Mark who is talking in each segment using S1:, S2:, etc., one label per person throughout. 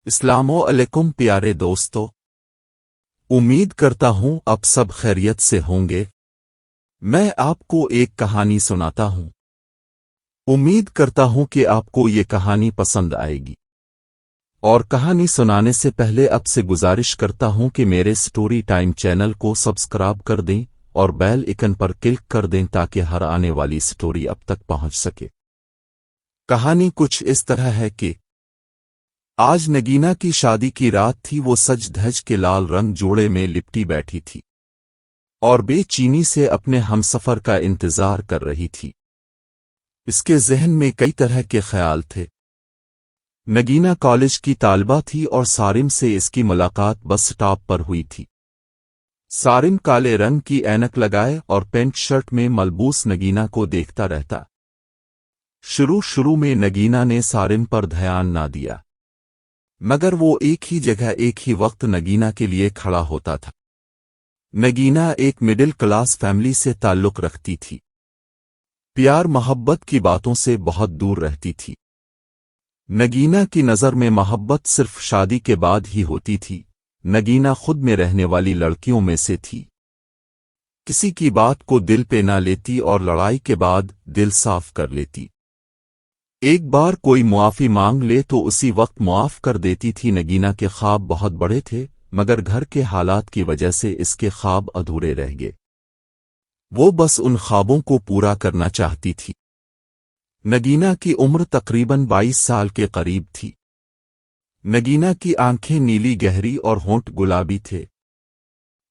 S1: अस्सलामुअलैकुम प्यारे दोस्तों। उम्मीद करता हूं आप सब खैरियत से होंगे। मैं आपको एक कहानी सुनाता हूं। उम्मीद करता हूं कि आपको ये कहानी पसंद आएगी। और कहानी सुनाने से पहले आपसे गुजारिश करता हूं कि मेरे स्टोरी टाइम चैनल को सब्सक्राइब कर दें और बेल आइकन पर क्लिक कर दें ताकि हर आने वाली स्टोरी अब तक पहुंच सके। कहानी कुछ इस तरह है कि आज नगीना की शादी की रात थी। वो सज धज के लाल रंग जोड़े में लिपटी बैठी थी और बेचैनी से अपने हमसफर का इंतजार कर रही थी। इसके ज़हन में कई तरह के ख्याल थे। नगीना कॉलेज की तालिबा थी और सारिम से इसकी मुलाकात बस स्टॉप पर हुई थी। सारिम काले रंग की ऐनक लगाए और पेंट शर्ट में मलबूस नगीना को देखता रहता। शुरू में नगीना ने सारिम पर ध्यान ना दिया, मगर वो एक ही जगह एक ही वक्त नगीना के लिए खड़ा होता था। नगीना एक मिडिल क्लास फैमिली से ताल्लुक रखती थी। प्यार मोहब्बत की बातों से बहुत दूर रहती थी। नगीना की नज़र में मोहब्बत सिर्फ शादी के बाद ही होती थी। नगीना खुद में रहने वाली लड़कियों में से थी। किसी की बात को दिल पे ना लेती और लड़ाई के बाद दिल साफ कर लेती। एक बार कोई मुआफ़ी मांग ले तो उसी वक्त मुआफ कर देती थी। नगीना के ख्वाब बहुत बड़े थे, मगर घर के हालात की वजह से इसके ख्वाब अधूरे रह गए। वो बस उन ख्वाबों को पूरा करना चाहती थी। नगीना की उम्र तकरीबन 22 साल के करीब थी। नगीना की आंखें नीली गहरी और होंठ गुलाबी थे।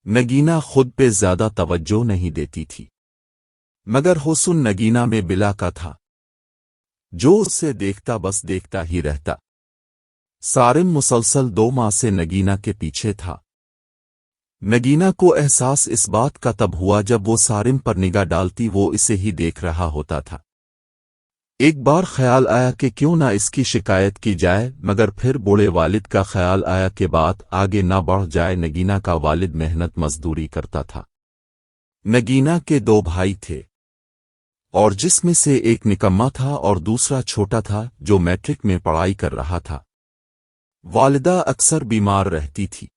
S1: नगीना खुद पे ज्यादा तवज्जो नहीं देती थी, मगर हुस्न नगीना में बिला का था। जो उसे देखता बस देखता ही रहता। सारिम मुसलसल 2 माह से नगीना के पीछे था। नगीना को एहसास इस बात का तब हुआ जब वो सारिम पर निगाह डालती वो इसे ही देख रहा होता था। एक बार ख्याल आया कि क्यों ना इसकी शिकायत की जाए, मगर फिर बूढ़े वालिद का ख्याल आया कि बात आगे ना बढ़ जाए। नगीना का वालिद मेहनत मजदूरी करता था। नगीना के 2 भाई थे और जिसमें से एक निकम्मा था और दूसरा छोटा था जो मैट्रिक में पढ़ाई कर रहा था। वालिदा अक्सर बीमार रहती थी।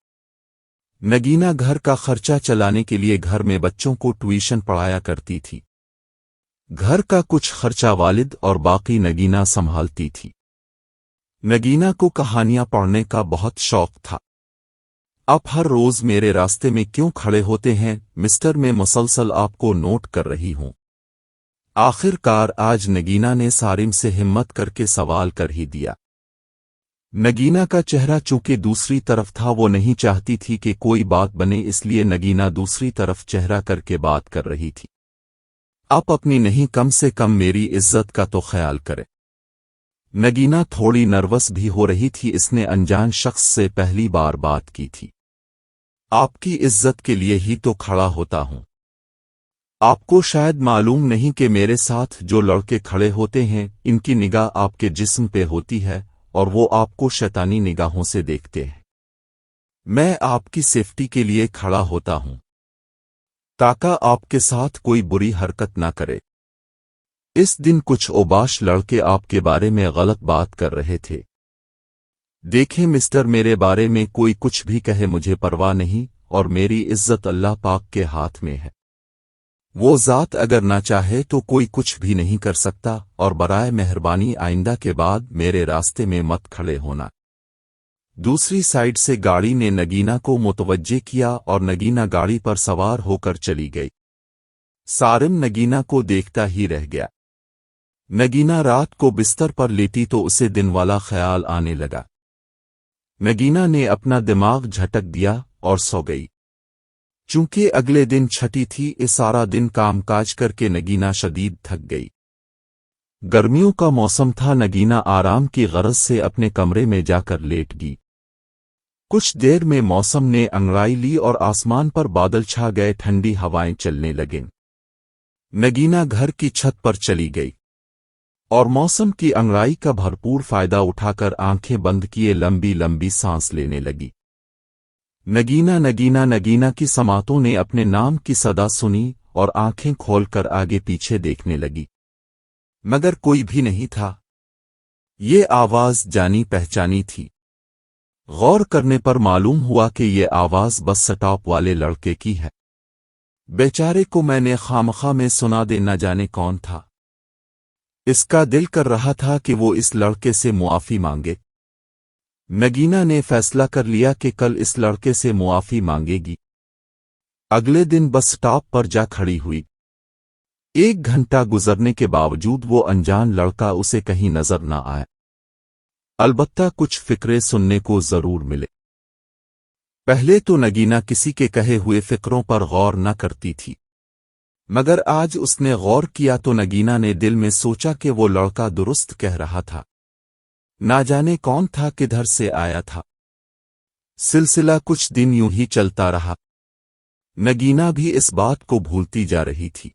S1: नगीना घर का खर्चा चलाने के लिए घर में बच्चों को ट्यूशन पढ़ाया करती थी। घर का कुछ खर्चा वालिद और बाकी नगीना संभालती थी। नगीना को कहानियां पढ़ने का बहुत शौक था। आप हर रोज मेरे रास्ते में क्यों खड़े होते हैं मिस्टर? मैं मुसलसल आपको नोट कर रही हूं। आखिरकार आज नगीना ने सारिम से हिम्मत करके सवाल कर ही दिया। नगीना का चेहरा चूंकि दूसरी तरफ था, वो नहीं चाहती थी कि कोई बात बने, इसलिए नगीना दूसरी तरफ चेहरा करके बात कर रही थी। आप अपनी नहीं, कम से कम मेरी इज्जत का तो ख्याल करें। नगीना थोड़ी नर्वस भी हो रही थी। इसने अनजान शख्स से पहली बार बात की थी। आपकी इज्जत के लिए ही तो खड़ा होता हूं। आपको शायद मालूम नहीं कि मेरे साथ जो लड़के खड़े होते हैं इनकी निगाह आपके जिस्म पे होती है और वो आपको शैतानी निगाहों से देखते हैं। मैं आपकी सेफ्टी के लिए खड़ा होता हूं ताकि आपके साथ कोई बुरी हरकत ना करे। इस दिन कुछ ओबाश लड़के आपके बारे में गलत बात कर रहे थे। देखें मिस्टर, मेरे बारे में कोई कुछ भी कहे मुझे परवाह नहीं और मेरी इज्जत अल्लाह पाक के हाथ में है। वो ज़ात अगर ना चाहे तो कोई कुछ भी नहीं कर सकता और बराए मेहरबानी आइंदा के बाद मेरे रास्ते में मत खड़े होना। दूसरी साइड से गाड़ी ने नगीना को मुतवज्जे किया और नगीना गाड़ी पर सवार होकर चली गई। सारिम नगीना को देखता ही रह गया। नगीना रात को बिस्तर पर लेटी तो उसे दिन वाला ख्याल आने लगा। नगीना ने अपना दिमाग झटक दिया और सो गई। चूंकि अगले दिन छठी थी, इस सारा दिन कामकाज करके नगीना शदीद थक गई। गर्मियों का मौसम था। नगीना आराम की गरज से अपने कमरे में जाकर लेट गई। कुछ देर में मौसम ने अंगड़ाई ली और आसमान पर बादल छा गए। ठंडी हवाएं चलने लगीं। नगीना घर की छत पर चली गई और मौसम की अंगड़ाई का भरपूर फायदा उठाकर आंखें बंद किए लंबी लंबी सांस लेने लगी। नगीना की समातों ने अपने नाम की सदा सुनी और आंखें खोलकर आगे पीछे देखने लगी, मगर कोई भी नहीं था। ये आवाज जानी पहचानी थी। غور کرنے پر معلوم ہوا کہ یہ آواز بس سٹاپ والے لڑکے کی ہے۔ بیچارے کو میں نے خامخواہ میں سنا دے، نہ جانے کون تھا۔ اس کا دل کر رہا تھا کہ وہ اس لڑکے سے معافی مانگے۔ نگینا نے فیصلہ کر لیا کہ کل اس لڑکے سے معافی مانگے گی۔ اگلے دن بس سٹاپ پر جا کھڑی ہوئی۔ 1 گھنٹہ گزرنے کے باوجود وہ انجان لڑکا اسے کہیں نظر نہ آیا۔ البتہ کچھ فقرے سننے کو ضرور ملے۔ پہلے تو نگینا کسی کے کہے ہوئے فقروں پر غور نہ کرتی تھی، مگر آج اس نے غور کیا تو نگینا نے دل میں سوچا کہ وہ لڑکا درست کہہ رہا تھا۔ نہ جانے کون تھا، کدھر سے آیا تھا۔ سلسلہ کچھ دن یوں ہی چلتا رہا۔ نگینا بھی اس بات کو بھولتی جا رہی تھی۔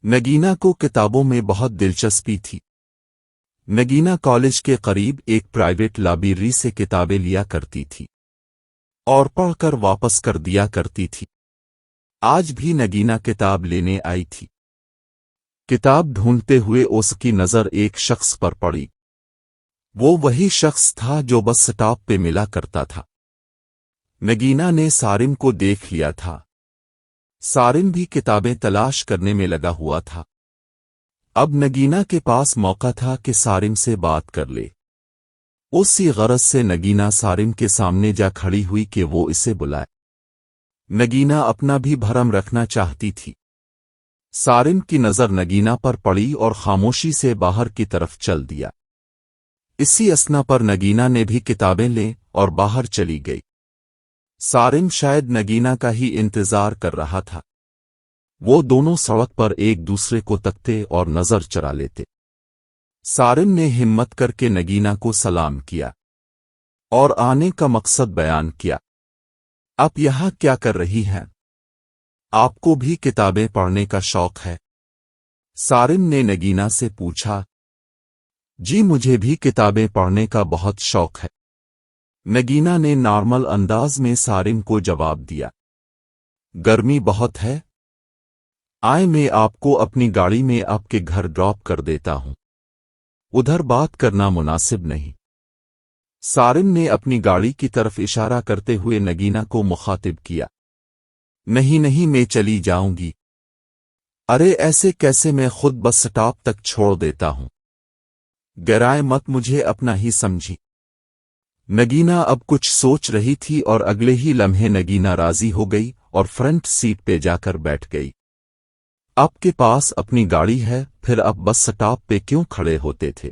S1: نگینا کو کتابوں میں بہت دلچسپی تھی۔ نگینا کالج کے قریب ایک پرائیویٹ لائبریری سے کتابیں لیا کرتی تھی اور پڑھ کر واپس کر دیا کرتی تھی۔ آج بھی نگینا کتاب لینے آئی تھی۔ کتاب ڈھونڈتے ہوئے اس کی نظر ایک شخص پر پڑی۔ وہ وہی شخص تھا جو بس سٹاپ پہ ملا کرتا تھا۔ نگینا نے سارم کو دیکھ لیا تھا۔ سارم بھی کتابیں تلاش کرنے میں لگا ہوا تھا۔ اب نگینا کے پاس موقع تھا کہ سارم سے بات کر لے۔ اسی غرض سے نگینا سارم کے سامنے جا کھڑی ہوئی کہ وہ اسے بلائے۔ نگینا اپنا بھی بھرم رکھنا چاہتی تھی۔ سارم کی نظر نگینا پر پڑی اور خاموشی سے باہر کی طرف چل دیا۔ اسی اثنا پر نگینا نے بھی کتابیں لیں اور باہر چلی گئی۔ سارم شاید نگینا کا ہی انتظار کر رہا تھا۔ وہ دونوں سڑک پر ایک دوسرے کو تکتے اور نظر چرا لیتے۔ سارم نے ہمت کر کے نگینا کو سلام کیا اور آنے کا مقصد بیان کیا۔ آپ یہاں کیا کر رہی ہیں؟ آپ کو بھی کتابیں پڑھنے کا شوق ہے؟ سارم نے نگینا سے پوچھا۔ جی مجھے بھی کتابیں پڑھنے کا بہت شوق ہے، نگینا نے نارمل انداز میں سارم کو جواب دیا۔ گرمی بہت ہے، آئے میں آپ کو اپنی گاڑی میں آپ کے گھر ڈراپ کر دیتا ہوں، ادھر بات کرنا مناسب نہیں۔ سارم نے اپنی گاڑی کی طرف اشارہ کرتے ہوئے نگینا کو مخاطب کیا۔ نہیں نہیں میں چلی جاؤں گی۔ ارے ایسے کیسے، میں خود بس سٹاپ تک چھوڑ دیتا ہوں، گرائے مت، مجھے اپنا ہی سمجھی۔ نگینا اب کچھ سوچ رہی تھی اور اگلے ہی لمحے نگینا راضی ہو گئی اور فرنٹ سیٹ پہ جا کر بیٹھ گئی۔ آپ کے پاس اپنی گاڑی ہے، پھر آپ بس سٹاپ پہ کیوں کھڑے ہوتے تھے؟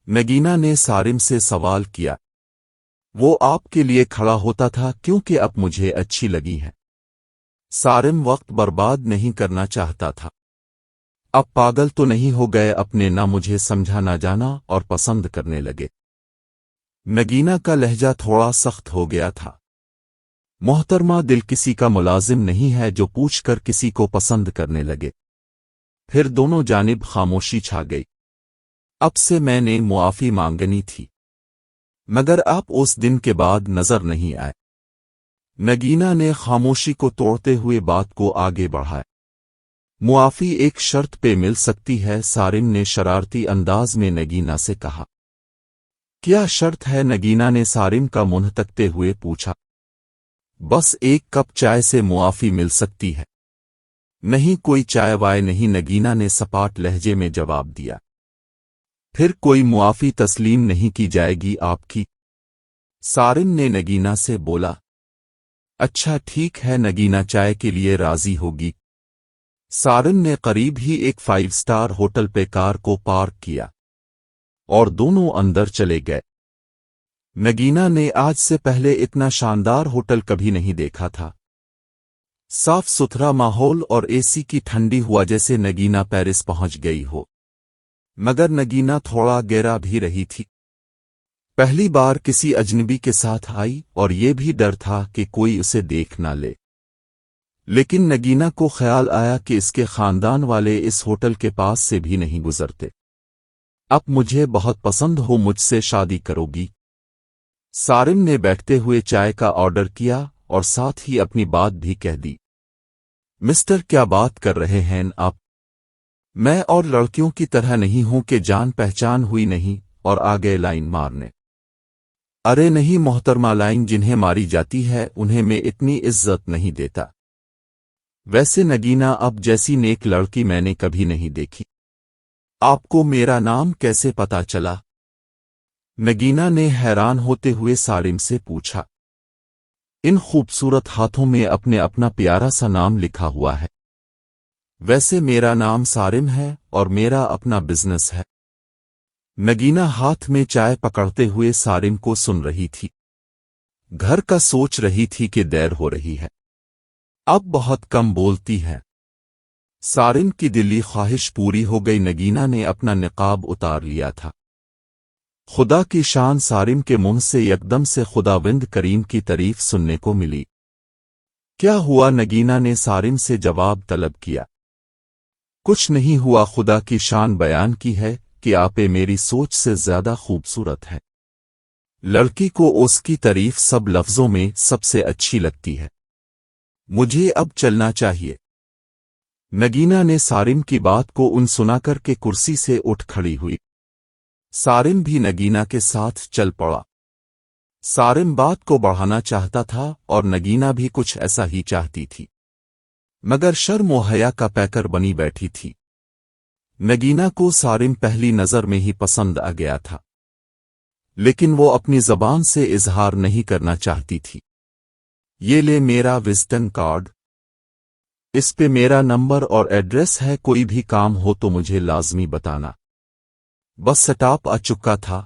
S1: نگینا نے سارم سے سوال کیا۔ وہ آپ کے لیے کھڑا ہوتا تھا کیونکہ اب مجھے اچھی لگی ہے۔ سارم وقت برباد نہیں کرنا چاہتا تھا۔ اب پاگل تو نہیں ہو گئے اپنے، نہ مجھے سمجھا نہ جانا اور پسند کرنے لگے؟ نگینا کا لہجہ تھوڑا سخت ہو گیا تھا۔ محترمہ، دل کسی کا ملازم نہیں ہے جو پوچھ کر کسی کو پسند کرنے لگے۔ پھر دونوں جانب خاموشی چھا گئی۔ اب سے میں نے معافی مانگنی تھی، مگر آپ اس دن کے بعد نظر نہیں آئے۔ نگینا نے خاموشی کو توڑتے ہوئے بات کو آگے بڑھایا۔ معافی ایک شرط پہ مل سکتی ہے، سارم نے شرارتی انداز میں نگینا سے کہا۔ کیا شرط ہے؟ نگینا نے سارم کا منہ تکتے ہوئے پوچھا۔ بس ایک کپ چائے سے معافی مل سکتی ہے۔ نہیں کوئی چائے وائے نہیں، نگینا نے سپاٹ لہجے میں جواب دیا۔ پھر کوئی معافی تسلیم نہیں کی جائے گی آپ کی؟ سارم نے نگینا سے بولا۔ اچھا ٹھیک ہے، نگینا چائے کے لیے راضی ہوگی۔ سارم نے قریب ہی ایک 5 اسٹار ہوٹل پہ کار کو پارک کیا اور دونوں اندر چلے گئے۔ نگینا نے آج سے پہلے اتنا شاندار ہوٹل کبھی نہیں دیکھا تھا۔ صاف ستھرا ماحول اور اے سی کی ٹھنڈی ہوا جیسے نگینا پیرس پہنچ گئی ہو۔ مگر نگینا تھوڑا گہرا بھی رہی تھی۔ پہلی بار کسی اجنبی کے ساتھ آئی اور یہ بھی ڈر تھا کہ کوئی اسے دیکھ نہ لے۔ لیکن نگینا کو خیال آیا کہ اس کے خاندان والے اس ہوٹل کے پاس سے بھی نہیں گزرتے۔ اب مجھے بہت پسند ہو، مجھ سے شادی کرو گی؟ سارم نے بیٹھتے ہوئے چائے کا آرڈر کیا اور ساتھ ہی اپنی بات بھی کہہ دی۔ مسٹر، کیا بات کر رہے ہیں آپ؟ میں اور لڑکیوں کی طرح نہیں ہوں کہ جان پہچان ہوئی نہیں اور آگے لائن مارنے۔ ارے نہیں محترمہ لائن، جنہیں ماری جاتی ہے انہیں میں اتنی عزت نہیں دیتا۔ ویسے نگینہ اب جیسی نیک لڑکی میں نے کبھی نہیں دیکھی۔ آپ کو میرا نام کیسے پتا چلا؟ نگینہ نے حیران ہوتے ہوئے سارم سے پوچھا۔ ان خوبصورت ہاتھوں میں اپنا پیارا سا نام لکھا ہوا ہے۔ ویسے میرا نام سارم ہے اور میرا اپنا بزنس ہے۔ نگینہ ہاتھ میں چائے پکڑتے ہوئے سارم کو سن رہی تھی۔ گھر کا سوچ رہی تھی کہ دیر ہو رہی ہے، اب بہت کم بولتی ہے۔ سارم کی دلی خواہش پوری ہو گئی۔ نگینہ نے اپنا نقاب اتار لیا تھا۔ خدا کی شان، سارم کے منہ سے یکدم سے خداوند کریم کی تعریف سننے کو ملی۔ کیا ہوا؟ نگینہ نے سارم سے جواب طلب کیا۔ کچھ نہیں ہوا، خدا کی شان بیان کی ہے کہ آپ میری سوچ سے زیادہ خوبصورت ہے۔ لڑکی کو اس کی تعریف سب لفظوں میں سب سے اچھی لگتی ہے۔ مجھے اب چلنا چاہیے۔ نگینہ نے سارم کی بات کو ان سنا کر کے کرسی سے اٹھ کھڑی ہوئی۔ سارم بھی نگینہ کے ساتھ چل پڑا۔ سارم بات کو بڑھانا چاہتا تھا اور نگینہ بھی کچھ ایسا ہی چاہتی تھی، مگر شرم و حیا کا پیکر بنی بیٹھی تھی۔ نگینہ کو سارم پہلی نظر میں ہی پسند آ گیا تھا، لیکن وہ اپنی زبان سے اظہار نہیں کرنا چاہتی تھی۔ یہ لے میرا وزٹنگ کارڈ، اس پہ میرا نمبر اور ایڈریس ہے، کوئی بھی کام ہو تو مجھے لازمی بتانا۔ بس سٹاپ آ چکا تھا۔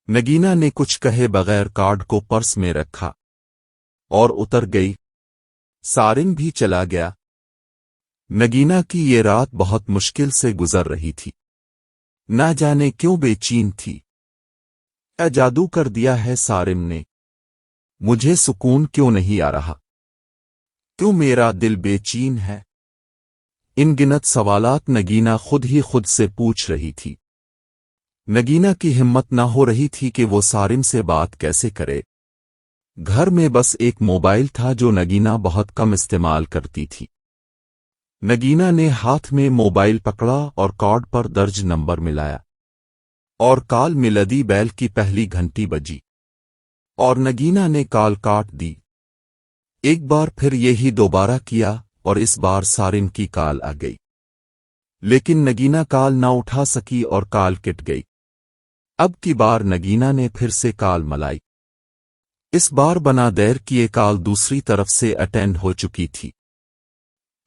S1: نگینہ نے کچھ کہے بغیر کارڈ کو پرس میں رکھا اور اتر گئی۔ سارم بھی چلا گیا۔ نگینہ کی یہ رات بہت مشکل سے گزر رہی تھی۔ نہ جانے کیوں بے چین تھی۔ کیا جادو کر دیا ہے سارم نے؟ مجھے سکون کیوں نہیں آ رہا؟ کیوں میرا دل بے چین ہے؟ ان گنت سوالات نگینہ خود ہی خود سے پوچھ رہی تھی۔ نگینہ کی ہمت نہ ہو رہی تھی کہ وہ سارم سے بات کیسے کرے۔ گھر میں بس ایک موبائل تھا جو نگینہ بہت کم استعمال کرتی تھی۔ نگینہ نے ہاتھ میں موبائل پکڑا اور کارڈ پر درج نمبر ملایا، اور کال ملدی بیل کی پہلی گھنٹی بجی، اور نگینہ نے کال کاٹ دی۔ ایک بار پھر یہی دوبارہ کیا اور اس بار سارم کی کال آ گئی، لیکن نگینہ کال نہ اٹھا سکی اور کال کٹ گئی۔ اب کی بار نگینہ نے پھر سے کال ملائی۔ اس بار بنا دیر کیے کال دوسری طرف سے اٹینڈ ہو چکی تھی۔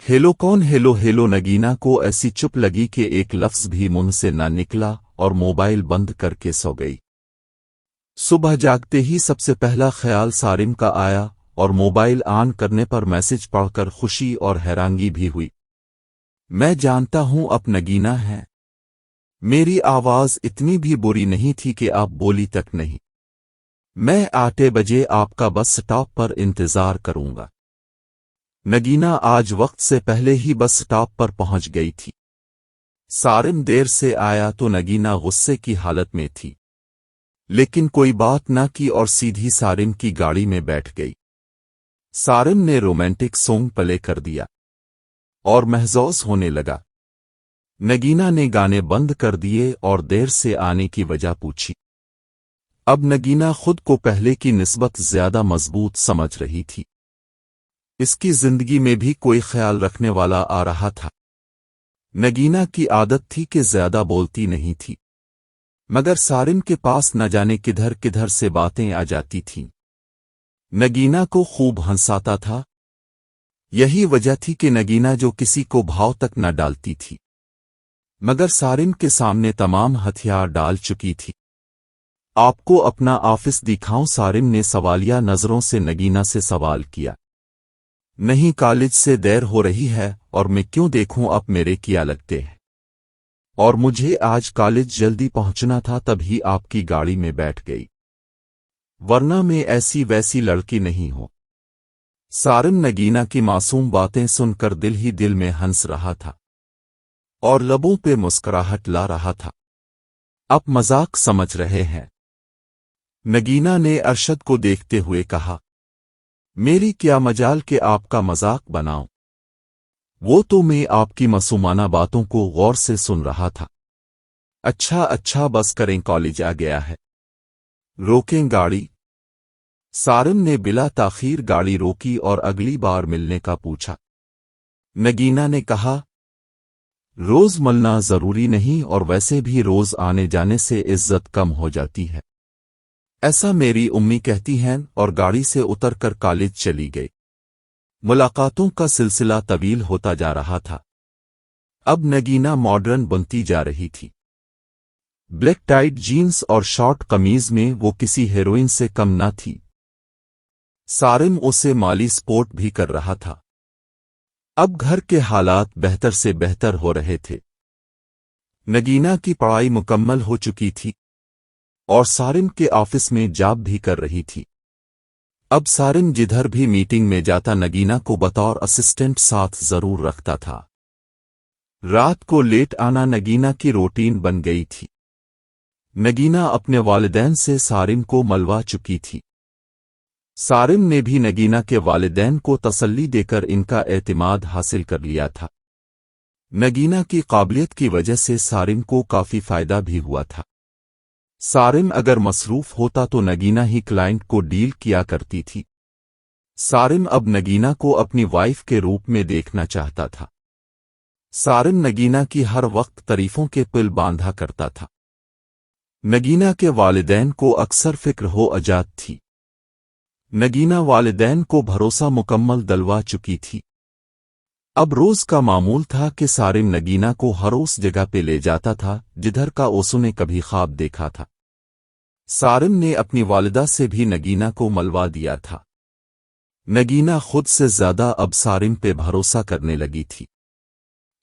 S1: ہیلو کون؟ Hello hello. نگینہ کو ایسی چپ لگی کہ ایک لفظ بھی منہ سے نہ نکلا اور موبائل بند کر کے سو گئی۔ صبح جاگتے ہی سب سے پہلا خیال سارم کا آیا اور موبائل آن کرنے پر میسج پڑھ کر خوشی اور حیرانگی بھی ہوئی۔ میں جانتا ہوں اب نگینہ ہے۔ میری آواز اتنی بھی بری نہیں تھی کہ آپ بولی تک نہیں۔ میں 8 بجے آپ کا بس سٹاپ پر انتظار کروں گا۔ نگینہ آج وقت سے پہلے ہی بس سٹاپ پر پہنچ گئی تھی۔ سارم دیر سے آیا تو نگینہ غصے کی حالت میں تھی، لیکن کوئی بات نہ کی اور سیدھی سارم کی گاڑی میں بیٹھ گئی۔ سارم نے رومانٹک سونگ پلے کر دیا اور محظوظ ہونے لگا۔ نگینہ نے گانے بند کر دیے اور دیر سے آنے کی وجہ پوچھی۔ اب نگینہ خود کو پہلے کی نسبت زیادہ مضبوط سمجھ رہی تھی۔ اس کی زندگی میں بھی کوئی خیال رکھنے والا آ رہا تھا۔ نگینہ کی عادت تھی کہ زیادہ بولتی نہیں تھی، مگر سارم کے پاس نہ جانے کدھر کدھر سے باتیں آ جاتی تھیں۔ نگینہ کو خوب ہنساتا تھا۔ یہی وجہ تھی کہ نگینہ جو کسی کو بھاؤ تک نہ ڈالتی تھی، مگر سارم کے سامنے تمام ہتھیار ڈال چکی تھی۔ آپ کو اپنا آفس دکھاؤں؟ سارم نے سوالیہ نظروں سے نگینہ سے سوال کیا۔ نہیں، کالج سے دیر ہو رہی ہے اور میں کیوں دیکھوں اب میرے کیا لگتے ہیں، اور مجھے آج کالج جلدی پہنچنا تھا تبھی آپ کی گاڑی میں بیٹھ گئی، ورنہ میں ایسی ویسی لڑکی نہیں ہوں۔ سارم نگینہ کی معصوم باتیں سن کر دل ہی دل میں ہنس رہا تھا اور لبوں پہ مسکراہٹ لا رہا تھا۔ اب مذاق سمجھ رہے ہیں؟ نگینہ نے ارشد کو دیکھتے ہوئے کہا۔ میری کیا مجال کہ آپ کا مذاق بناؤں؟ وہ تو میں آپ کی معصومانہ باتوں کو غور سے سن رہا تھا۔ اچھا بس کریں، کالج آ گیا ہے۔ रोकें गाड़ी। सारिम ने बिला ताखीर गाड़ी रोकी और अगली बार मिलने का पूछा। नगीना ने कहा, रोज मिलना जरूरी नहीं और वैसे भी रोज आने जाने से इज्जत कम हो जाती है। ऐसा मेरी उम्मी कहती हैं और गाड़ी से उतरकर कॉलेज चली गई। मुलाकातों का सिलसिला तवील होता जा रहा था। अब नगीना मॉडर्न बनती जा रही थी। ब्लैक टाइट जीन्स और शॉर्ट कमीज में वो किसी हीरोइन से कम न थी। सारिम उसे माली सपोर्ट भी कर रहा था। अब घर के हालात बेहतर से बेहतर हो रहे थे। नगीना की पढ़ाई मुकम्मल हो चुकी थी और सारिम के ऑफिस में जॉब भी कर रही थी। अब सारिम जिधर भी मीटिंग में जाता नगीना को बतौर असिस्टेंट साथ जरूर रखता था। रात को लेट आना नगीना की रूटीन बन गई थी। नगीना अपने वालिदैन से सारिम को मलवा चुकी थी। सारिम ने भी नगीना के वालिदैन को तसल्ली देकर इनका एतमाद हासिल कर लिया था। नगीना की काबिलियत की वजह से सारिम को काफी फायदा भी हुआ था। सारिम अगर मसरूफ होता तो नगीना ही क्लाइंट को डील किया करती थी। सारिम अब नगीना को अपनी वाइफ के रूप में देखना चाहता था। सारिम नगीना की हर वक्त तारीफों के पुल बांधा करता था। नगीना के वालिदैन को अक्सर फिक्र हो अजात थी। नगीना वालिदैन को भरोसा मुकम्मल दिलवा चुकी थी। अब रोज का मामूल था कि सारिम नगीना को हर उस जगह पे ले जाता था जिधर का उसने कभी ख्वाब देखा था। सारिम ने अपनी वालिदा से भी नगीना को मलवा दिया था। नगीना खुद से ज्यादा अब सारिम पे भरोसा करने लगी थी।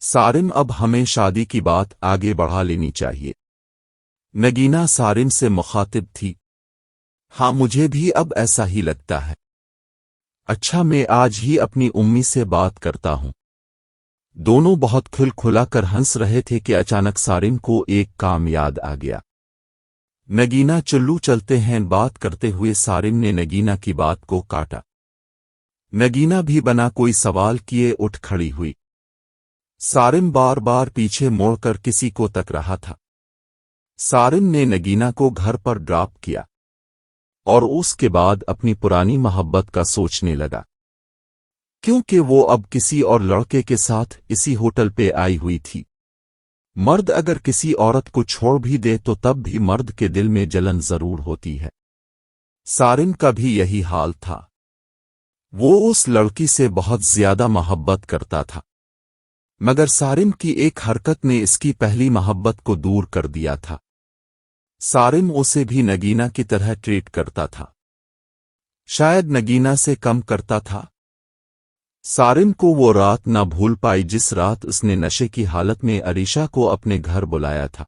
S1: सारिम अब हमें शादी की बात आगे बढ़ा लेनी चाहिए। नगीना सारिम से मुखातिब थी। हाँ, मुझे भी अब ऐसा ही लगता है। अच्छा, मैं आज ही अपनी उम्मी से बात करता हूँ। दोनों बहुत खुलखुलाकर हंस रहे थे कि अचानक सारिम को एक काम याद आ गया। नगीना, चल्लू चलते हैं। बात करते हुए सारिम ने नगीना की बात को काटा। नगीना भी बना कोई सवाल किए उठ खड़ी हुई। सारिम बार बार पीछे मोड़कर किसी को तक रहा था। सारिम ने नगीना को घर पर ड्रॉप किया और उसके बाद अपनी पुरानी मोहब्बत का सोचने लगा, क्योंकि वो अब किसी और लड़के के साथ इसी होटल पे आई हुई थी। मर्द अगर किसी औरत को छोड़ भी दे तो तब भी मर्द के दिल में जलन जरूर होती है। सारिम का भी यही हाल था। वो उस लड़की से बहुत ज्यादा मोहब्बत करता था, मगर सारिम की एक हरकत ने इसकी पहली मोहब्बत को दूर कर दिया था। सारिम उसे भी नगीना की तरह ट्रीट करता था, शायद नगीना से कम करता था। सारिम को वो रात ना भूल पाई जिस रात उसने नशे की हालत में अरीशा को अपने घर बुलाया था।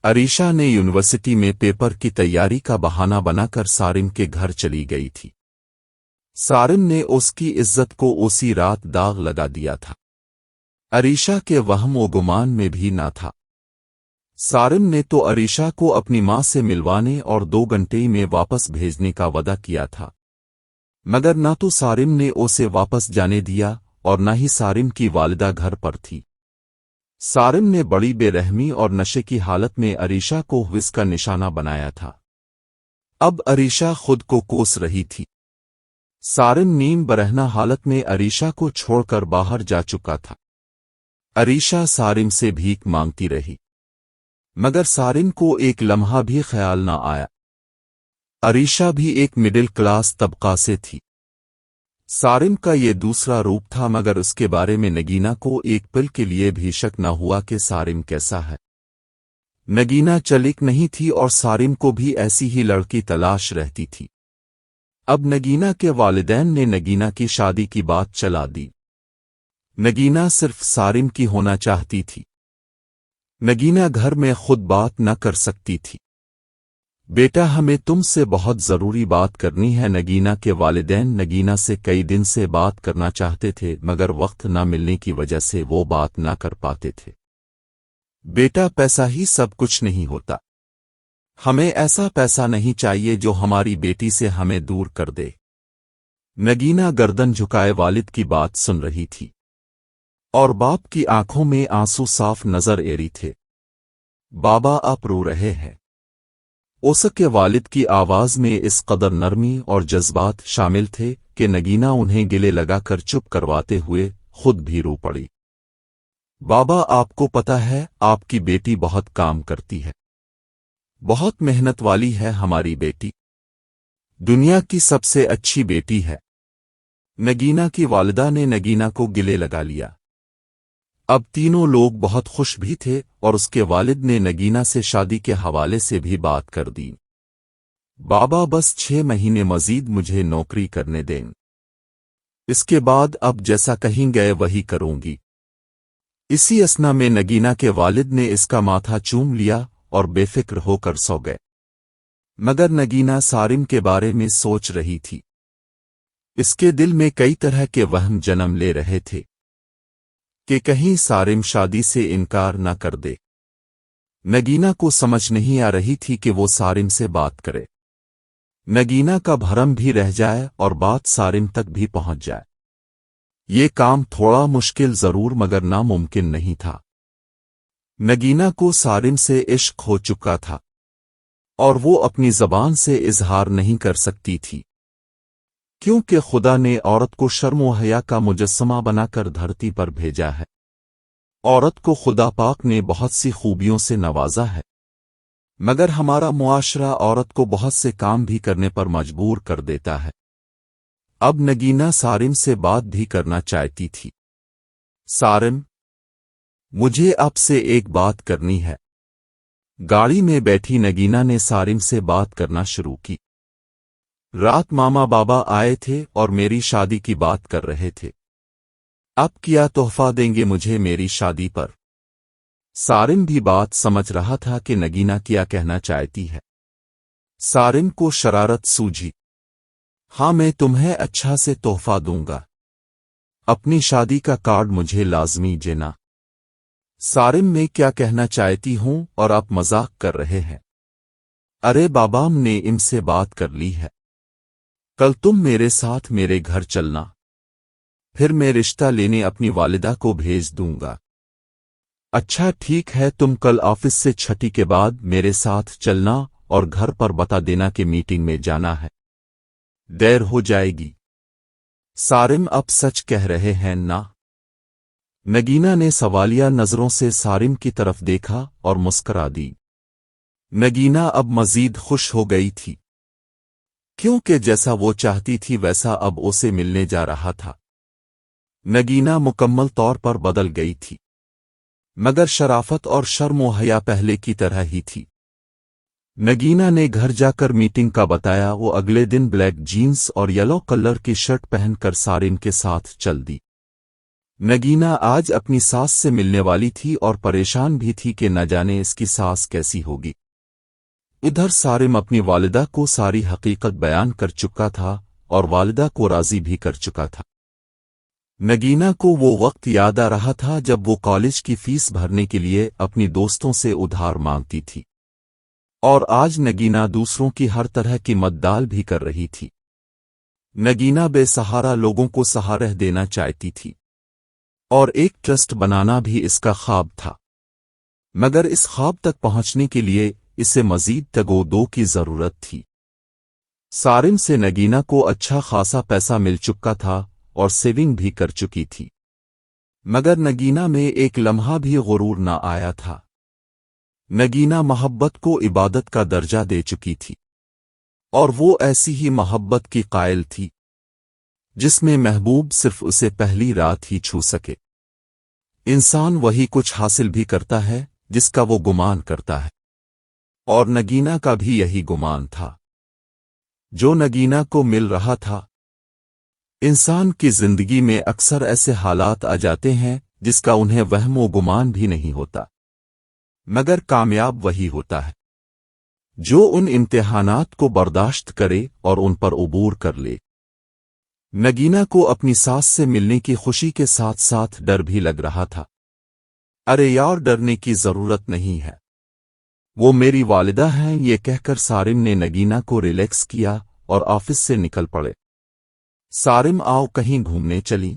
S1: अरीशा ने यूनिवर्सिटी में पेपर की तैयारी का बहाना बनाकर सारिम के घर चली गई थी। सारिम ने उसकी इज्जत को उसी रात दाग लगा दिया था। अरीशा के वहम व गुमान में भी ना था। सारिम ने तो अरीशा को अपनी मां से मिलवाने और 2 घंटे में वापस भेजने का वादा किया था, मगर ना तो सारिम ने उसे वापस जाने दिया और ना ही सारिम की वालिदा घर पर थी। सारिम ने बड़ी बेरहमी और नशे की हालत में अरीशा को विस का निशाना बनाया था। अब अरीशा खुद को कोस रही थी। सारिम नीम बरहना हालत में अरीशा को छोड़कर बाहर जा चुका था। अरीशा सारिम से भीख मांगती रही, मगर सारिम को एक लम्हा भी ख्याल न आया। अरीशा भी एक मिडिल क्लास तबका से थी। सारिम का ये दूसरा रूप था, मगर उसके बारे में नगीना को एक पल के लिए भी शक न हुआ कि सारिम कैसा है। नगीना चलिक नहीं थी और सारिम को भी ऐसी ही लड़की तलाश रहती थी। अब नगीना के वालिदैन ने नगीना की शादी की बात चला दी। नगीना सिर्फ सारिम की होना चाहती थी। नगीना घर में खुद बात न कर सकती थी। बेटा, हमें तुमसे बहुत जरूरी बात करनी है। नगीना के वालिदैन नगीना से कई दिन से बात करना चाहते थे, मगर वक्त न मिलने की वजह से वो बात न कर पाते थे। बेटा, पैसा ही सब कुछ नहीं होता। हमें ऐसा पैसा नहीं चाहिए जो हमारी बेटी से हमें दूर कर दे। नगीना गर्दन झुकाए वालिद की बात सुन रही थी और बाप की आंखों में आंसू साफ नजर आ रही थे। बाबा आप रो रहे हैं। اوسک کے والد کی آواز میں اس قدر نرمی اور جذبات شامل تھے کہ نگینا انہیں گلے لگا کر چپ کرواتے ہوئے خود بھی رو پڑی۔ بابا، آپ کو پتہ ہے آپ کی بیٹی بہت کام کرتی ہے، بہت محنت والی ہے ہماری بیٹی، دنیا کی سب سے اچھی بیٹی ہے۔ نگینا کی والدہ نے نگینا کو گلے لگا لیا۔ اب تینوں لوگ بہت خوش بھی تھے اور اس کے والد نے نگینا سے شادی کے حوالے سے بھی بات کر دی۔ بابا، بس 6 مہینے مزید مجھے نوکری کرنے دیں، اس کے بعد اب جیسا کہیں گے وہی کروں گی۔ اسی اثنا میں نگینا کے والد نے اس کا ماتھا چوم لیا اور بے فکر ہو کر سو گئے۔ مگر نگینا سارم کے بارے میں سوچ رہی تھی۔ اس کے دل میں کئی طرح کے وہم جنم لے رہے تھے کہ کہیں سارم شادی سے انکار نہ کر دے۔ نگینا کو سمجھ نہیں آ رہی تھی کہ وہ سارم سے بات کرے، نگینا کا بھرم بھی رہ جائے اور بات سارم تک بھی پہنچ جائے۔ یہ کام تھوڑا مشکل ضرور مگر ناممکن نہیں تھا۔ نگینا کو سارم سے عشق ہو چکا تھا اور وہ اپنی زبان سے اظہار نہیں کر سکتی تھی، کیونکہ خدا نے عورت کو شرم و حیا کا مجسمہ بنا کر دھرتی پر بھیجا ہے۔ عورت کو خدا پاک نے بہت سی خوبیوں سے نوازا ہے، مگر ہمارا معاشرہ عورت کو بہت سے کام بھی کرنے پر مجبور کر دیتا ہے۔ اب نگینا سارم سے بات بھی کرنا چاہتی تھی۔ سارم، مجھے آپ سے ایک بات کرنی ہے۔ گاڑی میں بیٹھی نگینا نے سارم سے بات کرنا شروع کی۔ رات ماما بابا آئے تھے اور میری شادی کی بات کر رہے تھے۔ اب کیا تحفہ دیں گے مجھے میری شادی پر؟ سارم بھی بات سمجھ رہا تھا کہ نگینا کیا کہنا چاہتی ہے۔ سارم کو شرارت سوجھی۔ ہاں، میں تمہیں اچھا سے تحفہ دوں گا، اپنی شادی کا کارڈ مجھے لازمی دینا۔ سارم، میں کیا کہنا چاہتی ہوں اور آپ مذاق کر رہے ہیں؟ ارے بابام نے ان سے بات کر لی ہے، کل تم میرے ساتھ میرے گھر چلنا، پھر میں رشتہ لینے اپنی والدہ کو بھیج دوں گا۔ اچھا ٹھیک ہے، تم کل آفس سے چھٹی کے بعد میرے ساتھ چلنا اور گھر پر بتا دینا کہ میٹنگ میں جانا ہے، دیر ہو جائے گی۔ سارم، اب سچ کہہ رہے ہیں نا؟ نگینا نے سوالیہ نظروں سے سارم کی طرف دیکھا اور مسکرا دی۔ نگینا اب مزید خوش ہو گئی تھی، کیونکہ جیسا وہ چاہتی تھی ویسا اب اسے ملنے جا رہا تھا۔ نگینا مکمل طور پر بدل گئی تھی، مگر شرافت اور شرم و حیا پہلے کی طرح ہی تھی۔ نگینا نے گھر جا کر میٹنگ کا بتایا۔ وہ اگلے دن بلیک جینز اور یلو کلر کی شرٹ پہن کر سارم کے ساتھ چل دی۔ نگینا آج اپنی ساس سے ملنے والی تھی اور پریشان بھی تھی کہ نہ جانے اس کی ساس کیسی ہوگی۔ ادھر سارم اپنی والدہ کو ساری حقیقت بیان کر چکا تھا اور والدہ کو راضی بھی کر چکا تھا۔ نگینا کو وہ وقت یاد آ رہا تھا جب وہ کالج کی فیس بھرنے کے لیے اپنی دوستوں سے ادھار مانگتی تھی، اور آج نگینا دوسروں کی ہر طرح کی مددال بھی کر رہی تھی۔ نگینا بے سہارا لوگوں کو سہارا دینا چاہتی تھی، اور ایک ٹرسٹ بنانا بھی اس کا خواب تھا، مگر اس خواب تک پہنچنے کے لیے اسے مزید تگودو کی ضرورت تھی۔ سارم سے نگینا کو اچھا خاصا پیسہ مل چکا تھا اور سیونگ بھی کر چکی تھی، مگر نگینا میں ایک لمحہ بھی غرور نہ آیا تھا۔ نگینا محبت کو عبادت کا درجہ دے چکی تھی، اور وہ ایسی ہی محبت کی قائل تھی جس میں محبوب صرف اسے پہلی رات ہی چھو سکے۔ انسان وہی کچھ حاصل بھی کرتا ہے جس کا وہ گمان کرتا ہے، اور نگینا کا بھی یہی گمان تھا جو نگینا کو مل رہا تھا۔ انسان کی زندگی میں اکثر ایسے حالات آ جاتے ہیں جس کا انہیں وہم و گمان بھی نہیں ہوتا، مگر کامیاب وہی ہوتا ہے جو ان امتحانات کو برداشت کرے اور ان پر عبور کر لے۔ نگینا کو اپنی ساس سے ملنے کی خوشی کے ساتھ ساتھ ڈر بھی لگ رہا تھا۔ ارے یار، ڈرنے کی ضرورت نہیں ہے، وہ میری والدہ ہیں، یہ کہہ کر سارم نے نگینا کو ریلیکس کیا اور آفس سے نکل پڑے۔ سارم، آؤ کہیں گھومنے چلیں؟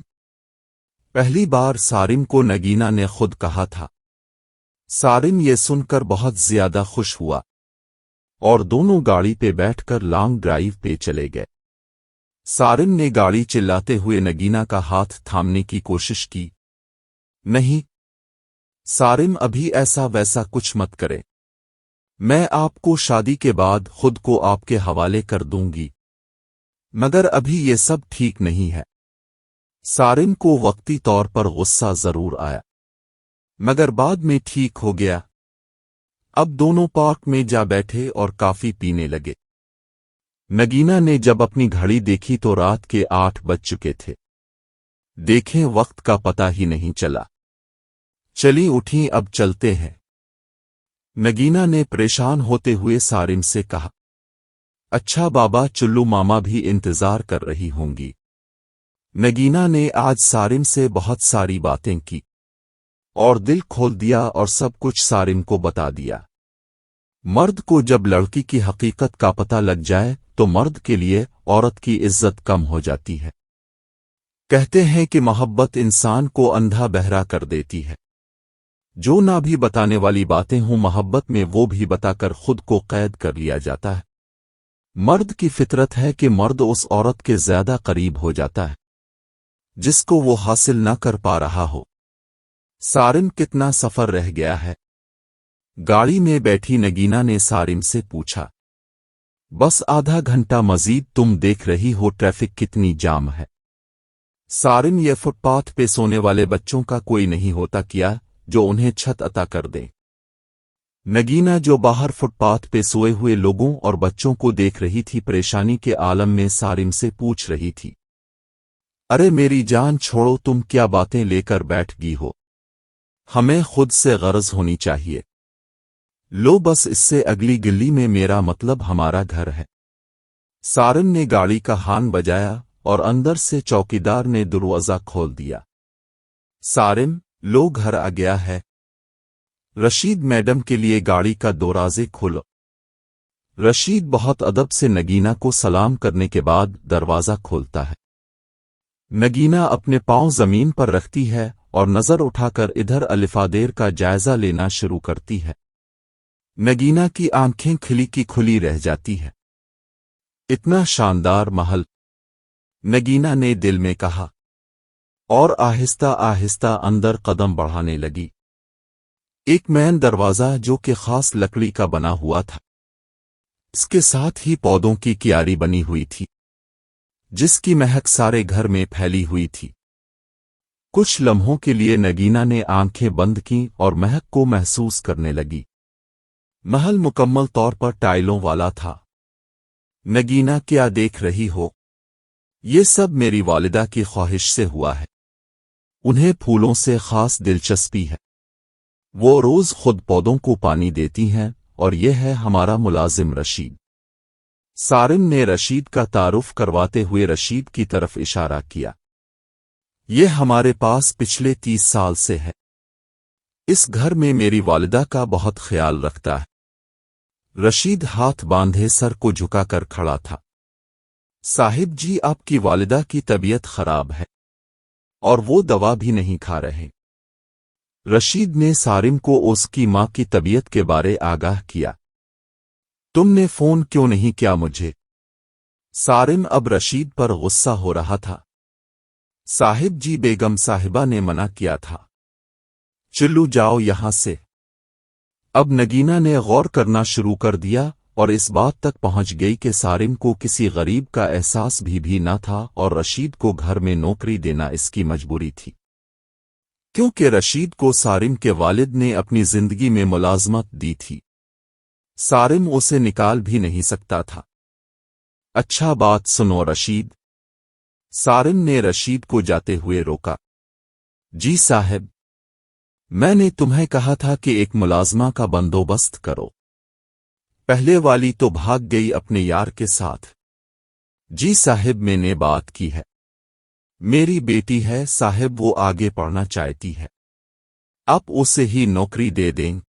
S1: پہلی بار سارم کو نگینا نے خود کہا تھا۔ سارم یہ سن کر بہت زیادہ خوش ہوا۔ और दोनों गाड़ी पे बैठकर लॉन्ग ड्राइव पे चले गए। सारिम ने गाड़ी चिल्लाते हुए नगीना का हाथ थामने की कोशिश की। नहीं सारिम, अभी ऐसा वैसा कुछ मत करे। मैं आपको शादी के बाद खुद को आपके हवाले कर दूंगी, मगर अभी ये सब ठीक नहीं है। सारिम को वक्ती तौर पर गुस्सा जरूर आया, मगर बाद में ठीक हो गया। अब दोनों पार्क में जा बैठे और काफी पीने लगे। नगीना ने जब अपनी घड़ी देखी तो रात के 8 बज चुके थे। देखें, वक्त का पता ही नहीं चला। चली उठी, अब चलते हैं। नगीना ने परेशान होते हुए सारिम से कहा। अच्छा बाबा, चुल्लू मामा भी इंतजार कर रही होंगी। नगीना ने आज सारिम से बहुत सारी बातें की और दिल खोल दिया और सब कुछ सारिम को बता दिया। मर्द को जब लड़की की हकीकत का पता लग जाए तो मर्द के लिए औरत की इज्जत कम हो जाती है। कहते हैं कि मोहब्बत इंसान को अंधा बहरा कर देती है। जो ना भी बताने वाली बातें हों मोहब्बत में, वो भी बताकर खुद को कैद कर लिया जाता है। मर्द की फितरत है कि मर्द उस औरत के ज्यादा करीब हो जाता है जिसको वो हासिल न कर पा रहा हो। सारिम, कितना सफर रह गया है? गाड़ी में बैठी नगीना ने सारिम से पूछा। बस आधा घंटा मजीद, तुम देख रही हो ट्रैफिक कितनी जाम है। सारिम, ये फुटपाथ पे सोने वाले बच्चों का कोई नहीं होता क्या जो उन्हें छत अता कर दे? नगीना, जो बाहर फुटपाथ पे सोए हुए लोगों और बच्चों को देख रही थी, परेशानी के आलम में सारिम से पूछ रही थी। अरे मेरी जान छोड़ो, तुम क्या बातें लेकर बैठ गई हो? हमें खुद से गरज होनी चाहिए। लो बस, इससे अगली गिल्ली में, मेरा मतलब हमारा घर है। सारिम ने गाड़ी का हॉर्न बजाया और अंदर से चौकीदार ने दरवाजा खोल दिया। सारिम, लो घर आ गया है। रशीद मैडम के लिए गाड़ी का दरवाजे खोलो। रशीद बहुत अदब से नगीना को सलाम करने के बाद दरवाजा खोलता है। नगीना अपने पांव जमीन पर रखती है और नजर उठाकर इधर अलिफादेर का जायजा लेना शुरू करती है। नगीना की आंखें खिली की खुली रह जाती है। इतना शानदार महल, नगीना ने दिल में कहा और आहिस्ता आहिस्ता अंदर कदम बढ़ाने लगी। एक मैन दरवाजा जो कि खास लकड़ी का बना हुआ था, इसके साथ ही पौधों की क्यारी बनी हुई थी जिसकी महक सारे घर में फैली हुई थी। कुछ लम्हों के लिए नगीना ने आंखें बंद की और महक को महसूस करने लगी। महल मुकम्मल तौर पर टाइलों वाला था। नगीना, क्या देख रही हो? ये सब मेरी वालिदा की ख्वाहिश से हुआ है। उन्हें फूलों से खास दिलचस्पी है। वो रोज खुद पौधों को पानी देती हैं और यह है हमारा मुलाजिम रशीद। सारिम ने रशीद का तारुफ करवाते हुए रशीद की तरफ इशारा किया। ये हमारे पास पिछले 30 साल से है। इस घर में मेरी वालिदा का बहुत ख्याल रखता है। रशीद हाथ बांधे सर को झुकाकर खड़ा था। साहिब जी, आपकी वालिदा की तबीयत खराब है और वो दवा भी नहीं खा रहे। रशीद ने सारिम को उसकी मां की तबीयत के बारे आगाह किया। तुमने फोन क्यों नहीं किया मुझे? सारिम अब रशीद पर गुस्सा हो रहा था। साहिब जी, बेगम साहिबा ने मना किया था। चलो जाओ यहां से। अब नगीना ने गौर करना शुरू कर दिया और इस बात तक पहुंच गई कि सारिम को किसी गरीब का एहसास भी न था और रशीद को घर में नौकरी देना इसकी मजबूरी थी, क्योंकि रशीद को सारिम के वालिद ने अपनी जिंदगी में मुलाजमत दी थी। सारिम उसे निकाल भी नहीं सकता था। अच्छा बात सुनो रशीद। सारिम ने रशीद को जाते हुए रोका। जी साहब, मैंने तुम्हें कहा था कि एक मुलाजमा का बंदोबस्त करो। पहले वाली तो भाग गई अपने यार के साथ। जी साहब, मैंने बात की है। मेरी बेटी है साहब, वो आगे पढ़ना चाहती है। आप उसे ही नौकरी दे दें।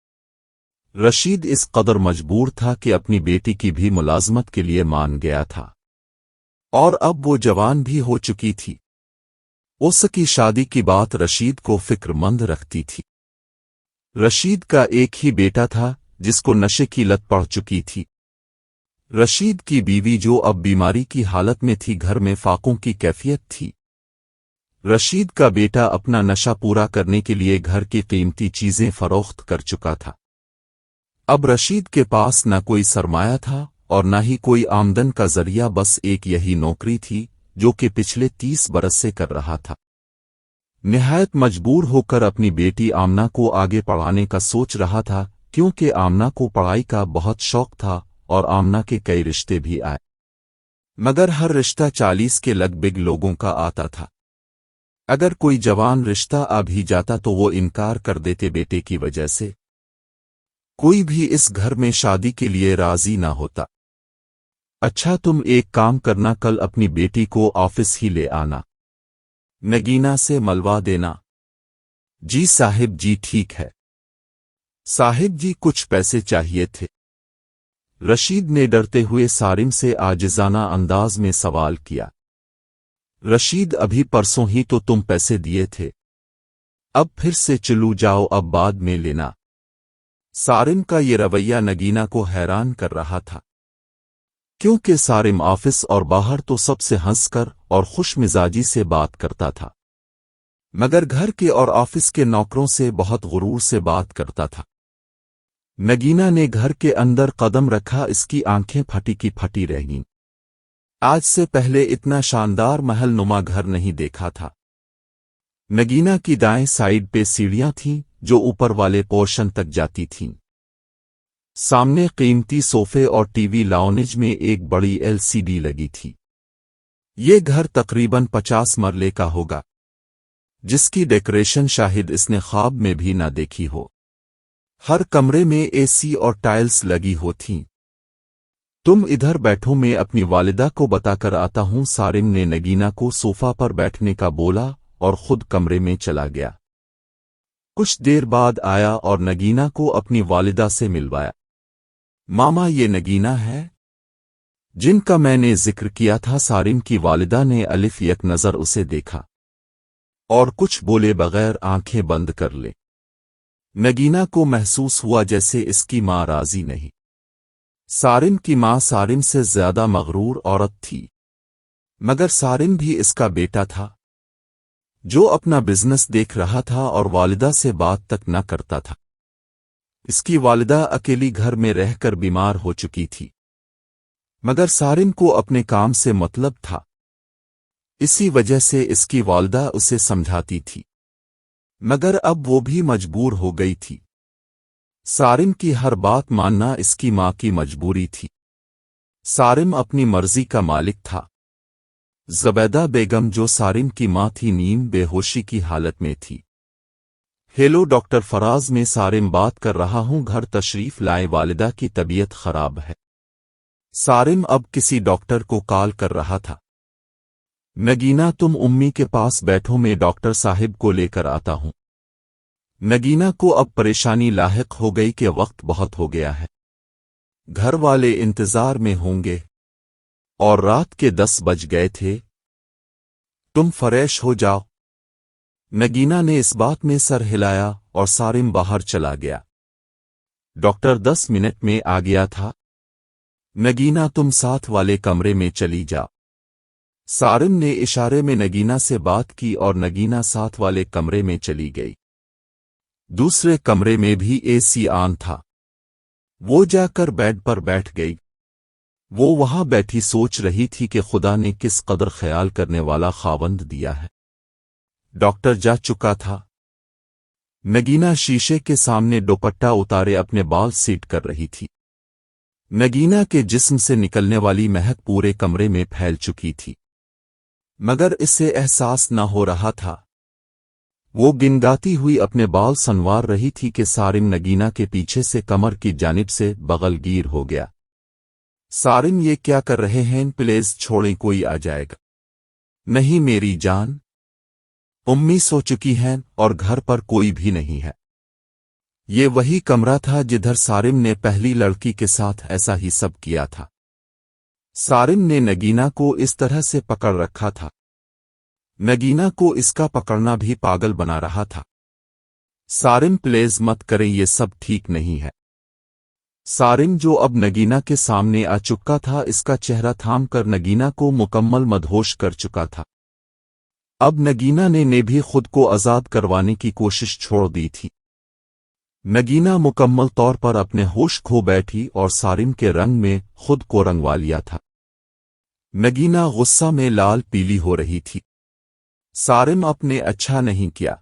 S1: रशीद इस कदर मजबूर था कि अपनी बेटी की भी मुलाजमत के लिए मान गया था और अब वो जवान भी हो चुकी थी। उसकी शादी की बात रशीद को फिक्रमंद रखती थी। रशीद का एक ही बेटा था जिसको नशे की लत पड़ चुकी थी। रशीद की बीवी जो अब बीमारी की हालत में थी, घर में फाकों की कैफियत थी। रशीद का बेटा अपना नशा पूरा करने के लिए घर की कीमती चीजें फरोख्त कर चुका था। अब रशीद के पास न कोई सरमाया था और न ही कोई आमदन का जरिया, बस एक यही नौकरी थी जो कि पिछले 30 बरस से कर रहा था। निहायत मजबूर होकर अपनी बेटी आमना को आगे पढ़ाने का सोच रहा था, क्योंकि आमना को पढ़ाई का बहुत शौक था और आमना के कई रिश्ते भी आए, मगर हर रिश्ता 40 के लगभग लोगों का आता था। अगर कोई जवान रिश्ता आ भी जाता तो वो इनकार कर देते बेटे की वजह से। कोई भी इस घर में शादी के लिए राजी ना होता। अच्छा, तुम एक काम करना, कल अपनी बेटी को ऑफिस ही ले आना, नगीना से मलवा देना। जी साहिब जी, ठीक है साहिब जी, कुछ पैसे चाहिए थे। रशीद ने डरते हुए सारिम से आजिजाना अंदाज में सवाल किया। रशीद, अभी परसों ही तो तुम पैसे दिए थे, अब फिर से चलू जाओ, अब बाद में लेना। सारिम का ये रवैया नगीना को हैरान कर रहा था, क्योंकि सारिम ऑफिस और बाहर तो सबसे हंसकर और खुश मिजाजी से बात करता था, मगर घर के और ऑफिस के नौकरों से बहुत गुरूर से बात करता था। नगीना ने घर के अंदर कदम रखा, इसकी आंखें फटी की फटी रह गईं। आज से पहले इतना शानदार महल नुमा घर नहीं देखा था। नगीना की दाएं साइड पे सीढ़ियां थीं जो ऊपर वाले पोर्शन तक जाती थीं। सामने कीमती सोफे और टीवी लाउंज में एक बड़ी एलसीडी लगी थी। ये घर तकरीबन 50 मरले का होगा, जिसकी डेकोरेशन शायद इसने ख्वाब में भी ना देखी हो। हर कमरे में एसी और टाइल्स लगी हो थीं। तुम इधर बैठो, मैं अपनी वालिदा को बताकर आता हूं। सारिम ने नगीना को सोफा पर बैठने का बोला और खुद कमरे में चला गया। कुछ देर बाद आया और नगीना को अपनी वालिदा से मिलवाया। मामा, ये नगीना है जिनका मैंने जिक्र किया था। सारिम की वालिदा ने अलिफ एक नजर उसे देखा और कुछ बोले बगैर आंखें बंद कर ले। नगीना को महसूस हुआ जैसे इसकी मां राजी नहीं। सारिम की मां सारिम से ज्यादा मगरूर औरत थी, मगर सारिम भी इसका बेटा था जो अपना बिजनेस देख रहा था और वालिदा से बात तक न करता था। इसकी वालिदा अकेली घर में रहकर बीमार हो चुकी थी, मगर सारिम को अपने काम से मतलब था। इसी वजह से इसकी वालिदा उसे समझाती थी, मगर अब वो भी मजबूर हो गई थी। सारिम की हर बात मानना इसकी मां की मजबूरी थी। सारिम अपनी मर्जी का मालिक था। ज़बैदा बेगम जो सारिम की मां थी, नीम बेहोशी की हालत में थी। हेलो डॉक्टर फराज, मैं सारिम बात कर रहा हूं, घर तशरीफ लाए, वालिदा की तबीयत खराब है। सारिम अब किसी डॉक्टर को कॉल कर रहा था। नगीना, तुम उम्मी के पास बैठो, मैं डॉक्टर साहिब को लेकर आता हूं। नगीना को अब परेशानी लाहिक हो गई कि वक्त बहुत हो गया है, घर वाले इंतजार में होंगे और रात के 10 बज गए थे। तुम फ्रेश हो जाओ। नगीना ने इस बात में सर हिलाया और सारिम बाहर चला गया। डॉक्टर 10 मिनट में आ गया था। नगीना, तुम साथ वाले कमरे में चली जाओ। सारिम ने इशारे में नगीना से बात की और नगीना साथ वाले कमरे में चली गई। दूसरे कमरे में भी एसी ऑन था। वो जाकर बेड पर बैठ गई। वो वहां बैठी सोच रही थी कि खुदा ने किस कदर ख्याल करने वाला खावंद दिया है। डॉक्टर जा चुका था। नगीना शीशे के सामने दुपट्टा उतारे अपने बाल सीट कर रही थी। नगीना के जिस्म से निकलने वाली महक पूरे कमरे में फैल चुकी थी, मगर इससे एहसास न हो रहा था। वो गिनगाती हुई अपने बाल संवार रही थी कि सारिम नगीना के पीछे से कमर की जानिब से बगलगीर हो गया। सारिम, ये क्या कर रहे हैं, प्लीज छोड़ें, कोई आ जाएगा। नहीं मेरी जान, उम्मी सो चुकी हैं और घर पर कोई भी नहीं है। ये वही कमरा था जिधर सारिम ने पहली लड़की के साथ ऐसा ही सब किया था। सारिम ने नगीना को इस तरह से पकड़ रखा था। नगीना को इसका पकड़ना भी पागल बना रहा था। सारिम, प्लीज मत करें, ये सब ठीक नहीं है। सारिम जो अब नगीना के सामने आ चुका था, इसका चेहरा थाम कर नगीना को मुकम्मल मदहोश कर चुका था। अब नगीना ने भी खुद को आज़ाद करवाने की कोशिश छोड़ दी थी। नगीना मुकम्मल तौर पर अपने होश खो बैठी और सारिम के रंग में खुद को रंगवा लिया था। नगीना गुस्सा में लाल पीली हो रही थी। सारिम आपने अच्छा नहीं किया।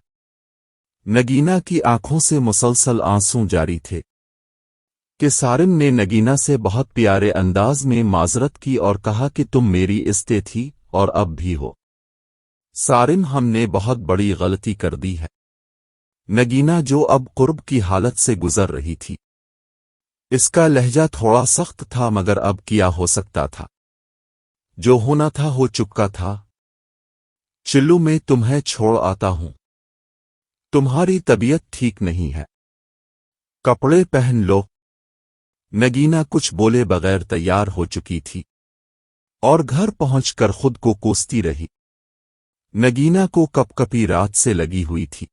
S1: नगीना की आंखों से मुसलसल आंसू जारी थे कि सारिम ने नगीना से बहुत प्यारे अंदाज में माजरत की और कहा कि तुम मेरी इस्ते थी और अब भी हो। सारिम, हमने बहुत बड़ी गलती कर दी है। नगीना जो अब कुर्ब की हालत से गुजर रही थी। इसका लहजा थोड़ा सख्त था, मगर अब क्या हो सकता था। जो होना था हो चुका था। चिल्लू, मैं तुम्हें छोड़ आता हूं। तुम्हारी तबीयत ठीक नहीं है, कपड़े पहन लो। नगीना कुछ बोले बगैर तैयार हो चुकी थी और घर पहुंचकर खुद को कोसती रही। नगीना को कपकपी रात से लगी हुई थी।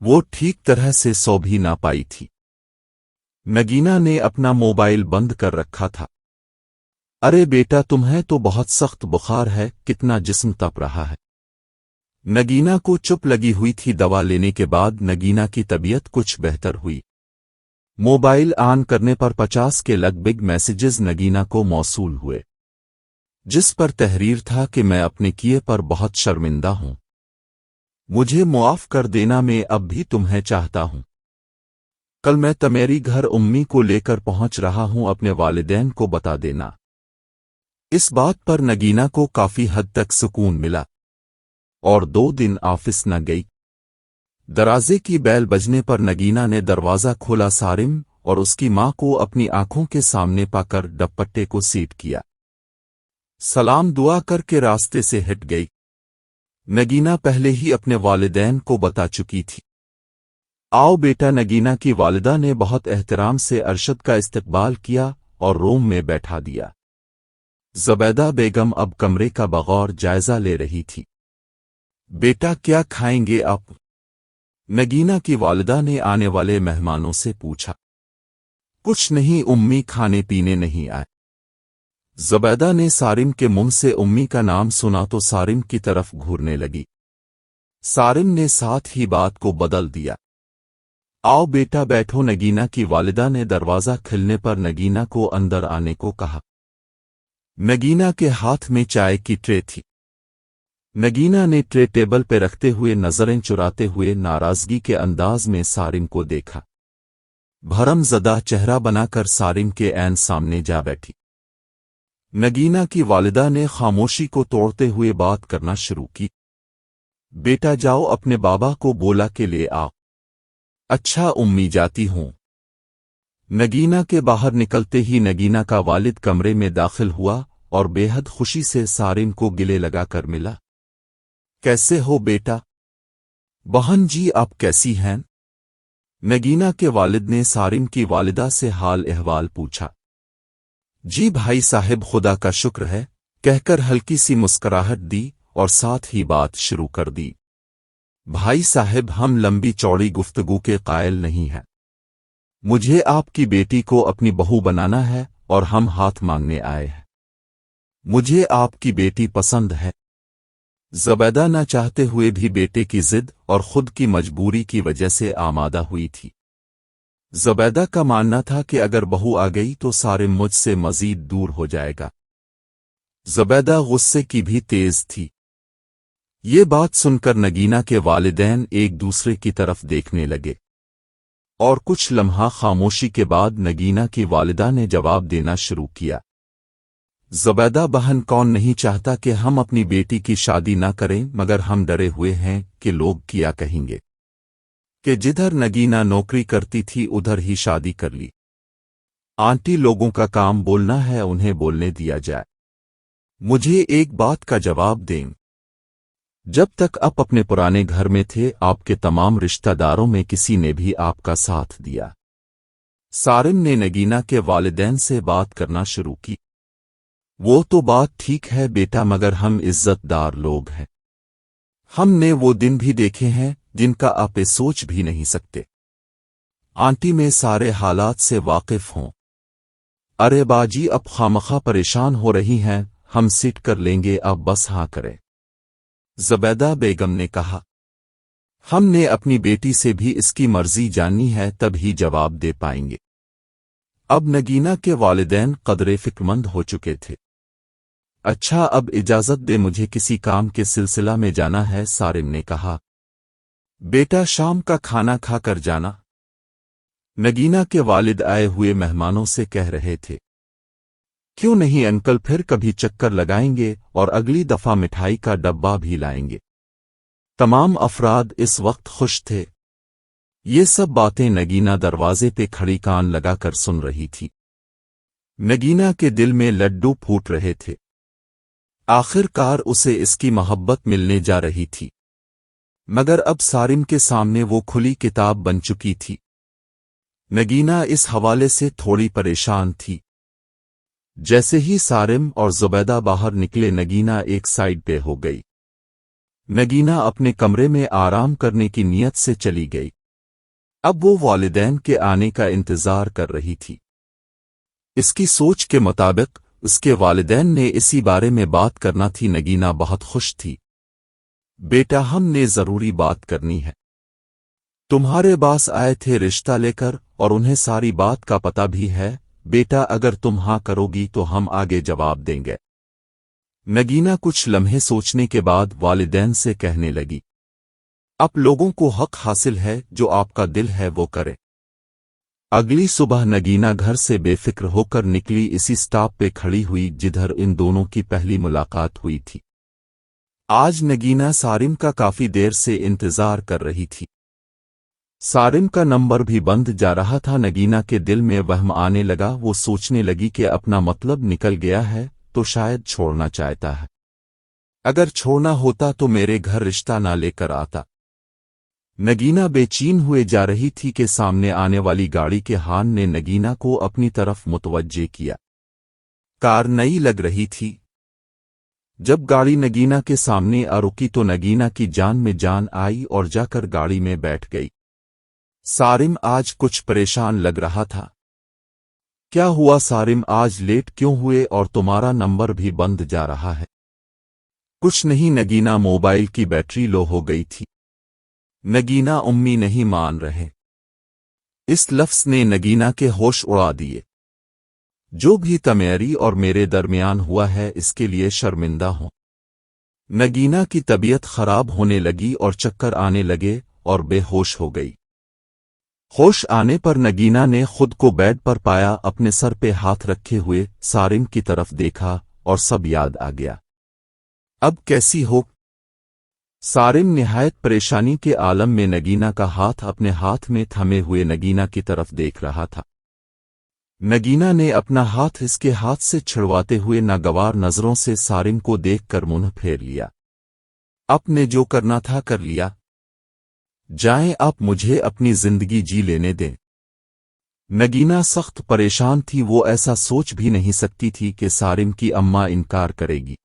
S1: वो ठीक तरह से सो भी ना पाई थी। नगीना ने अपना मोबाइल बंद कर रखा था। अरे बेटा, तुम्हें तो बहुत सख्त बुखार है, कितना जिस्म तप रहा है। नगीना को चुप लगी हुई थी। दवा लेने के बाद नगीना की तबीयत कुछ बेहतर हुई। मोबाइल ऑन करने पर 50 के लगभग मैसेजेस नगीना को मौसूल हुए, जिस पर तहरीर था कि मैं अपने किए पर बहुत शर्मिंदा हूं। मुझे मुआफ कर देना, मैं अब भी तुम्हें चाहता हूं। कल मैं तुम्हारी घर उम्मी को लेकर पहुंच रहा हूं, अपने वालिदैन को बता देना। इस बात पर नगीना को काफी हद तक सुकून मिला और 2 दिन ऑफिस न गई। दरवाजे की बैल बजने पर नगीना ने दरवाजा खोला। सारिम और उसकी मां को अपनी आंखों के सामने पाकर दुपट्टे को सीट किया। सलाम दुआ करके रास्ते से हट गई। नगीना पहले ही अपने वालिदैन को बता चुकी थी। आओ बेटा। नगीना की वालिदा ने बहुत एहतराम से अरशद का इस्तकबाल किया और रूम में बैठा दिया। ज़ुबैदा बेगम अब कमरे का बगौर जायजा ले रही थी। बेटा, क्या खाएंगे आप? नगीना की वालिदा ने आने वाले मेहमानों से पूछा। कुछ नहीं उम्मी, खाने पीने नहीं आए। ज़ुबैदा ने सारिम के मुंह से उम्मी का नाम सुना तो सारिम की तरफ घूरने लगी। सारिम ने साथ ही बात को बदल दिया। आओ बेटा बैठो। नगीना की वालिदा ने दरवाज़ा खुलने पर नगीना को अंदर आने को कहा। नगीना के हाथ में चाय की ट्रे थी। नगीना ने ट्रे टेबल पर रखते हुए नजरें चुराते हुए नाराजगी के अंदाज में सारिम को देखा। भरमज़दा चेहरा बनाकर सारिम के ऐन सामने जा बैठी। नगीना की वालिदा ने खामोशी को तोड़ते हुए बात करना शुरू की। बेटा जाओ, अपने बाबा को बोला के ले आओ। अच्छा उम्मी, जाती हूं। नगीना के बाहर निकलते ही नगीना का वालिद कमरे में दाखिल हुआ और बेहद खुशी से सारिम को गिले लगाकर मिला। कैसे हो बेटा? बहन जी, आप कैसी हैं? नगीना के वालिद ने सारिम की वालिदा से हाल अहवाल पूछा। जी भाई साहब, खुदा का शुक्र है, कहकर हल्की सी मुस्कुराहट दी और साथ ही बात शुरू कर दी। भाई साहब, हम लंबी चौड़ी गुफ्तगू के कायल नहीं हैं। मुझे आपकी बेटी को अपनी बहू बनाना है और हम हाथ मांगने आए हैं। मुझे आपकी बेटी पसंद है। ज़ुबैदा न चाहते हुए भी बेटे की जिद और खुद की मजबूरी की वजह से आमादा हुई थी। ज़ुबैदा का मानना था कि अगर बहू आ गई तो सारिम मुझसे मजीद दूर हो जाएगा। ज़ुबैदा गुस्से की भी तेज थी। ये बात सुनकर नगीना के वालिदैन एक दूसरे की तरफ देखने लगे और कुछ लम्हा खामोशी के बाद नगीना की वालिदा ने जवाब देना शुरू किया। ज़ुबैदा बहन, कौन नहीं चाहता कि हम अपनी बेटी की शादी न करें, मगर हम डरे हुए हैं कि लोग क्या कहेंगे कि जिधर नगीना नौकरी करती थी उधर ही शादी कर ली। आंटी लोगों का काम बोलना है, उन्हें बोलने दिया जाए। मुझे एक बात का जवाब दें। जब तक आप अपने पुराने घर में थे, आपके तमाम रिश्तेदारों में किसी ने भी आपका साथ दिया। सारिम ने नगीना के वालिदैन से बात करना शुरू की। वो तो बात ठीक है बेटा, मगर हम इज्जतदार लोग हैं। हमने वो दिन भी देखे हैं जिनका आप सोच भी नहीं सकते। आंटी में सारे हालात से वाकिफ हों। अरे बाजी अब खामखा परेशान हो रही हैं, हम सिट कर लेंगे, अब बस हाँ करें। ज़ुबैदा बेगम ने कहा। हमने अपनी बेटी से भी इसकी मर्जी जाननी है, तब ही जवाब दे पाएंगे। अब नगीना के वालिदैन कदरे फिक्रमंद हो चुके थे। अच्छा अब इजाज़त दे, मुझे किसी काम के सिलसिला में जाना है, सारिम ने कहा। बेटा शाम का खाना खा कर जाना, नगीना के वालिद आए हुए मेहमानों से कह रहे थे। क्यों नहीं अंकल, फिर कभी चक्कर लगाएंगे और अगली दफा मिठाई का डब्बा भी लाएंगे। तमाम अफराद इस वक्त खुश थे। ये सब बातें नगीना दरवाजे पे खड़ी कान लगाकर सुन रही थी। नगीना के दिल में लड्डू फूट रहे थे। आखिरकार उसे इसकी मोहब्बत मिलने जा रही थी, मगर अब सारिम के सामने वो खुली किताब बन चुकी थी। नगीना इस हवाले से थोड़ी परेशान थी। जैसे ही सारिम और ज़ुबैदा बाहर निकले, नगीना एक साइड पे हो गई। नगीना अपने कमरे में आराम करने की नीयत से चली गई। अब वो वालिदैन के आने का इंतजार कर रही थी। इसकी सोच के मुताबिक उसके वालिदैन ने इसी बारे में बात करना थी। नगीना बहुत खुश थी। बेटा हमने ज़रूरी बात करनी है। तुम्हारे पास आए थे रिश्ता लेकर और उन्हें सारी बात का पता भी है। बेटा अगर तुम हाँ करोगी तो हम आगे जवाब देंगे। नगीना कुछ लम्हे सोचने के बाद वालिदैन से कहने लगी। आप लोगों को हक हासिल है, जो आपका दिल है वो करे। अगली सुबह नगीना घर से बेफिक्र होकर निकली। इसी स्टॉप पे खड़ी हुई जिधर इन दोनों की पहली मुलाकात हुई थी। आज नगीना सारिम का काफी देर से इंतजार कर रही थी। सारिम का नंबर भी बंद जा रहा था। नगीना के दिल में वहम आने लगा। वो सोचने लगी कि अपना मतलब निकल गया है तो शायद छोड़ना चाहता है। अगर छोड़ना होता तो मेरे घर रिश्ता ना लेकर आता। नगीना बेचैन हुए जा रही थी कि सामने आने वाली गाड़ी के हॉर्न ने नगीना को अपनी तरफ मुतवज्जे किया। कार नई लग रही थी। जब गाड़ी नगीना के सामने आ रुकी तो नगीना की जान में जान आई और जाकर गाड़ी में बैठ गई। सारिम आज कुछ परेशान लग रहा था। क्या हुआ सारिम, आज लेट क्यों हुए और तुम्हारा नंबर भी बंद जा रहा है? कुछ नहीं नगीना, मोबाइल की बैटरी लो हो गई थी। नगीना उम्मी नहीं मान रहे। इस लफ्ज़ ने नगीना के होश उड़ा दिए। जो भी तमेरी और मेरे दरमियान हुआ है इसके लिए शर्मिंदा हूं। नगीना की तबीयत खराब होने लगी और चक्कर आने लगे और बेहोश हो गई। होश आने पर नगीना ने खुद को बेड पर पाया। अपने सर पे हाथ रखे हुए सारिम की तरफ देखा और सब याद आ गया। अब कैसी हो? सारिम निहायत परेशानी के आलम में नगीना का हाथ अपने हाथ में थमे हुए नगीना की तरफ देख रहा था। नगीना ने अपना हाथ इसके हाथ से छिड़वाते हुए नागवार नजरों से सारिम को देखकर मुंह फेर लिया। आपने जो करना था कर लिया, जाएं आप, मुझे अपनी जिंदगी जी लेने दें। नगीना सख्त परेशान थी। वो ऐसा सोच भी नहीं सकती थी कि सारिम की अम्मा इनकार करेगी।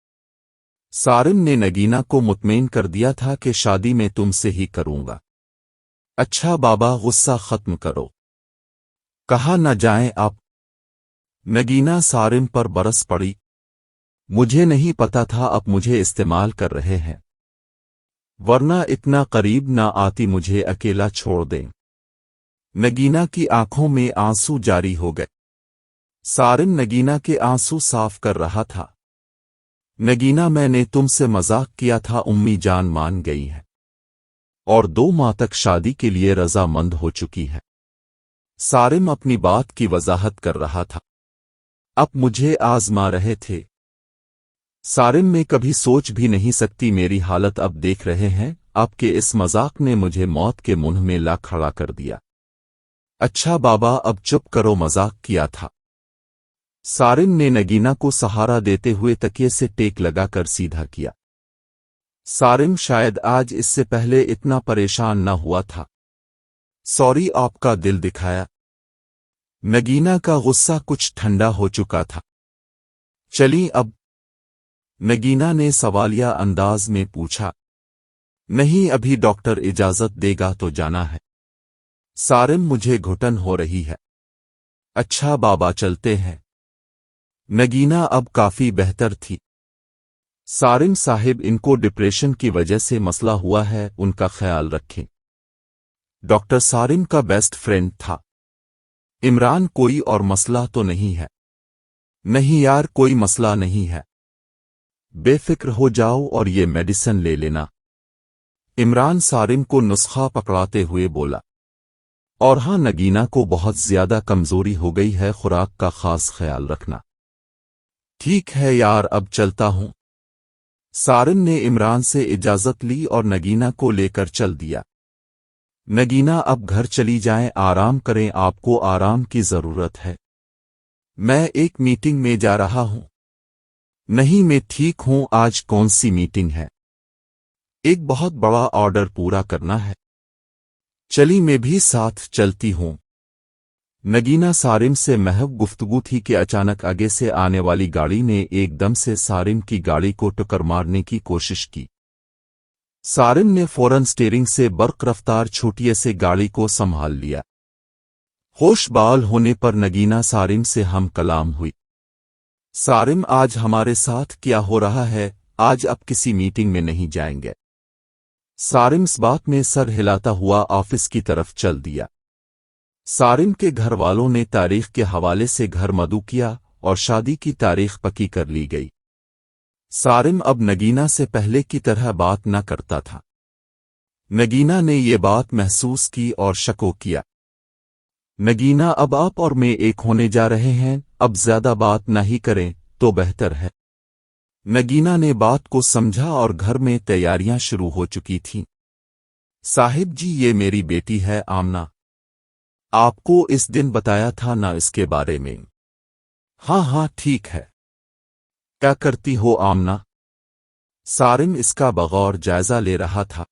S1: सारिम ने नगीना को मुतमईन कर दिया था कि शादी में तुमसे ही करूंगा। अच्छा बाबा गुस्सा खत्म करो, कहा न जाएं आप। नगीना सारिम पर बरस पड़ी। मुझे नहीं पता था अब मुझे इस्तेमाल कर रहे हैं, वरना इतना करीब ना आती, मुझे अकेला छोड़ दें। नगीना की आंखों में आंसू जारी हो गए। सारिम नगीना के आंसू साफ कर रहा था। नगीना मैंने तुमसे मजाक किया था, उम्मी जान मान गई है और 2 माह तक शादी के लिए रजामंद हो चुकी है। सारिम अपनी बात की वजाहत कर रहा था। अब मुझे आजमा रहे थे। सारिम में कभी सोच भी नहीं सकती मेरी हालत अब देख रहे हैं। आपके इस मजाक ने मुझे मौत के मुंह में ला खड़ा कर दिया। अच्छा बाबा अब चुप करो, मजाक किया था। सारिम ने नगीना को सहारा देते हुए तकिए से टेक लगाकर सीधा किया। सारिम शायद आज इससे पहले इतना परेशान न हुआ था। सॉरी, आपका दिल दिखाया। नगीना का गुस्सा कुछ ठंडा हो चुका था। चली अब? नगीना ने सवालिया अंदाज में पूछा। नहीं, अभी डॉक्टर इजाजत देगा तो जाना है। सारिम मुझे घुटन हो रही है। अच्छा बाबा चलते हैं। नगीना अब काफी बेहतर थी। सारिम साहिब इनको डिप्रेशन की वजह से मसला हुआ है, उनका ख्याल रखें। डॉक्टर सारिम का बेस्ट फ्रेंड था। इमरान कोई और मसला तो नहीं है? नहीं यार कोई मसला नहीं है, बेफिक्र हो जाओ और ये मेडिसिन ले लेना। इमरान सारिम को नुस्खा पकड़ाते हुए बोला। और हाँ नगीना को बहुत ज्यादा कमजोरी हो गई है, खुराक का खास ख्याल रखना। ठीक है यार अब चलता हूं। सारिम ने इमरान से इजाजत ली और नगीना को लेकर चल दिया। नगीना अब घर चली जाएं, आराम करें, आपको आराम की जरूरत है। मैं एक मीटिंग में जा रहा हूं। नहीं मैं ठीक हूं, आज कौन सी मीटिंग है? एक बहुत बड़ा ऑर्डर पूरा करना है। चली मैं भी साथ चलती हूं। नगीना सारिम से महव गुफ्तगू थी कि अचानक आगे से आने वाली गाड़ी ने एकदम से सारिम की गाड़ी को टक्कर मारने की कोशिश की। सारिम ने फौरन स्टीयरिंग से बर्क रफ्तार छूटिए से गाड़ी को संभाल लिया। होश बहाल होने पर नगीना सारिम से हम कलाम हुई। सारिम आज हमारे साथ क्या हो रहा है? आज अब किसी मीटिंग में नहीं जाएंगे। सारिम इस बात में सर हिलाता हुआ ऑफिस की तरफ चल दिया। सारिम के घर वालों ने तारीख के हवाले से घर मदू किया और शादी की तारीख पक्की कर ली गई। सारिम अब नगीना से पहले की तरह बात न करता था। नगीना ने ये बात महसूस की और शको किया। नगीना अब आप और मैं एक होने जा रहे हैं, अब ज्यादा बात न ही करें तो बेहतर है। नगीना ने बात को समझा और घर में तैयारियां शुरू हो चुकी थीं। साहिब जी ये मेरी बेटी है आमना। आपको इस दिन बताया था ना इसके बारे में? हाँ हाँ ठीक है। क्या करती हो आमना? सारिम इसका बगौर जायजा ले रहा था।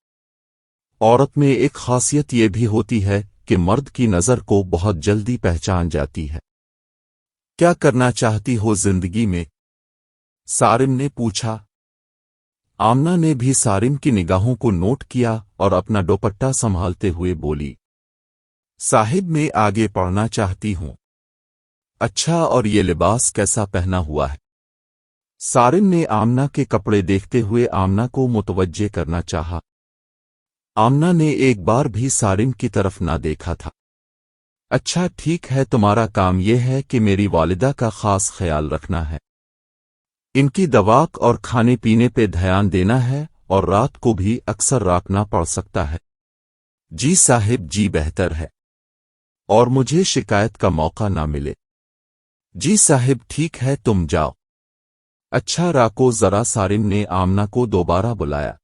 S1: औरत में एक खासियत ये भी होती है कि मर्द की नज़र को बहुत जल्दी पहचान जाती है। क्या करना चाहती हो जिंदगी में? सारिम ने पूछा। आमना ने भी सारिम की निगाहों को नोट किया और अपना दुपट्टा संभालते हुए बोली, साहिब मैं आगे पढ़ना चाहती हूं। अच्छा और ये लिबास कैसा पहना हुआ है? सारिम ने आमना के कपड़े देखते हुए आमना को मुतवज्जे करना चाहा। आमना ने एक बार भी सारिम की तरफ ना देखा था। अच्छा ठीक है, तुम्हारा काम यह है कि मेरी वालिदा का खास ख्याल रखना है। इनकी दवाक और खाने पीने पे ध्यान देना है और रात को भी अक्सर राखना पड़ सकता है। जी साहिब जी बेहतर है, और मुझे शिकायत का मौका ना मिले। जी साहिब ठीक है तुम जाओ। अच्छा राको जरा। सारिम ने आमना को दोबारा बुलाया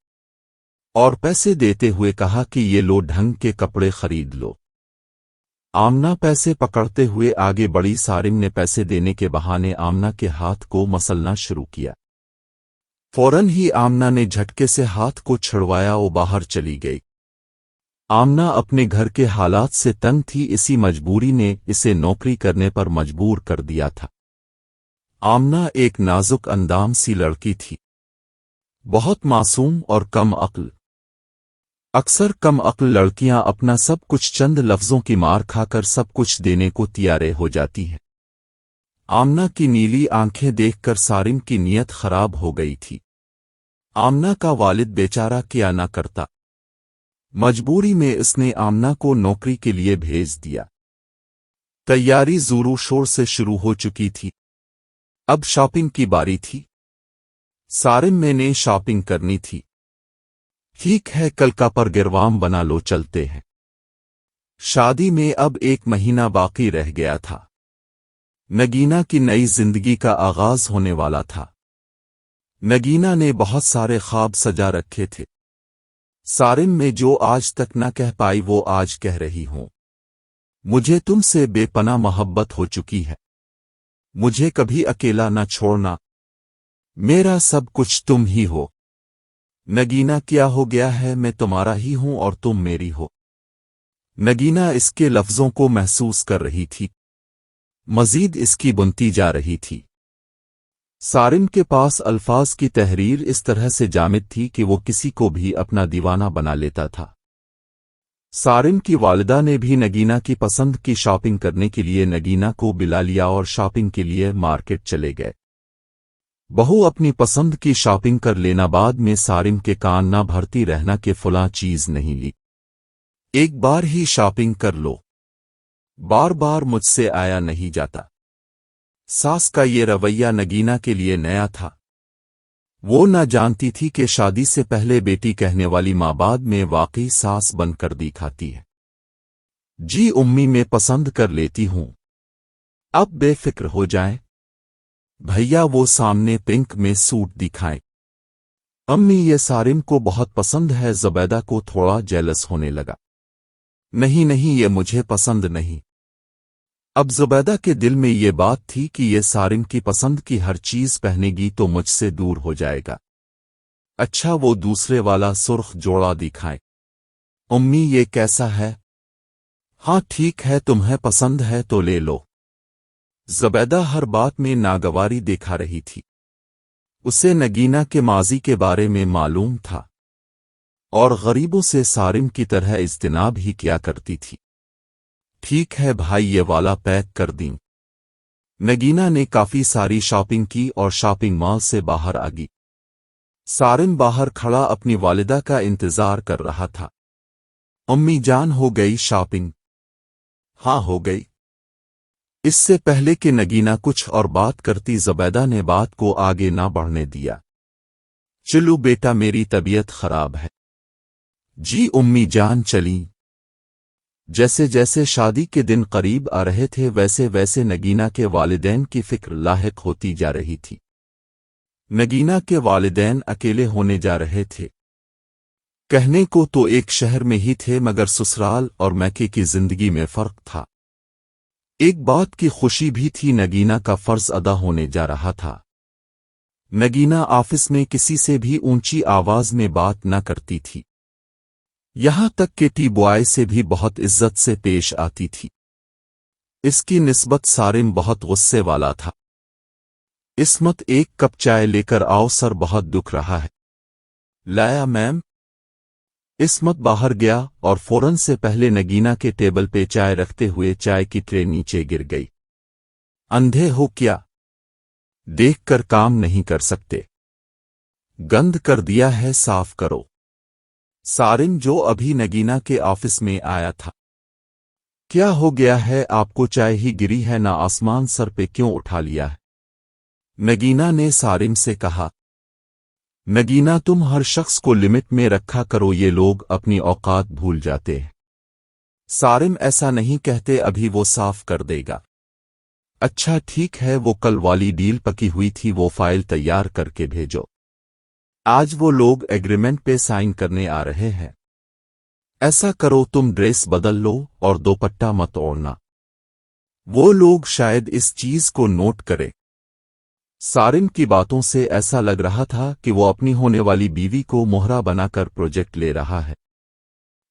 S1: और पैसे देते हुए कहा कि ये लो ढंग के कपड़े खरीद लो। आमना पैसे पकड़ते हुए आगे बढ़ी। सारिम ने पैसे देने के बहाने आमना के हाथ को मसलना शुरू किया। फौरन ही आमना ने झटके से हाथ को छुड़वाया और बाहर चली गई। आमना अपने घर के हालात से तंग थी, इसी मजबूरी ने इसे नौकरी करने पर मजबूर कर दिया था। आमना एक नाजुक अंदाम सी लड़की थी, बहुत मासूम और कम अक्ल। अक्सर कम अक्ल लड़कियां अपना सब कुछ चंद लफ्जों की मार खाकर सब कुछ देने को तैयार हो जाती हैं। आमना की नीली आंखें देखकर सारिम की नीयत खराब हो गई थी। आमना का वालिद बेचारा क्या ना करता। मजबूरी में इसने आमना को नौकरी के लिए भेज दिया। तैयारी जोरों शोर से शुरू हो चुकी थी। अब शॉपिंग की बारी थी। सारिम मैंने शॉपिंग करनी थी। ठीक है कल का प्रोग्राम बना लो, चलते हैं। शादी में अब 1 महीना बाकी रह गया था। नगीना की नई जिंदगी का आगाज होने वाला था। नगीना ने बहुत सारे ख्वाब सजा रखे थे। सारिम में जो आज तक न कह पाई वो आज कह रही हूं। मुझे तुमसे बेपनाह मोहब्बत हो चुकी है। मुझे कभी अकेला न छोड़ना। मेरा सब कुछ तुम ही हो। नगीना क्या हो गया है? मैं तुम्हारा ही हूं और तुम मेरी हो। नगीना इसके लफ्जों को महसूस कर रही थी, मजीद इसकी बुनती जा रही थी। सारिम के पास अल्फाज की तहरीर इस तरह से जामिद थी कि वो किसी को भी अपना दीवाना बना लेता था। सारिम की वालिदा ने भी नगीना की पसंद की शॉपिंग करने के लिए नगीना को बुला लिया और शॉपिंग के लिए मार्केट चले गए। बहू अपनी पसंद की शॉपिंग कर लेना, बाद में सारिम के कान ना भरती रहना कि फलां चीज नहीं ली, एक बार ही शॉपिंग कर लो, बार बार मुझसे आया नहीं जाता। सास का ये रवैया नगीना के लिए नया था। वो न जानती थी कि शादी से पहले बेटी कहने वाली माँ बाद में वाकई सास बनकर दिखाती है। जी उम्मी, मैं पसंद कर लेती हूं, अब बेफिक्र हो जाएं। भैया वो सामने पिंक में सूट दिखाएं। अम्मी, ये सारिम को बहुत पसंद है। ज़ुबैदा को थोड़ा जेलस होने लगा। नहीं नहीं, ये मुझे पसंद नहीं। अब ज़ुबैदा के दिल में ये बात थी कि ये सारिम की पसंद की हर चीज पहनेगी तो मुझसे दूर हो जाएगा। अच्छा, वो दूसरे वाला सुर्ख जोड़ा दिखाएं। उम्मी, ये कैसा है? हाँ ठीक है, तुम्हें पसंद है तो ले लो। ज़ुबैदा हर बात में नागवारी दिखा रही थी। उसे नगीना के माजी के बारे में मालूम था और गरीबों से सारिम की तरह इज्तिनाब ही किया करती थी। ठीक है भाई, ये वाला पैक कर दी। नगीना ने काफी सारी शॉपिंग की और शॉपिंग मॉल से बाहर आ गई। सारिम बाहर खड़ा अपनी वालिदा का इंतजार कर रहा था। अम्मी जान, हो गई शॉपिंग? हाँ हो गई। इससे पहले कि नगीना कुछ और बात करती, ज़ुबैदा ने बात को आगे ना बढ़ने दिया। चलो बेटा, मेरी तबीयत खराब है। जी उम्मी जान, चली। जैसे जैसे शादी के दिन करीब आ रहे थे वैसे वैसे नगीना के वालिदैन की फिक्र लाहिक होती जा रही थी। नगीना के वालिदैन अकेले होने जा रहे थे। कहने को तो एक शहर में ही थे, मगर ससुराल और मैके की जिंदगी में फर्क था। एक बात की खुशी भी थी, नगीना का फर्ज अदा होने जा रहा था। नगीना ऑफिस में किसी से भी ऊंची आवाज में बात न करती थी, यहां तक कि टी बॉय से भी बहुत इज्जत से पेश आती थी। इसकी निस्बत सारिम बहुत गुस्से वाला था। इस्मत, एक कप चाय लेकर आओ, सर बहुत दुख रहा है। लाया मैम। इस्मत बाहर गया और फौरन से पहले नगीना के टेबल पे चाय रखते हुए चाय की ट्रे नीचे गिर गई। अंधे हो क्या? देखकर काम नहीं कर सकते? गंद कर दिया है, साफ करो। सारिम, जो अभी नगीना के ऑफिस में आया था। क्या हो गया है आपको? चाय ही गिरी है ना, आसमान सर पे क्यों उठा लिया है? नगीना ने सारिम से कहा। नगीना, तुम हर शख्स को लिमिट में रखा करो, ये लोग अपनी औकात भूल जाते हैं। सारिम, ऐसा नहीं कहते, अभी वो साफ कर देगा। अच्छा ठीक है, वो कल वाली डील पकी हुई थी, वो फाइल तैयार करके भेजो। आज वो लोग एग्रीमेंट पे साइन करने आ रहे हैं। ऐसा करो, तुम ड्रेस बदल लो और दोपट्टा मत ओढ़ना, वो लोग शायद इस चीज को नोट करें। सारिम की बातों से ऐसा लग रहा था कि वो अपनी होने वाली बीवी को मोहरा बनाकर प्रोजेक्ट ले रहा है,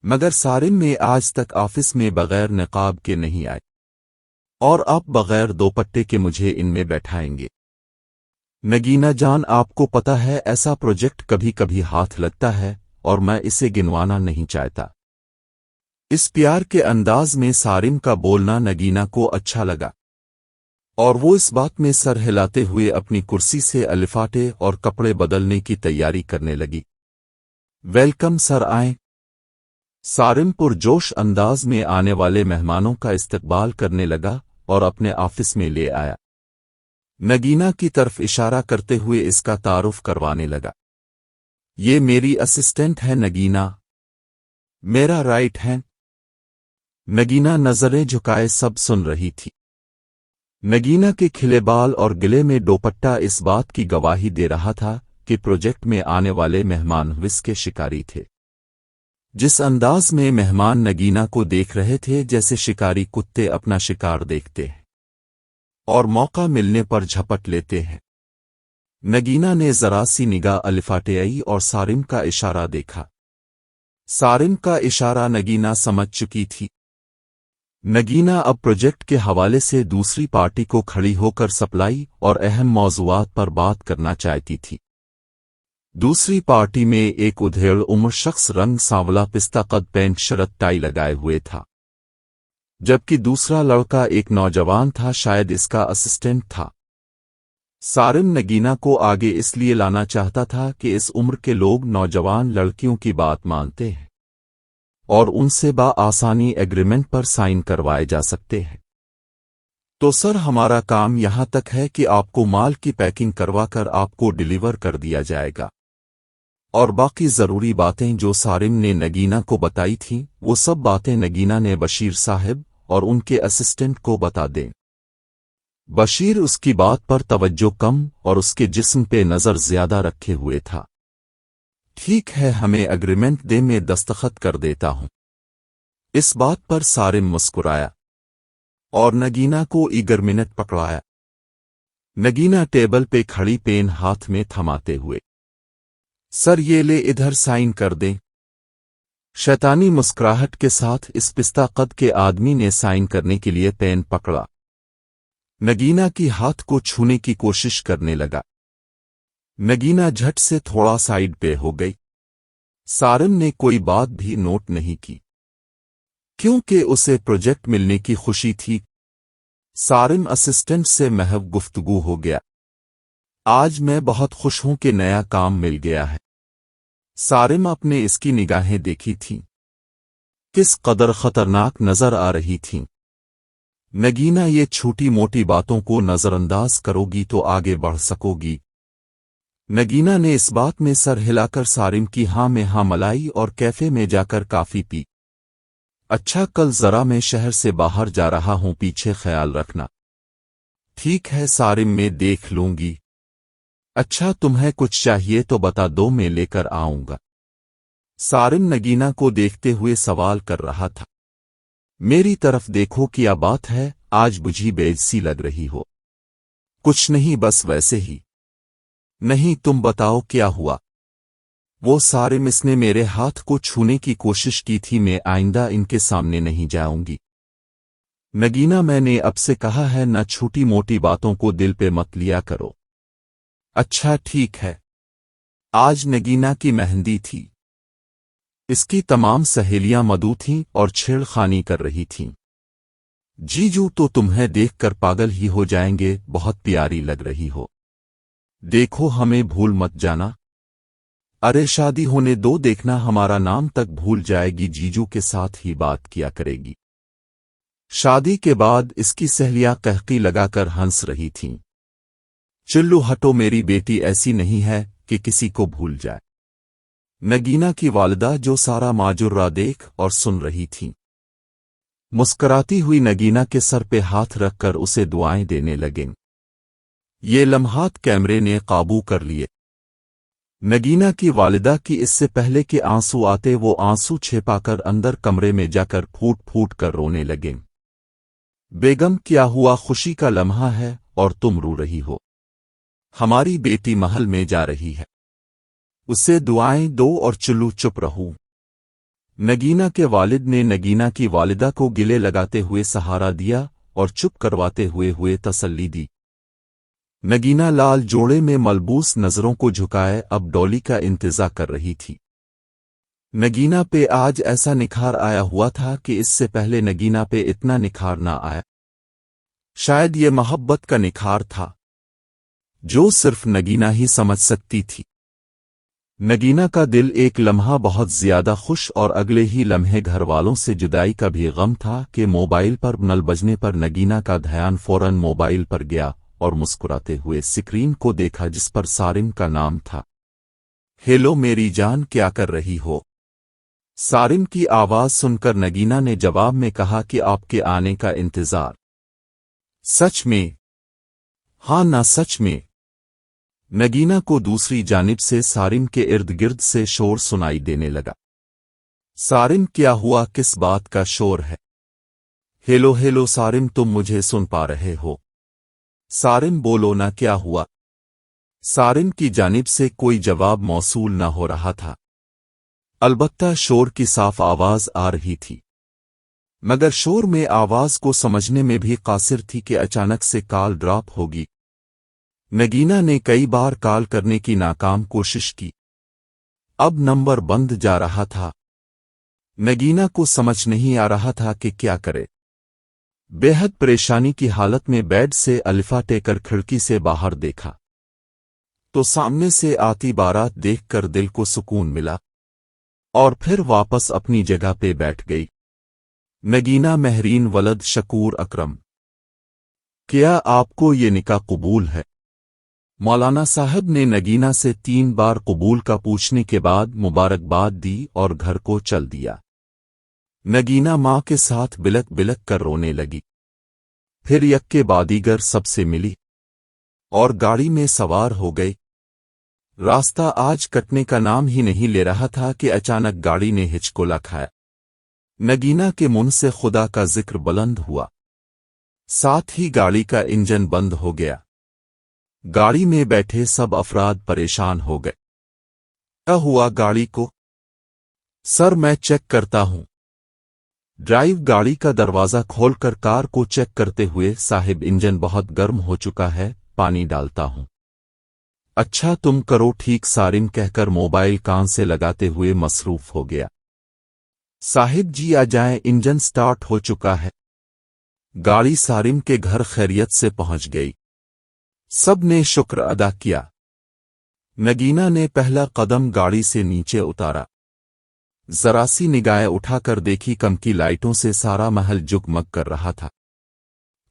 S1: मगर सारिम में आज तक ऑफिस में बगैर निकाब के नहीं आए और अब बगैर दोपट्टे के मुझे इनमें बैठाएंगे। नगीना जान, आपको पता है ऐसा प्रोजेक्ट कभी कभी हाथ लगता है और मैं इसे गिनवाना नहीं चाहता। इस प्यार के अंदाज में सारिम का बोलना नगीना को अच्छा लगा और वो इस बात में सर हिलाते हुए अपनी कुर्सी से अलिफाटे और कपड़े बदलने की तैयारी करने लगी। वेलकम सर, आएं। सारिम पुरजोश अंदाज में आने वाले मेहमानों का इस्तकबाल करने लगा और अपने ऑफिस में ले आया। नगीना की तरफ इशारा करते हुए इसका तारुफ करवाने लगा। ये मेरी असिस्टेंट है नगीना, मेरा राइट हैंड। नगीना नजरें झुकाए सब सुन रही थी। नगीना के खिले बाल और गिले में दोपट्टा इस बात की गवाही दे रहा था कि प्रोजेक्ट में आने वाले मेहमान विस के शिकारी थे। जिस अंदाज में मेहमान नगीना को देख रहे थे, जैसे शिकारी कुत्ते अपना शिकार देखते हैं और मौका मिलने पर झपट लेते हैं। नगीना ने जरा सी निगाह अलिफाटेई और सारिम का इशारा देखा। सारिम का इशारा नगीना समझ चुकी थी। नगीना अब प्रोजेक्ट के हवाले से दूसरी पार्टी को खड़ी होकर सप्लाई और अहम मौज़ूआत पर बात करना चाहती थी। दूसरी पार्टी में एक उधेड़ उम्र शख्स रंग सांवला पिस्ता कद पैंट शर्ट टाई लगाए हुए था, जबकि दूसरा लड़का एक नौजवान था, शायद इसका असिस्टेंट था। सारिम नगीना को आगे इसलिए लाना चाहता था कि इस उम्र के लोग नौजवान लड़कियों की बात मानते हैं और उनसे आसानी एग्रीमेंट पर साइन करवाए जा सकते हैं। तो सर, हमारा काम यहां तक है कि आपको माल की पैकिंग करवाकर आपको डिलीवर कर दिया जाएगा, और बाकी जरूरी बातें जो सारिम ने नगीना को बताई थीं, वो सब बातें नगीना ने बशीर साहब और उनके असिस्टेंट को बता दें। बशीर उसकी बात पर तवज्जो कम और उसके जिस्म पे नजर ज्यादा रखे हुए था। ठीक है, हमें एग्रीमेंट दे, मैं दस्तखत कर देता हूं। इस बात पर सारिम मुस्कुराया और नगीना को ईगर मिनट पकड़ाया। नगीना टेबल पे खड़ी पेन हाथ में थमाते हुए, सर ये ले, इधर साइन कर दें। शैतानी मुस्कुराहट के साथ इस पिस्ता कद के आदमी ने साइन करने के लिए पेन पकड़ा। नगीना की हाथ को छूने की कोशिश करने लगा। नगीना झट से थोड़ा साइड पे हो गई। सारिम ने कोई बात भी नोट नहीं की, क्योंकि उसे प्रोजेक्ट मिलने की खुशी थी। सारिम असिस्टेंट से महव गुफ्तगू हो गया। आज मैं बहुत खुश हूं कि नया काम मिल गया है। सारिम अपने इसकी निगाहें देखी थीं, किस कदर खतरनाक नजर आ रही थीं। नगीना, ये छोटी मोटी बातों को नजरअंदाज करोगी तो आगे बढ़ सकोगी। नगीना ने इस बात में सर हिलाकर सारिम की हाँ में हाँ मलाई और कैफे में जाकर काफी पी। अच्छा, कल जरा मैं शहर से बाहर जा रहा हूं, पीछे ख्याल रखना। ठीक है सारिम, मैं देख लूंगी। अच्छा, तुम्हें कुछ चाहिए तो बता दो, मैं लेकर आऊंगा। सारिम नगीना को देखते हुए सवाल कर रहा था। मेरी तरफ देखो, क्या बात है, आज बुझी बेइज्जती लग रही हो। कुछ नहीं, बस वैसे ही। नहीं, तुम बताओ क्या हुआ। वो सारिम, इसने मेरे हाथ को छूने की कोशिश की थी, मैं आइंदा इनके सामने नहीं जाऊंगी। नगीना, मैंने अब से कहा है न छोटी मोटी बातों को दिल पे मत लिया करो। अच्छा ठीक है। आज नगीना की मेहंदी थी। इसकी तमाम सहेलियां मदऊ थीं और छेड़खानी कर रही थीं। जीजू तो तुम्हें देखकर पागल ही हो जाएंगे, बहुत प्यारी लग रही हो। देखो, हमें भूल मत जाना। अरे शादी होने दो, देखना हमारा नाम तक भूल जाएगी, जीजू के साथ ही बात किया करेगी। शादी के बाद इसकी सहेलियां कहकी लगाकर हंस रही थीं। चिल्लू हटो, मेरी बेटी ऐसी नहीं है कि किसी को भूल जाए। नगीना की वालिदा जो सारा माजुर्रा देख और सुन रही थीं, मुस्कराती हुई नगीना के सर पे हाथ रखकर उसे दुआएं देने लगें। ये लम्हात कैमरे ने काबू कर लिए। नगीना की वालिदा की इससे पहले कि आंसू आते, वो आंसू छिपाकर अंदर कमरे में जाकर फूट फूट कर रोने लगे। बेगम, क्या हुआ? खुशी का लम्हा है और तुम रो रही हो। हमारी बेटी महल में जा रही है, उसे दुआएं दो और चुल्लू चुप रहो। नगीना के वालिद ने नगीना की वालिदा को गिले लगाते हुए सहारा दिया और चुप करवाते हुए तसल्ली दी। नगीना लाल जोड़े में मलबूस नजरों को झुकाए अब डॉली का इंतजार कर रही थी। नगीना पे आज ऐसा निखार आया हुआ था कि इससे पहले नगीना पे इतना निखार ना आया। शायद ये मोहब्बत का निखार था जो सिर्फ नगीना ही समझ सकती थी। नगीना का दिल एक लम्हा बहुत ज्यादा खुश और अगले ही लम्हे घर वालों से जुदाई का भी गम था कि मोबाइल पर नल बजने पर नगीना का ध्यान फौरन मोबाइल पर गया और मुस्कुराते हुए स्क्रीन को देखा जिस पर सारिम का नाम था। हेलो मेरी जान, क्या कर रही हो? सारिम की आवाज सुनकर नगीना ने जवाब में कहा कि आपके आने का इंतजार। सच में? हाँ ना, सच में। नगीना को दूसरी जानिब से सारिम के इर्द गिर्द से शोर सुनाई देने लगा। सारिम, क्या हुआ? किस बात का शोर है? हेलो हेलो सारिम, तुम मुझे सुन पा रहे हो? सारिम, बोलो ना, क्या हुआ? सारिम की जानिब से कोई जवाब मौसूल न हो रहा था। अलबत्ता शोर की साफ आवाज आ रही थी, मगर शोर में आवाज को समझने में भी कासिर थी कि अचानक से कॉल ड्रॉप होगी। नगीना ने कई बार कॉल करने की नाकाम कोशिश की, अब नंबर बंद जा रहा था। नगीना को समझ नहीं आ रहा था कि क्या करे। बेहद परेशानी की हालत में बेड से अलिफा टेकर खिड़की से बाहर देखा तो सामने से आती बारात देखकर दिल को सुकून मिला और फिर वापस अपनी जगह पे बैठ गई। नगीना महरीन वलद शकूर अकरम, क्या आपको ये निकाह कबूल है? मौलाना साहब ने नगीना से 3 बार कबूल का पूछने के बाद मुबारकबाद दी और घर को चल दिया। नगीना माँ के साथ बिलक बिलक कर रोने लगी। फिर यक्के बादीगर सबसे मिली और गाड़ी में सवार हो गई। रास्ता आज कटने का नाम ही नहीं ले रहा था कि अचानक गाड़ी ने हिचकोला खाया। नगीना के मुंह से खुदा का जिक्र बुलंद हुआ, साथ ही गाड़ी का इंजन बंद हो गया। गाड़ी में बैठे सब अफराद परेशान हो गए। क्या हुआ गाड़ी को? सर मैं चेक करता हूं। ड्राइव गाड़ी का दरवाजा खोलकर कार को चेक करते हुए, साहिब इंजन बहुत गर्म हो चुका है, पानी डालता हूं। अच्छा तुम करो ठीक, सारिम कहकर मोबाइल कान से लगाते हुए मसरूफ हो गया। साहिब जी आ जाएं, इंजन स्टार्ट हो चुका है। गाड़ी सारिम के घर खैरियत से पहुंच गई। सब ने शुक्र अदा किया। नगीना ने पहला कदम गाड़ी से नीचे उतारा। जरा सी निगाहें उठाकर देखी, कम की लाइटों से सारा महल जुगमग कर रहा था।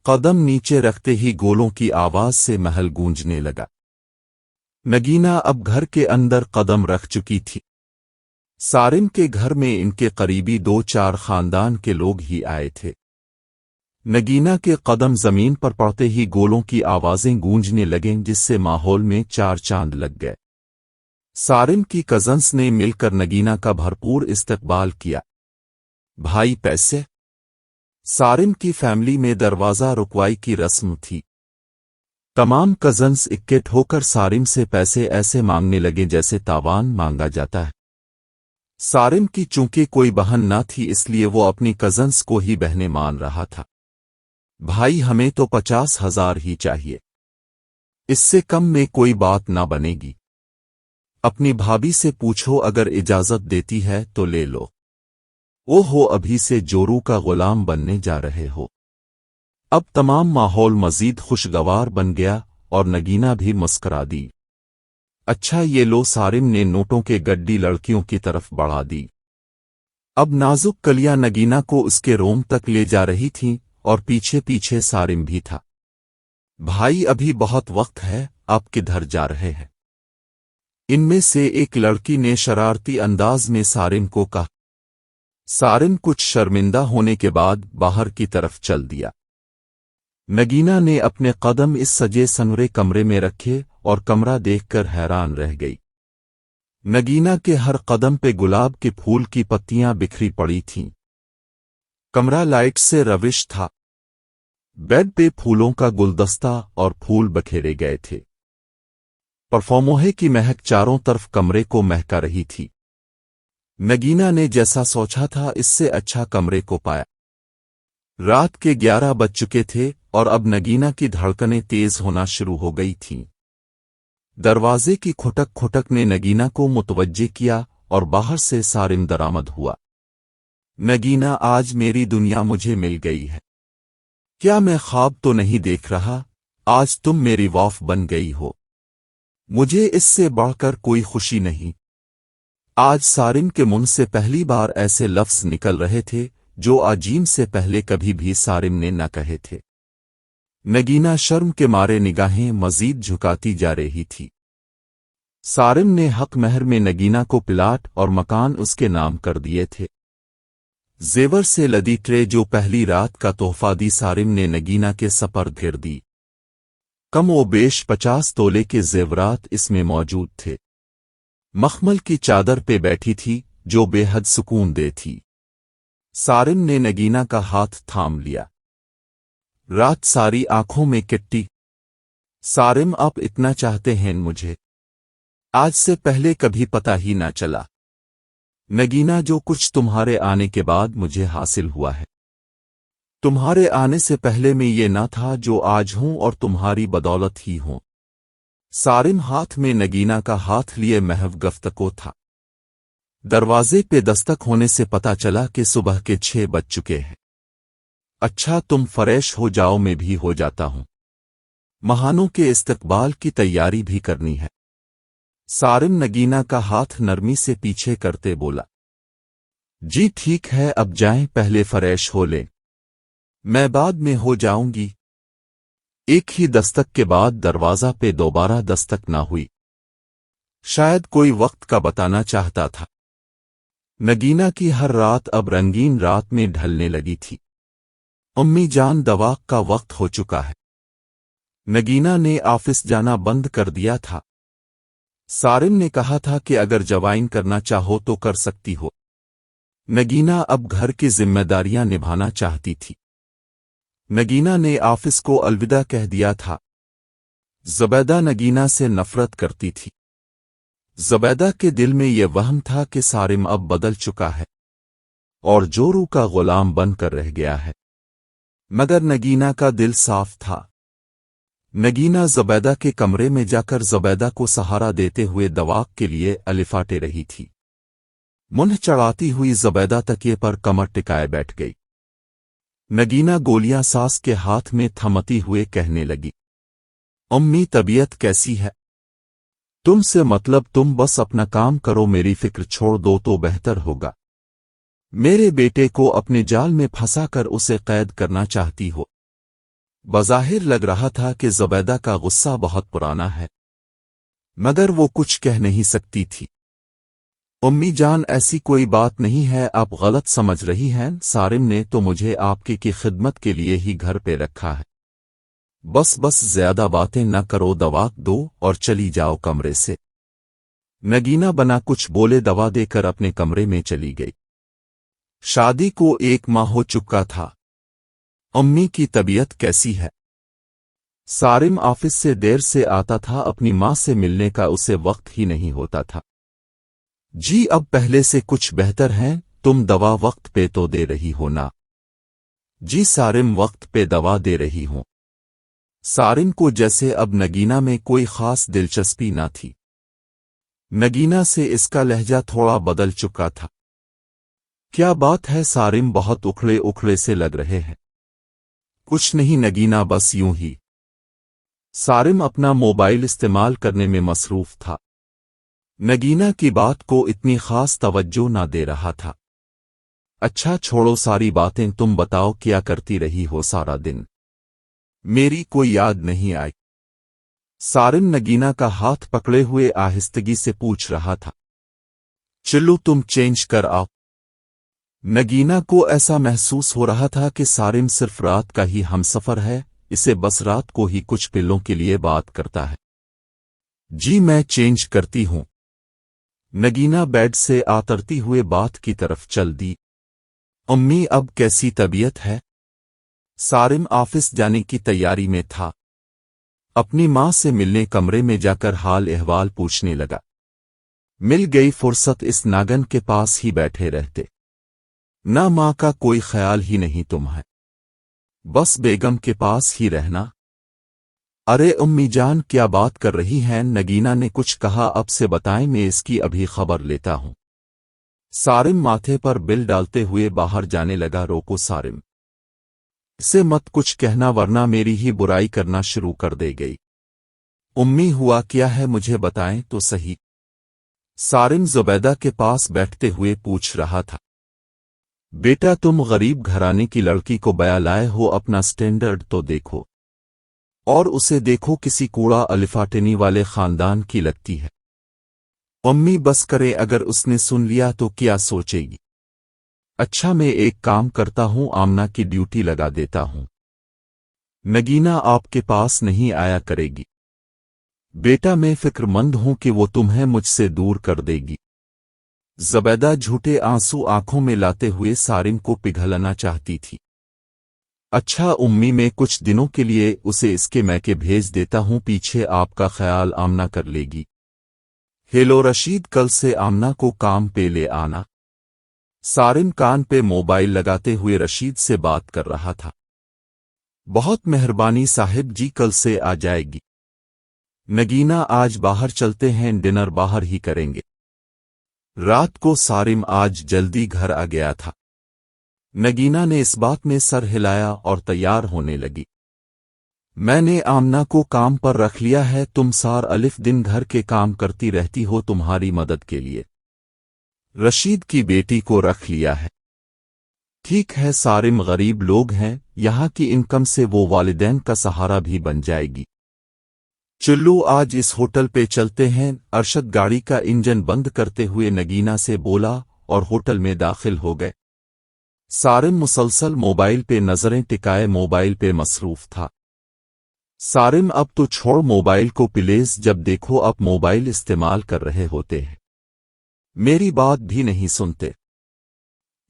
S1: कदम नीचे रखते ही गोलों की आवाज से महल गूंजने लगा। नगीना अब घर के अंदर कदम रख चुकी थी। सारिम के घर में इनके करीबी 2-4 खानदान के लोग ही आए थे। नगीना के कदम जमीन पर पड़ते ही गोलों की आवाजें गूंजने लगें, जिससे माहौल में 4 चांद लग गए। सारिम की कजन्स ने मिलकर नगीना का भरपूर इस्तकबाल किया। भाई पैसे? सारिम की फैमिली में दरवाजा रुकवाई की रस्म थी। तमाम कजन्स इकट्ठ होकर सारिम से पैसे ऐसे मांगने लगे जैसे तावान मांगा जाता है। सारिम की चूंकि कोई बहन ना थी, इसलिए वो अपनी कजन्स को ही बहनें मान रहा था। भाई हमें तो 50,000 ही चाहिए, इससे कम में कोई बात ना बनेगी। अपनी भाभी से पूछो, अगर इजाजत देती है तो ले लो। ओहो, अभी से जोरू का गुलाम बनने जा रहे हो। अब तमाम माहौल मजीद खुशगवार बन गया और नगीना भी मुस्करा दी। अच्छा ये लो, सारिम ने नोटों के गड्डी लड़कियों की तरफ बढ़ा दी। अब नाजुक कलियां नगीना को उसके रोम तक ले जा रही थीं और पीछे पीछे सारिम भी था। भाई अभी बहुत वक्त है, आप किधर जा रहे हैं? इनमें से एक लड़की ने शरारती अंदाज में सारिम को कहा। सारिम कुछ शर्मिंदा होने के बाद बाहर की तरफ चल दिया। नगीना ने अपने कदम इस सजे सनवरे कमरे में रखे और कमरा देखकर हैरान रह गई। नगीना के हर कदम पे गुलाब के फूल की पत्तियां बिखरी पड़ी थीं। कमरा लाइट से रविश था। बेड पे फूलों का गुलदस्ता और फूल बखेरे गए थे। परफॉर्मोहे की महक चारों तरफ कमरे को महका रही थी। नगीना ने जैसा सोचा था, इससे अच्छा कमरे को पाया। रात के 11 बज चुके थे और अब नगीना की धड़कनें तेज होना शुरू हो गई थीं। दरवाजे की खुटक खुटक ने नगीना को मुतवज्जे किया और बाहर से सारिम दरामद हुआ। नगीना, आज मेरी दुनिया मुझे मिल गई है। क्या मैं ख्वाब तो नहीं देख रहा? आज तुम मेरी वाफ बन गई हो। मुझे इससे बढ़कर कोई खुशी नहीं। आज सारिम के मुंह से पहली बार ऐसे लफ्ज निकल रहे थे जो अजीम से पहले कभी भी सारिम ने न कहे थे। नगीना शर्म के मारे निगाहें मजीद झुकाती जा रही थी। सारिम ने हक महर में नगीना को प्लाट और मकान उसके नाम कर दिए थे। जेवर से लदी ट्रे जो पहली रात का तोहफा दी, सारिम ने नगीना के सपर्द कर दी। कम वो बेश 50 तोले के जेवरात इसमें मौजूद थे। मखमल की चादर पे बैठी थी जो बेहद सुकून दे थी। सारिम ने नगीना का हाथ थाम लिया। रात सारी आंखों में किट्टी। सारिम, आप इतना चाहते हैं मुझे? आज से पहले कभी पता ही ना चला। नगीना, जो कुछ तुम्हारे आने के बाद मुझे हासिल हुआ है, तुम्हारे आने से पहले मैं ये ना था जो आज हूं और तुम्हारी बदौलत ही हूं। सारिम हाथ में नगीना का हाथ लिए महव गफ्तको था। दरवाजे पे दस्तक होने से पता चला कि सुबह के 6 बज चुके हैं। अच्छा तुम फ्रेश हो जाओ, मैं भी हो जाता हूं। मेहमानों के इस्तकबाल की तैयारी भी करनी है। सारिम नगीना का हाथ नरमी से पीछे करते बोला। जी ठीक है, अब जाएं, पहले फ्रेश हो लें, मैं बाद में हो जाऊंगी। एक ही दस्तक के बाद दरवाजा पे दोबारा दस्तक ना हुई। शायद कोई वक्त का बताना चाहता था। नगीना की हर रात अब रंगीन रात में ढलने लगी थी। अम्मी जान, दवा का वक्त हो चुका है। नगीना ने ऑफिस जाना बंद कर दिया था। सारिम ने कहा था कि अगर जवाइन करना चाहो तो कर सकती हो। नगीना अब घर की जिम्मेदारियां निभाना चाहती थी। नगीना ने ऑफिस को अलविदा कह दिया था। ज़ुबैदा नगीना से नफरत करती थी। ज़ुबैदा के दिल में यह वहम था कि सारिम अब बदल चुका है और जोरू का गुलाम बनकर रह गया है, मगर नगीना का दिल साफ था। नगीना ज़ुबैदा के कमरे में जाकर ज़ुबैदा को सहारा देते हुए दवाक के लिए अलिफाटे रही थी। मुंह चढ़ाती हुई ज़ुबैदा तकिए पर कमर टिकाए बैठ गई। नगीना गोलियां सास के हाथ में थमती हुए कहने लगी, अम्मी तबीयत कैसी है? तुमसे मतलब, तुम बस अपना काम करो, मेरी फिक्र छोड़ दो तो बेहतर होगा। मेरे बेटे को अपने जाल में फंसाकर उसे कैद करना चाहती हो। बज़ाहिर लग रहा था कि ज़ुबैदा का गुस्सा बहुत पुराना है, मगर वो कुछ कह नहीं सकती थी। अम्मी जान, ऐसी कोई बात नहीं है, आप गलत समझ रही हैं। सारिम ने तो मुझे आपकी की खिदमत के लिए ही घर पे रखा है। बस ज्यादा बातें न करो, दवा दो और चली जाओ कमरे से। नगीना बना कुछ बोले दवा देकर अपने कमरे में चली गई। शादी को 1 माह हो चुका था। अम्मी की तबीयत कैसी है? सारिम ऑफिस से देर से आता था, अपनी मां से मिलने का उसे वक्त ही नहीं होता था। जी अब पहले से कुछ बेहतर हैं, तुम दवा वक्त पे तो दे रही हो ना? जी सारिम, वक्त पे दवा दे रही हूं। सारिम को जैसे अब नगीना में कोई खास दिलचस्पी न थी। नगीना से इसका लहजा थोड़ा बदल चुका था। क्या बात है सारिम, बहुत उखड़े उखड़े से लग रहे हैं। कुछ नहीं नगीना, बस यूं ही। सारिम अपना मोबाइल इस्तेमाल करने में मसरूफ था। नगीना की बात को इतनी खास तवज्जो ना दे रहा था। अच्छा छोड़ो सारी बातें, तुम बताओ क्या करती रही हो सारा दिन? मेरी कोई याद नहीं आई। सारिम नगीना का हाथ पकड़े हुए आहिस्तगी से पूछ रहा था। चलो तुम चेंज कर आओ। नगीना को ऐसा महसूस हो रहा था कि सारिम सिर्फ रात का ही हमसफर है, इसे बस रात को ही कुछ पिल्लों के लिए बात करता है। जी मैं चेंज करती हूं। नगीना बेड से आतरती हुए बात की तरफ चल दी। अम्मी अब कैसी तबीयत है? सारिम ऑफिस जाने की तैयारी में था। अपनी मां से मिलने कमरे में जाकर हाल अहवाल पूछने लगा। मिल गई फुर्सत, इस नागन के पास ही बैठे रहते। ना मां का कोई ख्याल ही नहीं तुम्हें, बस बेगम के पास ही रहना। अरे अम्मी जान, क्या बात कर रही हैं? नगीना ने कुछ कहा, अब से बताएं, मैं इसकी अभी खबर लेता हूं। सारिम माथे पर बिल डालते हुए बाहर जाने लगा। रोको सारिम, इसे मत कुछ कहना वरना मेरी ही बुराई करना शुरू कर दे गई। उम्मी हुआ क्या है, मुझे बताएं तो सही। सारिम ज़ुबैदा के पास बैठते हुए पूछ रहा था। बेटा तुम गरीब घराने की लड़की को बया लाए हो, अपना स्टैंडर्ड तो देखो, और उसे देखो किसी कूड़ा अलिफाटेनी वाले खानदान की लगती है। अम्मी बस करे, अगर उसने सुन लिया तो क्या सोचेगी? अच्छा मैं एक काम करता हूं, आमना की ड्यूटी लगा देता हूं। नगीना आपके पास नहीं आया करेगी। बेटा मैं फिक्रमंद हूं कि वो तुम्हें मुझसे दूर कर देगी। ज़ुबैदा झूठे आंसू आंखों में लाते हुए सारिम को पिघलना चाहती थी। अच्छा उम्मी, मैं कुछ दिनों के लिए उसे इसके मैके भेज देता हूं, पीछे आपका ख्याल आमना कर लेगी। हेलो रशीद, कल से आमना को काम पे ले आना। सारिम कान पे मोबाइल लगाते हुए रशीद से बात कर रहा था। बहुत मेहरबानी साहिब जी, कल से आ जाएगी। नगीना आज बाहर चलते हैं, डिनर बाहर ही करेंगे। رات کو سارم آج جلدی گھر آ گیا تھا۔ نگینا نے اس بات میں سر ہلایا اور تیار ہونے لگی۔ میں نے آمنہ کو کام پر رکھ لیا ہے، تم سار الف دن گھر کے کام کرتی رہتی ہو، تمہاری مدد کے لیے رشید کی بیٹی کو رکھ لیا ہے۔ ٹھیک ہے، سارم غریب لوگ ہیں، یہاں کی انکم سے وہ والدین کا سہارا بھی بن جائے گی۔ چلو آج اس ہوٹل پہ چلتے ہیں، ارشد گاڑی کا انجن بند کرتے ہوئے نگینا سے بولا اور ہوٹل میں داخل ہو گئے۔ سارم مسلسل موبائل پہ نظریں ٹکائے موبائل پہ مصروف تھا۔ سارم اب تو چھوڑ موبائل کو پلیز، جب دیکھو اب موبائل استعمال کر رہے ہوتے ہیں، میری بات بھی نہیں سنتے۔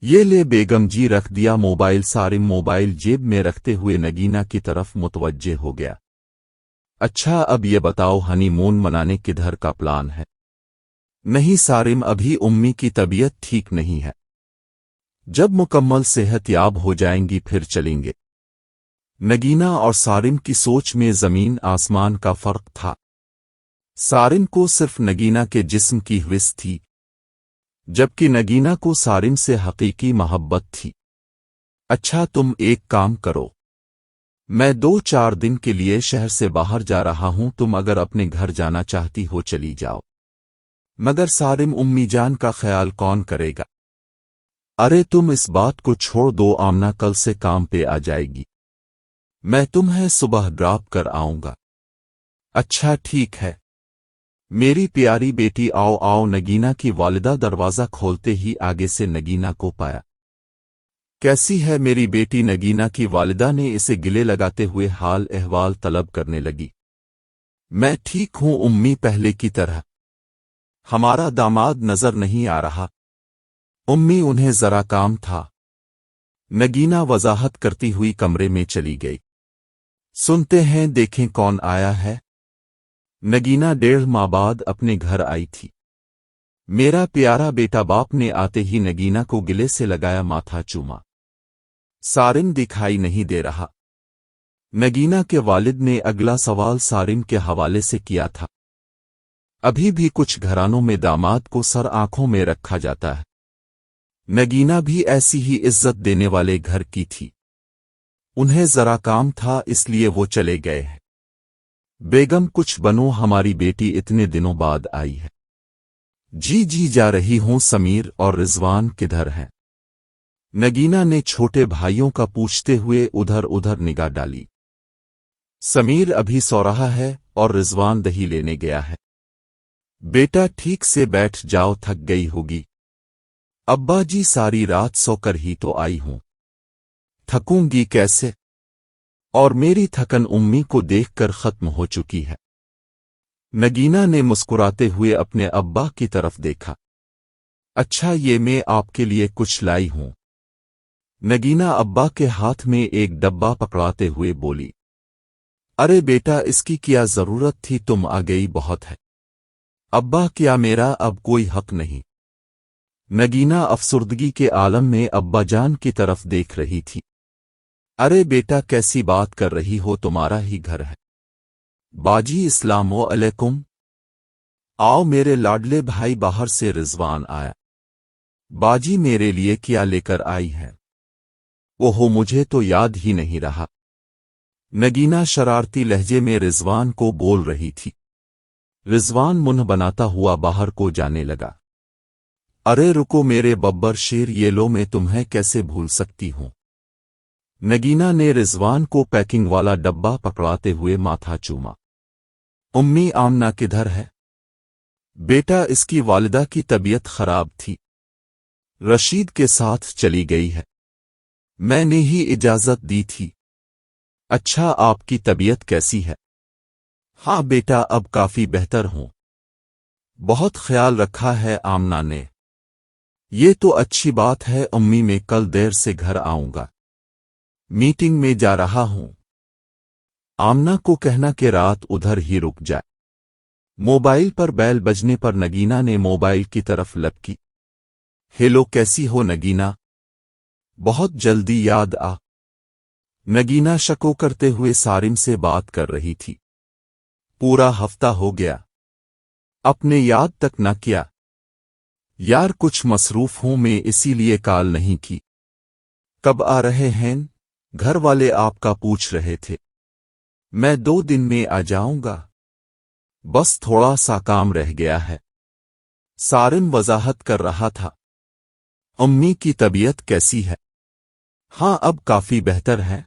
S1: یہ لے بیگم جی، رکھ دیا موبائل۔ سارم موبائل جیب میں رکھتے ہوئے نگینا کی طرف متوجہ ہو گیا۔ اچھا اب یہ بتاؤ ہنی مون منانے کدھر کا پلان ہے؟ نہیں سارم، ابھی امی کی طبیعت ٹھیک نہیں ہے، جب مکمل صحت یاب ہو جائیں گی پھر چلیں گے۔ نگینا اور سارم کی سوچ میں زمین آسمان کا فرق تھا۔ سارم کو صرف نگینا کے جسم کی حوث تھی، جبکہ نگینا کو سارم سے حقیقی محبت تھی۔ اچھا تم ایک کام کرو، میں 2-4 دن کے لیے شہر سے باہر جا رہا ہوں، تم اگر اپنے گھر جانا چاہتی ہو چلی جاؤ، مگر سارم امی جان کا خیال کون کرے گا؟ ارے تم اس بات کو چھوڑ دو، آمنہ کل سے کام پہ آ جائے گی، میں تمہیں صبح ڈراپ کر آؤں گا۔ اچھا ٹھیک ہے میری پیاری بیٹی، آؤ آؤ۔ نگینا کی والدہ دروازہ کھولتے ہی آگے سے نگینا کو پایا۔ کیسی ہے میری بیٹی؟ نگینا کی والدہ نے اسے گلے لگاتے ہوئے حال احوال طلب کرنے لگی۔ میں ٹھیک ہوں امی، پہلے کی طرح۔ ہمارا داماد نظر نہیں آ رہا امی، انہیں ذرا کام تھا۔ نگینا وضاحت کرتی ہوئی کمرے میں چلی گئی۔ سنتے ہیں دیکھیں کون آیا ہے۔ نگینا 1.5 ماہ بعد اپنے گھر آئی تھی۔ میرا پیارا بیٹا، باپ نے آتے ہی نگینا کو گلے سے لگایا، ماتھا چوما۔ سارم دکھائی نہیں دے رہا۔ نگینا کے والد نے اگلا سوال سارم کے حوالے سے کیا تھا۔ ابھی بھی کچھ گھرانوں میں داماد کو سر آنکھوں میں رکھا جاتا ہے۔ نگینا بھی ایسی ہی عزت دینے والے گھر کی تھی، انہیں ذرا کام تھا اس لیے وہ چلے گئے ہیں۔ بیگم کچھ بنو، ہماری بیٹی اتنے دنوں بعد آئی ہے۔ جی جی جا رہی ہوں۔ سمیر اور رضوان کدھر ہیں؟ نگینا نے چھوٹے بھائیوں کا پوچھتے ہوئے ادھر ادھر نگاہ ڈالی۔ سمیر ابھی سو رہا ہے اور رضوان دہی لینے گیا ہے۔ بیٹا ٹھیک سے بیٹھ جاؤ، تھک گئی ہوگی۔ ابا جی ساری رات سو کر ہی تو آئی ہوں، تھکوں گی کیسے؟ اور میری تھکن امی کو دیکھ کر ختم ہو چکی ہے۔ نگینا نے مسکراتے ہوئے اپنے ابا کی طرف دیکھا۔ اچھا یہ میں آپ کے لیے کچھ لائی ہوں۔ نگینا ابا کے ہاتھ میں ایک ڈبہ پکڑاتے ہوئے بولی۔ ارے بیٹا اس کی کیا ضرورت تھی، تم آ گئی بہت ہے۔ ابا کیا میرا اب کوئی حق نہیں؟ نگینا افسردگی کے عالم میں ابا جان کی طرف دیکھ رہی تھی۔ ارے بیٹا کیسی بات کر رہی ہو، تمہارا ہی گھر ہے۔ باجی السلام علیکم۔ آؤ میرے لاڈلے بھائی۔ باہر سے رضوان آیا۔ باجی میرے لیے کیا لے کر آئی ہے؟ اوہو مجھے تو یاد ہی نہیں رہا۔ نگینا شرارتی لہجے میں رضوان کو بول رہی تھی۔ رضوان منہ بناتا ہوا باہر کو جانے لگا۔ ارے رکو میرے ببر شیر، یہ لو، میں تمہیں کیسے بھول سکتی ہوں؟ نگینا نے رضوان کو پیکنگ والا ڈبہ پکڑاتے ہوئے ماتھا چوما۔ امی آمنہ کدھر ہے؟ بیٹا اس کی والدہ کی طبیعت خراب تھی، رشید کے ساتھ چلی گئی ہے، میں نے ہی اجازت دی تھی۔ اچھا آپ کی طبیعت کیسی ہے؟ ہاں بیٹا اب کافی بہتر ہوں، بہت خیال رکھا ہے آمنہ نے۔ یہ تو اچھی بات ہے امی، میں کل دیر سے گھر آؤں گا، میٹنگ میں جا رہا ہوں۔ آمنہ کو کہنا کہ رات ادھر ہی رک جائے۔ موبائل پر بیل بجنے پر نگینا نے موبائل کی طرف لپکی۔ ہیلو کیسی ہو نگینا؟ بہت جلدی یاد آ۔ نگینا شکو کرتے ہوئے سارم سے بات کر رہی تھی۔ پورا ہفتہ ہو گیا، اپنے یاد تک نہ کیا۔ یار کچھ مصروف ہوں میں اسی لیے کال نہیں کی۔ کب آ رہے ہیں؟ گھر والے آپ کا پوچھ رہے تھے۔ میں 2 دن میں آ جاؤں گا، بس تھوڑا سا کام رہ گیا ہے۔ سارم وضاحت کر رہا تھا۔ امی کی طبیعت کیسی ہے؟ ہاں اب کافی بہتر ہے۔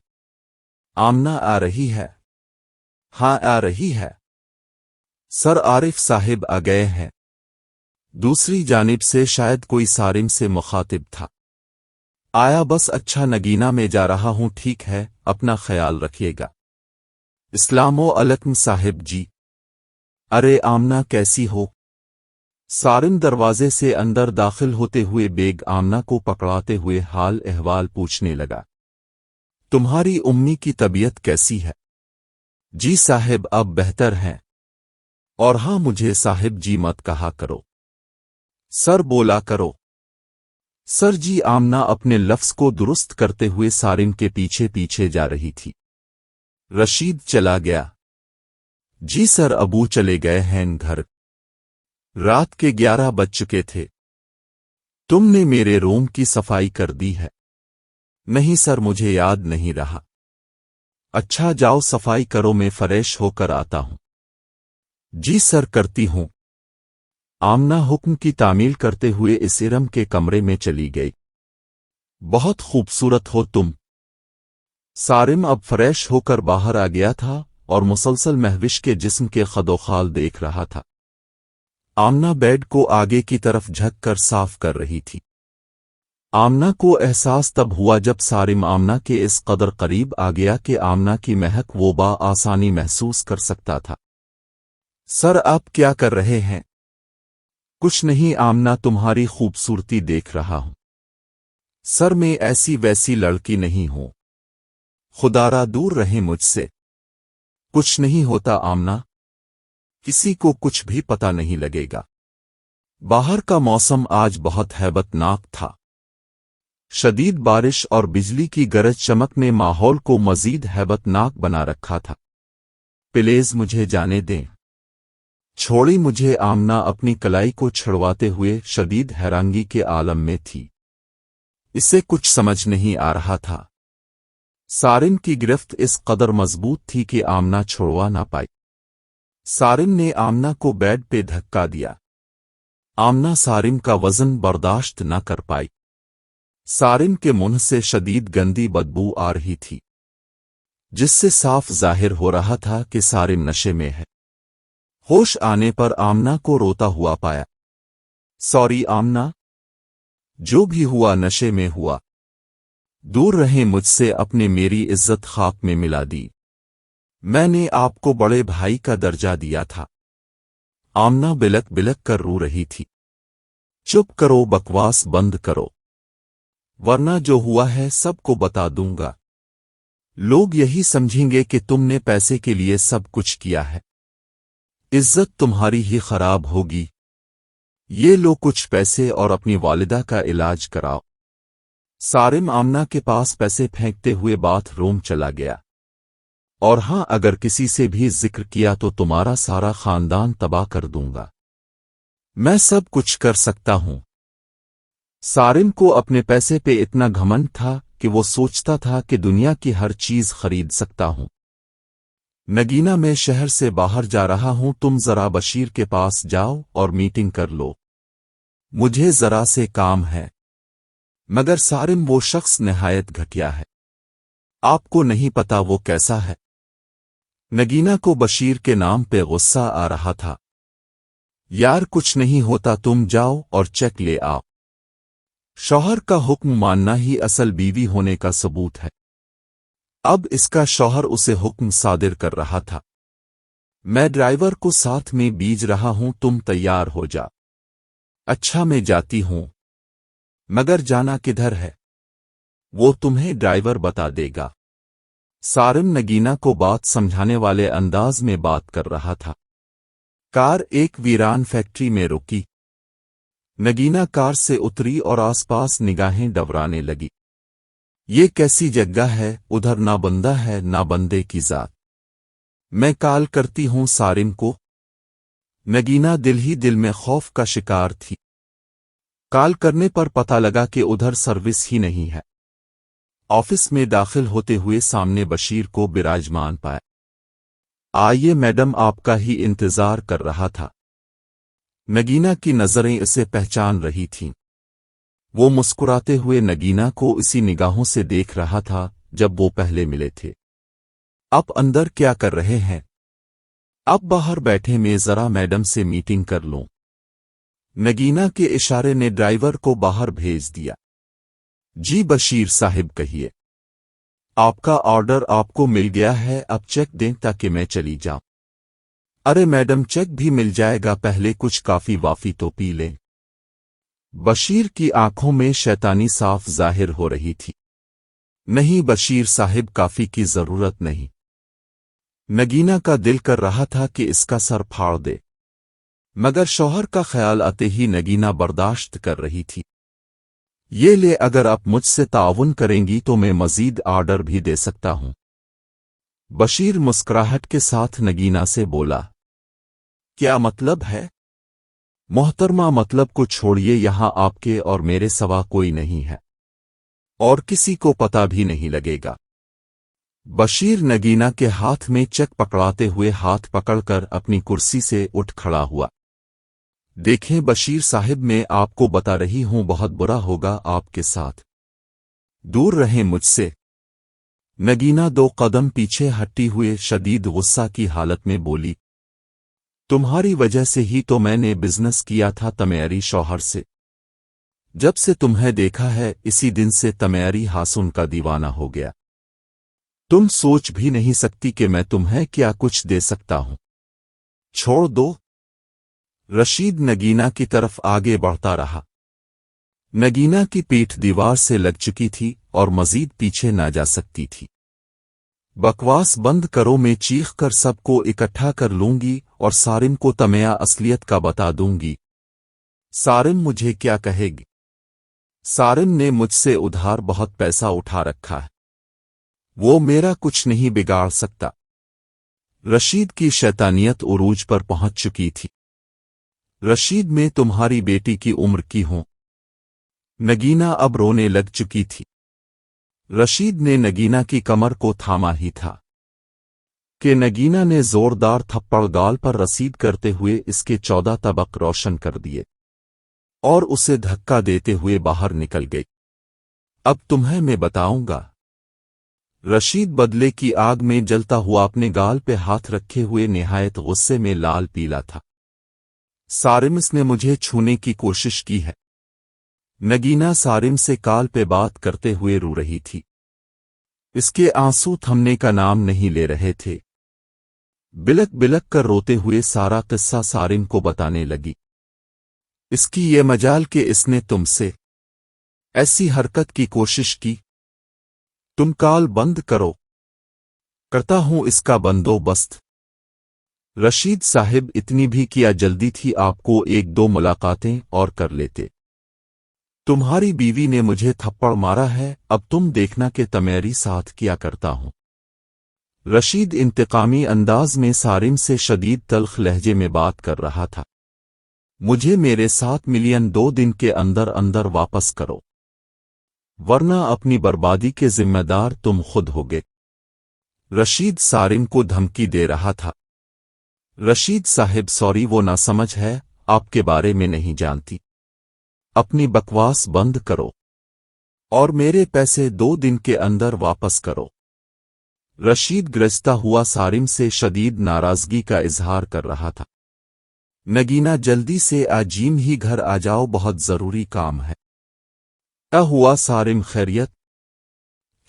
S1: آمنہ آ رہی ہے؟ ہاں آ رہی ہے۔ سر عارف صاحب آ گئے ہیں؟ دوسری جانب سے شاید کوئی سارم سے مخاطب تھا۔ آیا بس اچھا نگینہ میں جا رہا ہوں، ٹھیک ہے، اپنا خیال رکھیے گا۔ اسلام علیکم صاحب جی۔ ارے آمنہ کیسی ہو؟ سارم دروازے سے اندر داخل ہوتے ہوئے بیگ آمنہ کو پکڑاتے ہوئے حال احوال پوچھنے لگا۔ تمہاری امی کی طبیعت کیسی ہے؟ جی صاحب اب بہتر ہیں۔ اور ہاں مجھے صاحب جی مت کہا کرو، سر بولا کرو۔ سر جی آمنہ اپنے لفظ کو درست کرتے ہوئے سارم کے پیچھے پیچھے جا رہی تھی۔ رشید چلا گیا؟ جی سر ابو چلے گئے ہیں گھر، رات کے 11 بج چکے تھے۔ تم نے میرے روم کی صفائی کر دی ہے؟ نہیں سر مجھے یاد نہیں رہا۔ اچھا جاؤ صفائی کرو، میں فریش ہو کر آتا ہوں۔ جی سر کرتی ہوں۔ آمنہ حکم کی تعمیل کرتے ہوئے اس ارم کے کمرے میں چلی گئی۔ بہت خوبصورت ہو تم۔ سارم اب فریش ہو کر باہر آ گیا تھا اور مسلسل مہوش کے جسم کے خدوخال دیکھ رہا تھا۔ آمنہ بیڈ کو آگے کی طرف جھک کر صاف کر رہی تھی۔ آمنہ کو احساس تب ہوا جب سارم آمنہ کے اس قدر قریب آ گیا کہ آمنہ کی مہک وہ بآسانی محسوس کر سکتا تھا۔ سر آپ کیا کر رہے ہیں؟ کچھ نہیں آمنہ، تمہاری خوبصورتی دیکھ رہا ہوں۔ سر میں ایسی ویسی لڑکی نہیں ہوں، خدارا دور رہیں مجھ سے۔ کچھ نہیں ہوتا آمنہ، کسی کو کچھ بھی پتہ نہیں لگے گا۔ باہر کا موسم آج بہت ہیبت ناک تھا۔ شدید بارش اور بجلی کی گرج چمک نے ماحول کو مزید ہیبت ناک بنا رکھا تھا۔ پلیز مجھے جانے دیں، چھوڑی مجھے۔ آمنہ اپنی کلائی کو چھڑواتے ہوئے شدید حیرانگی کے عالم میں تھی۔ اسے کچھ سمجھ نہیں آ رہا تھا۔ سارم کی گرفت اس قدر مضبوط تھی کہ آمنہ چھڑوا نہ پائی۔ سارم نے آمنہ کو بیڈ پہ دھکا دیا۔ آمنہ سارم کا وزن برداشت نہ کر پائی۔ سارم کے منہ سے شدید گندی بدبو آ رہی تھی، جس سے صاف ظاہر ہو رہا تھا کہ سارم نشے میں ہے۔ ہوش آنے پر آمنہ کو روتا ہوا پایا۔ سوری آمنہ، جو بھی ہوا نشے میں ہوا، دور رہیں مجھ سے، اپنے میری عزت خاک میں ملا دی۔ میں نے آپ کو بڑے بھائی کا درجہ دیا تھا۔ آمنہ بلک بلک کر رو رہی تھی۔ چپ کرو، بکواس بند کرو، ورنہ جو ہوا ہے سب کو بتا دوں گا۔ لوگ یہی سمجھیں گے کہ تم نے پیسے کے لیے سب کچھ کیا ہے۔ عزت تمہاری ہی خراب ہوگی۔ یہ لو کچھ پیسے اور اپنی والدہ کا علاج کراؤ۔ سارم آمنہ کے پاس پیسے پھینکتے ہوئے باتھ روم چلا گیا۔ اور ہاں، اگر کسی سے بھی ذکر کیا تو تمہارا سارا خاندان تباہ کر دوں گا۔ میں سب کچھ کر سکتا ہوں۔ سارم کو اپنے پیسے پہ اتنا گھمنڈ تھا کہ وہ سوچتا تھا کہ دنیا کی ہر چیز خرید سکتا ہوں۔ نگینہ میں شہر سے باہر جا رہا ہوں، تم ذرا بشیر کے پاس جاؤ اور میٹنگ کر لو، مجھے ذرا سے کام ہے۔ مگر سارم وہ شخص نہایت گھٹیا ہے، آپ کو نہیں پتا وہ کیسا ہے۔ نگینہ کو بشیر کے نام پہ غصہ آ رہا تھا۔ یار کچھ نہیں ہوتا، تم جاؤ اور چیک لے آؤ۔ شوہر کا حکم ماننا ہی اصل بیوی ہونے کا ثبوت ہے۔ اب اس کا شوہر اسے حکم صادر کر رہا تھا۔ میں ڈرائیور کو ساتھ میں بیج رہا ہوں، تم تیار ہو جا۔ اچھا میں جاتی ہوں، مگر جانا کدھر ہے وہ تمہیں ڈرائیور بتا دے گا۔ سارم نگینہ کو بات سمجھانے والے انداز میں بات کر رہا تھا۔ کار ایک ویران فیکٹری میں رکی۔ نگینہ کار سے اتری اور آس پاس نگاہیں ڈورانے لگی۔ یہ کیسی جگہ ہے؟ ادھر نہ بندہ ہے نہ بندے کی ذات۔ میں کال کرتی ہوں سارم کو۔ نگینہ دل ہی دل میں خوف کا شکار تھی۔ कॉल करने पर पता लगा कि उधर सर्विस ही नहीं है। ऑफिस में दाखिल होते हुए सामने बशीर को विराजमान पाया। आइए मैडम, आपका ही इंतजार कर रहा था। नगीना की नजरें इसे पहचान रही थीं। वो मुस्कुराते हुए नगीना को इसी निगाहों से देख रहा था जब वो पहले मिले थे। आप अंदर क्या कर रहे हैं? आप बाहर बैठे, मैं जरा मैडम से मीटिंग कर लूं। नगीना के इशारे ने ड्राइवर को बाहर भेज दिया। जी बशीर साहिब, कहिए। आपका ऑर्डर आपको मिल गया है, अब चेक दें ताकि मैं चली जाऊं। अरे मैडम, चेक भी मिल जाएगा, पहले कुछ काफी वाफी तो पी लें। बशीर की आंखों में शैतानी साफ जाहिर हो रही थी। नहीं बशीर साहिब, काफी की जरूरत नहीं। नगीना का दिल कर रहा था कि इसका सर फाड़ दे, मगर शौहर का ख्याल आते ही नगीना बर्दाश्त कर रही थी। ये ले, अगर आप मुझसे ताउन करेंगी तो मैं मजीद ऑर्डर भी दे सकता हूं। बशीर मुस्कुराहट के साथ नगीना से बोला। क्या मतलब है? मोहतरमा, मतलब को छोड़िए, यहां आपके और मेरे सिवा कोई नहीं है और किसी को पता भी नहीं लगेगा। बशीर नगीना के हाथ में चेक पकड़ाते हुए हाथ पकड़कर अपनी कुर्सी से उठ खड़ा हुआ। देखें बशीर साहिब, मैं आपको बता रही हूं, बहुत बुरा होगा आपके साथ। दूर रहें मुझसे। नगीना 2 कदम पीछे हटी हुए शदीद गुस्सा की हालत में बोली। तुम्हारी वजह से ही तो मैंने बिजनेस किया था तमेरी शौहर से। जब से तुम्हें देखा है इसी दिन से तमेरी हासुन का दीवाना हो गया। तुम सोच भी नहीं सकती कि मैं तुम्हें क्या कुछ दे सकता हूं। छोड़ दो। रशीद नगीना की तरफ आगे बढ़ता रहा। नगीना की पीठ दीवार से लग चुकी थी और मजीद पीछे ना जा सकती थी। बकवास बंद करो, मैं चीख कर सबको इकट्ठा कर लूंगी और सारिम को तमेया असलियत का बता दूंगी। सारिम मुझे क्या कहेगी? सारिम ने मुझसे उधार बहुत पैसा उठा रखा है, वो मेरा कुछ नहीं बिगाड़ सकता। रशीद की शैतानियत उरूज पर पहुंच चुकी थी। रशीद, मैं तुम्हारी बेटी की उम्र की हूं। नगीना अब रोने लग चुकी थी। रशीद ने नगीना की कमर को थामा ही था कि नगीना ने जोरदार थप्पड़ गाल पर रसीद करते हुए इसके 14 तबक रोशन कर दिए और उसे धक्का देते हुए बाहर निकल गई। अब तुम्हें मैं बताऊंगा। रशीद बदले की आग में जलता हुआ अपने गाल पे हाथ रखे हुए निहायत गुस्से में लाल पीला था। सारिम, इसने मुझे छूने की कोशिश की है। नगीना सारिम से काल पे बात करते हुए रो रही थी। इसके आंसू थमने का नाम नहीं ले रहे थे। बिलक बिलक कर रोते हुए सारा किस्सा सारिम को बताने लगी। इसकी ये मजाल कि इसने तुमसे ऐसी हरकत की कोशिश की। तुम काल बंद करो, करता हूं इसका बंदोबस्त। रशीद साहिब, इतनी भी किया जल्दी थी, आपको 1-2 मुलाकातें और कर लेते। तुम्हारी बीवी ने मुझे थप्पड़ मारा है, अब तुम देखना कि तमेरी साथ क्या करता हूं। रशीद इंतकामी अंदाज में सारिम से शदीद तल्ख लहजे में बात कर रहा था। मुझे मेरे 7 मिलियन 2 दिन के अंदर अंदर वापस करो, वरना अपनी बर्बादी के जिम्मेदार तुम खुद होगे। रशीद सारिम को धमकी दे रहा था। रशीद साहिब सॉरी, वो नासमझ है, आपके बारे में नहीं जानती। अपनी बकवास बंद करो और मेरे पैसे 2 दिन के अंदर वापस करो। रशीद गिरजता हुआ सारिम से शदीद नाराजगी का इजहार कर रहा था। नगीना, जल्दी से आजीम ही घर आ जाओ, बहुत जरूरी काम है। क्या हुआ सारिम, खैरियत?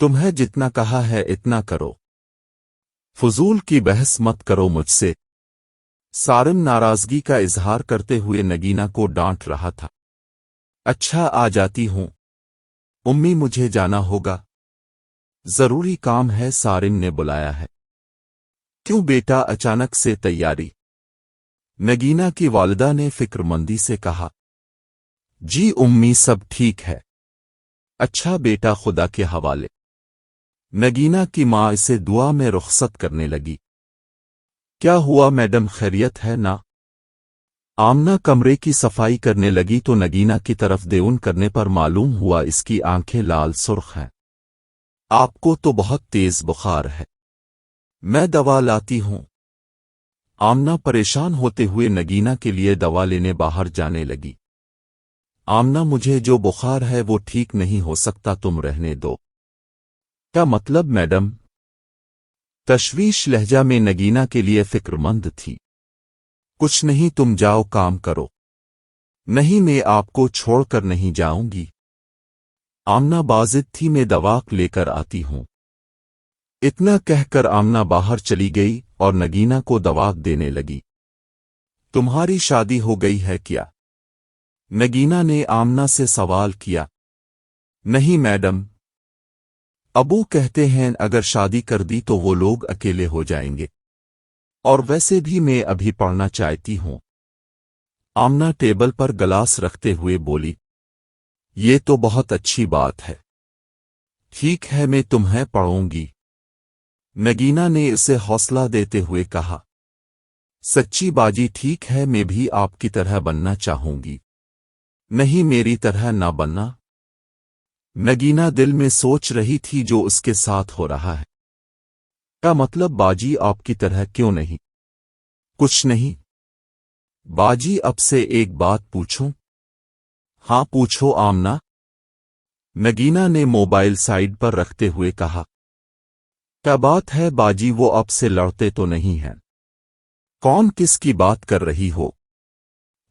S1: तुम्हें जितना कहा है इतना करो, फजूल की बहस मत करो मुझसे। सारिम नाराजगी का इजहार करते हुए नगीना को डांट रहा था। अच्छा, आ जाती हूं उम्मी, मुझे जाना होगा, जरूरी काम है, सारिम ने बुलाया है। क्यों बेटा, अचानक से तैयारी? नगीना की वालिदा ने फिक्रमंदी से कहा। जी उम्मी, सब ठीक है। अच्छा बेटा, खुदा के हवाले। नगीना की मां इसे दुआ में रुखसत करने लगी। क्या हुआ मैडम, खैरियत है ना? आमना कमरे की सफाई करने लगी तो नगीना की तरफ देउन करने पर मालूम हुआ इसकी आंखें लाल सुर्ख हैं। आपको तो बहुत तेज बुखार है, मैं दवा लाती हूं। आमना परेशान होते हुए नगीना के लिए दवा लेने बाहर जाने लगी। आमना, मुझे जो बुखार है वो ठीक नहीं हो सकता, तुम रहने दो। क्या मतलब मैडम? तशवीश लहजा में नगीना के लिए फिक्रमंद थी। कुछ नहीं, तुम जाओ काम करो। नहीं, मैं आपको छोड़कर नहीं जाऊंगी। आमना बाजिद थी, मैं दवा लेकर आती हूं। इतना कहकर आमना बाहर चली गई और नगीना को दवा देने लगी। तुम्हारी शादी हो गई है क्या? नगीना ने आमना से सवाल किया। नहीं मैडम, अबू कहते हैं अगर शादी कर दी तो वो लोग अकेले हो जाएंगे, और वैसे भी मैं अभी पढ़ना चाहती हूं। आमना टेबल पर गिलास रखते हुए बोली। ये तो बहुत अच्छी बात है। ठीक है, मैं तुम्हें पढ़ूंगी, नगीना ने इसे हौसला देते हुए कहा। सच्ची बाजी? ठीक है, मैं भी आपकी तरह बनना चाहूंगी। नहीं, मेरी तरह ना बनना। नगीना दिल में सोच रही थी जो उसके साथ हो रहा है। क्या मतलब बाजी, आपकी तरह क्यों नहीं? कुछ नहीं बाजी, अब से एक बात पूछूं? हाँ पूछो आमना, नगीना ने मोबाइल साइड पर रखते हुए कहा। क्या बात है बाजी, वो अब से लड़ते तो नहीं हैं? कौन किसकी बात कर रही हो?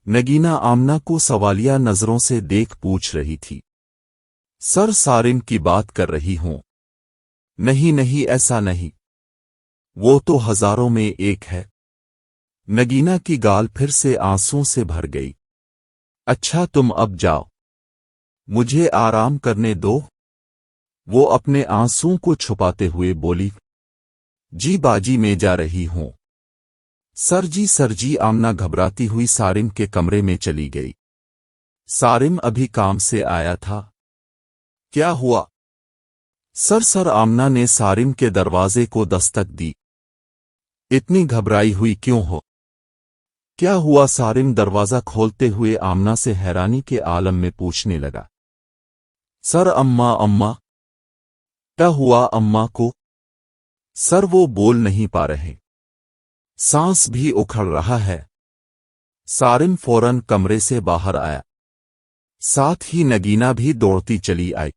S1: नगीना आमना को सवालिया नजरों से देख पूछ रही थी। सर सारिम की बात कर रही हूं। नहीं नहीं, ऐसा नहीं, वो तो हजारों में एक है। नगीना की गाल फिर से आंसुओं से भर गई। अच्छा तुम अब जाओ, मुझे आराम करने दो, वो अपने आंसुओं को छुपाते हुए बोली। जी बाजी, मैं जा रही हूं। सर जी, आमना घबराती हुई सारिम के कमरे में चली गई। सारिम अभी काम से आया था। क्या हुआ? सर आमना ने सारिम के दरवाजे को दस्तक दी। इतनी घबराई हुई क्यों हो? क्या हुआ? सारिम दरवाजा खोलते हुए आमना से हैरानी के आलम में पूछने लगा। सर अम्मा। क्या हुआ अम्मा को? सर वो बोल नहीं पा रहे, सांस भी उखड़ रहा है। सारिम फौरन कमरे से बाहर आया, साथ ही नगीना भी दौड़ती चली आई।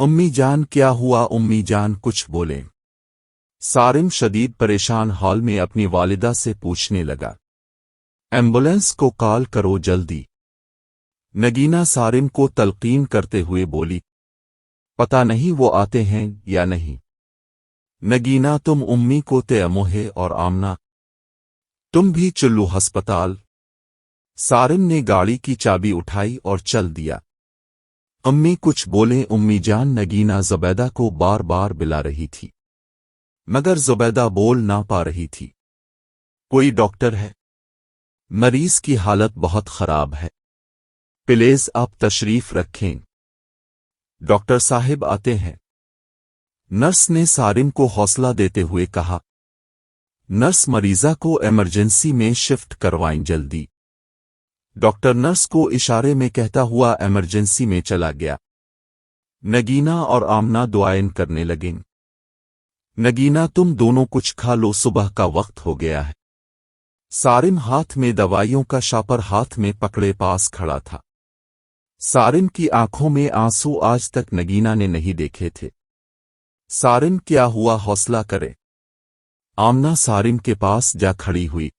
S1: उम्मी जान क्या हुआ? उम्मी जान कुछ बोले। सारिम शदीद परेशान हॉल में अपनी वालिदा से पूछने लगा। एम्बुलेंस को कॉल करो जल्दी, नगीना सारिम को तलकीन करते हुए बोली। पता नहीं वो आते हैं या नहीं। नगीना, तुम उम्मी को तयमुहे और आमना तुम भी चलो अस्पताल। सारिम ने गाड़ी की चाबी उठाई और चल दिया। अम्मी कुछ बोले उम्मी जान, नगीना जुबैदा को बार बार बुला रही थी, मगर जुबैदा बोल ना पा रही थी। कोई डॉक्टर है? मरीज की हालत बहुत खराब है, प्लीज आप तशरीफ रखें, डॉक्टर साहिब आते हैं। नर्स ने सारिम को हौसला देते हुए कहा। नर्स, मरीजा को इमरजेंसी में शिफ्ट करवाएं जल्दी। डॉक्टर नर्स को इशारे में कहता हुआ इमरजेंसी में चला गया। नगीना और आमना दुआएं करने लगीं। नगीना, तुम दोनों कुछ खा लो, सुबह का वक्त हो गया है। सारिम हाथ में दवाइयों का शापर हाथ में पकड़े पास खड़ा था। सारिम की आंखों में आंसू आज तक नगीना ने नहीं देखे थे। सारिम, क्या हुआ? हौसला करे। आमना सारिम के पास जा खड़ी हुई।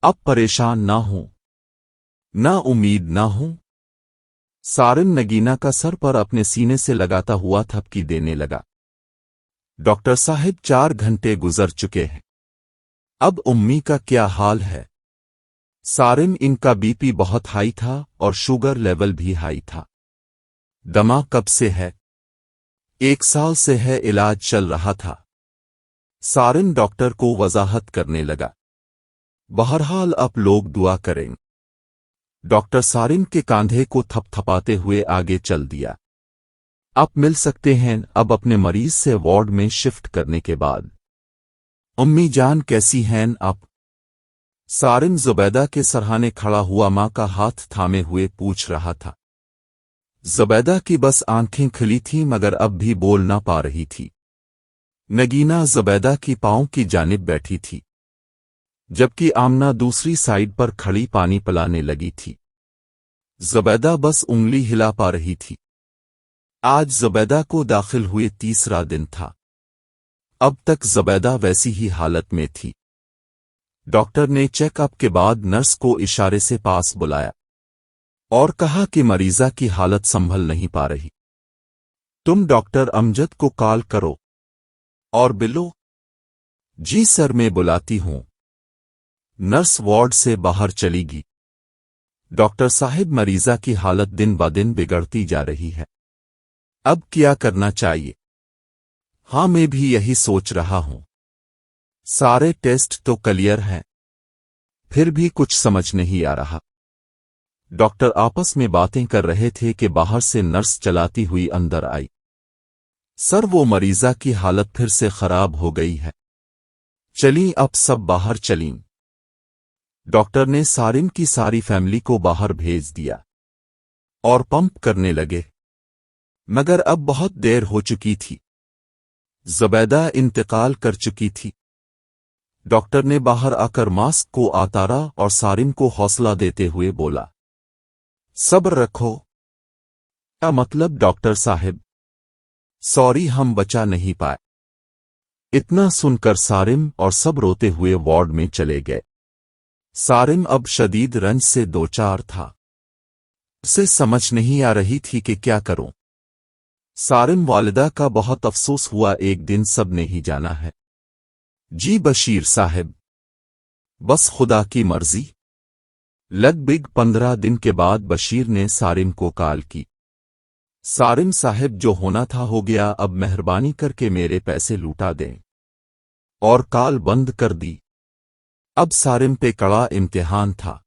S1: अब परेशान ना हूं, ना उम्मीद ना हूं। सारिम नगीना का सर पर अपने सीने से लगाता हुआ थपकी देने लगा। डॉक्टर साहब, 4 घंटे गुजर चुके हैं, अब उम्मी का क्या हाल है? सारिम, इनका बीपी बहुत हाई था और शुगर लेवल भी हाई था। दमा कब से है? 1 साल से है, इलाज चल रहा था। सारिम डॉक्टर को वजाहत करने लगा। बहरहाल अब लोग दुआ करें। डॉक्टर सारिम के कांधे को थपथपाते हुए आगे चल दिया। आप मिल सकते हैं अब अपने मरीज से वार्ड में शिफ्ट करने के बाद। उम्मी जान कैसी हैं आप? सारिम जुबैदा के सरहाने खड़ा हुआ माँ का हाथ थामे हुए पूछ रहा था। जुबैदा की बस आंखें खुली थीं मगर अब भी बोल ना पा रही थी। नगीना जुबैदा की पाँव की जानिब बैठी थी, जबकि आमना दूसरी साइड पर खड़ी पानी पिलाने लगी थी। जुबैदा बस उंगली हिला पा रही थी। आज जुबैदा को दाखिल हुए तीसरा दिन था। अब तक जुबैदा वैसी ही हालत में थी। डॉक्टर ने चेकअप के बाद नर्स को इशारे से पास बुलाया और कहा कि मरीजा की हालत संभल नहीं पा रही। तुम डॉक्टर अमजद को कॉल करो। और बिल्लो? जी सर, मैं बुलाती हूं। नर्स वार्ड से बाहर चली गई। डॉक्टर साहिब, मरीजा की हालत दिन ब दिन बिगड़ती जा रही है। अब क्या करना चाहिए? हाँ, मैं भी यही सोच रहा हूं। सारे टेस्ट तो क्लियर हैं, फिर भी कुछ समझ नहीं आ रहा। डॉक्टर आपस में बातें कर रहे थे कि बाहर से नर्स चलाती हुई अंदर आई। सर, वो मरीजा की हालत फिर से खराब हो गई है। चलीं, अब सब बाहर चलीं। डॉक्टर ने सारिम की सारी फैमिली को बाहर भेज दिया और पंप करने लगे, मगर अब बहुत देर हो चुकी थी। जुबैदा इंतकाल कर चुकी थी। डॉक्टर ने बाहर आकर मास्क को उतारा और सारिम को हौसला देते हुए बोला, सब्र रखो। क्या मतलब डॉक्टर साहिब? सॉरी, हम बचा नहीं पाए। इतना सुनकर सारिम और सब रोते हुए वार्ड में चले गए। सारिम अब शदीद रंज से दो चार था। उसे समझ नहीं आ रही थी कि क्या करूं। सारिम वालिदा का बहुत अफसोस हुआ। एक दिन सब ने ही जाना है। जी बशीर साहब, बस खुदा की मर्जी। लगभग 15 दिन के बाद बशीर ने सारिम को कॉल की। सारिम साहब, जो होना था हो गया, अब मेहरबानी करके मेरे पैसे लौटा दें। और कॉल बंद कर दी। अब सारिम पे कड़ा इम्तिहान था।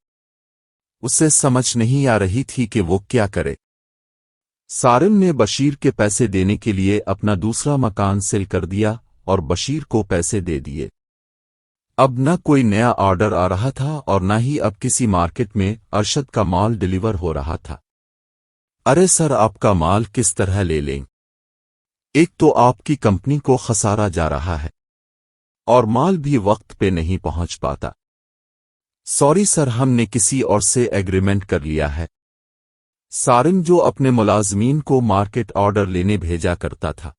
S1: उसे समझ नहीं आ रही थी कि वो क्या करे। सारिम ने बशीर के पैसे देने के लिए अपना दूसरा मकान सेल कर दिया और बशीर को पैसे दे दिए। अब न कोई नया ऑर्डर आ रहा था और न ही अब किसी मार्केट में अरशद का माल डिलीवर हो रहा था। अरे सर, आपका माल किस तरह ले लें? एक तो आपकी कंपनी को खसारा जा रहा है और माल भी वक्त पे नहीं पहुंच पाता। सॉरी सर, हमने किसी और से एग्रीमेंट कर लिया है। सारिम, जो अपने मुलाजमीन को मार्केट ऑर्डर लेने भेजा करता था,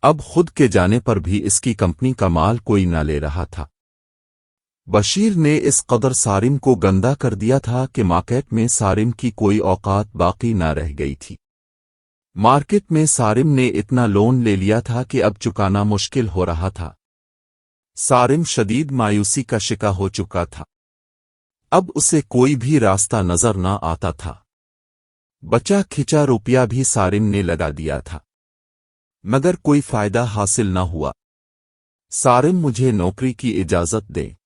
S1: अब खुद के जाने पर भी इसकी कंपनी का माल कोई न ले रहा था। बशीर ने इस कदर सारिम को गंदा कर दिया था कि मार्केट में सारिम की कोई औकात बाकी न रह गई थी। मार्केट में सारिम ने इतना लोन ले लिया था कि अब चुकाना मुश्किल हो रहा था। सारिम शदीद मायूसी का शिकार हो चुका था। अब उसे कोई भी रास्ता नजर न आता था। बचा खिंचा रुपया भी सारिम ने लगा दिया था, मगर कोई फायदा हासिल न हुआ। सारिम, मुझे नौकरी की इजाजत दे,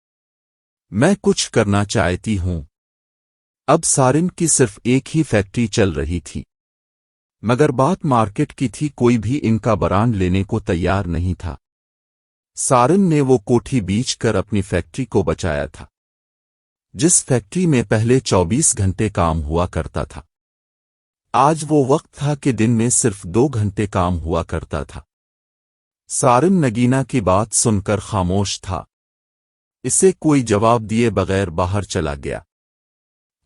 S1: मैं कुछ करना चाहती हूं। अब सारिम की सिर्फ एक ही फैक्ट्री चल रही थी, मगर बात मार्केट की थी। कोई भी इनका ब्रांड लेने को तैयार नहीं था। सारिम ने वो कोठी बेचकर अपनी फैक्ट्री को बचाया था, जिस फैक्ट्री में पहले 24 घंटे काम हुआ करता था। आज वो वक्त था कि दिन में सिर्फ 2 घंटे काम हुआ करता था। सारिम नगीना की बात सुनकर खामोश था। इसे कोई जवाब दिए बगैर बाहर चला गया।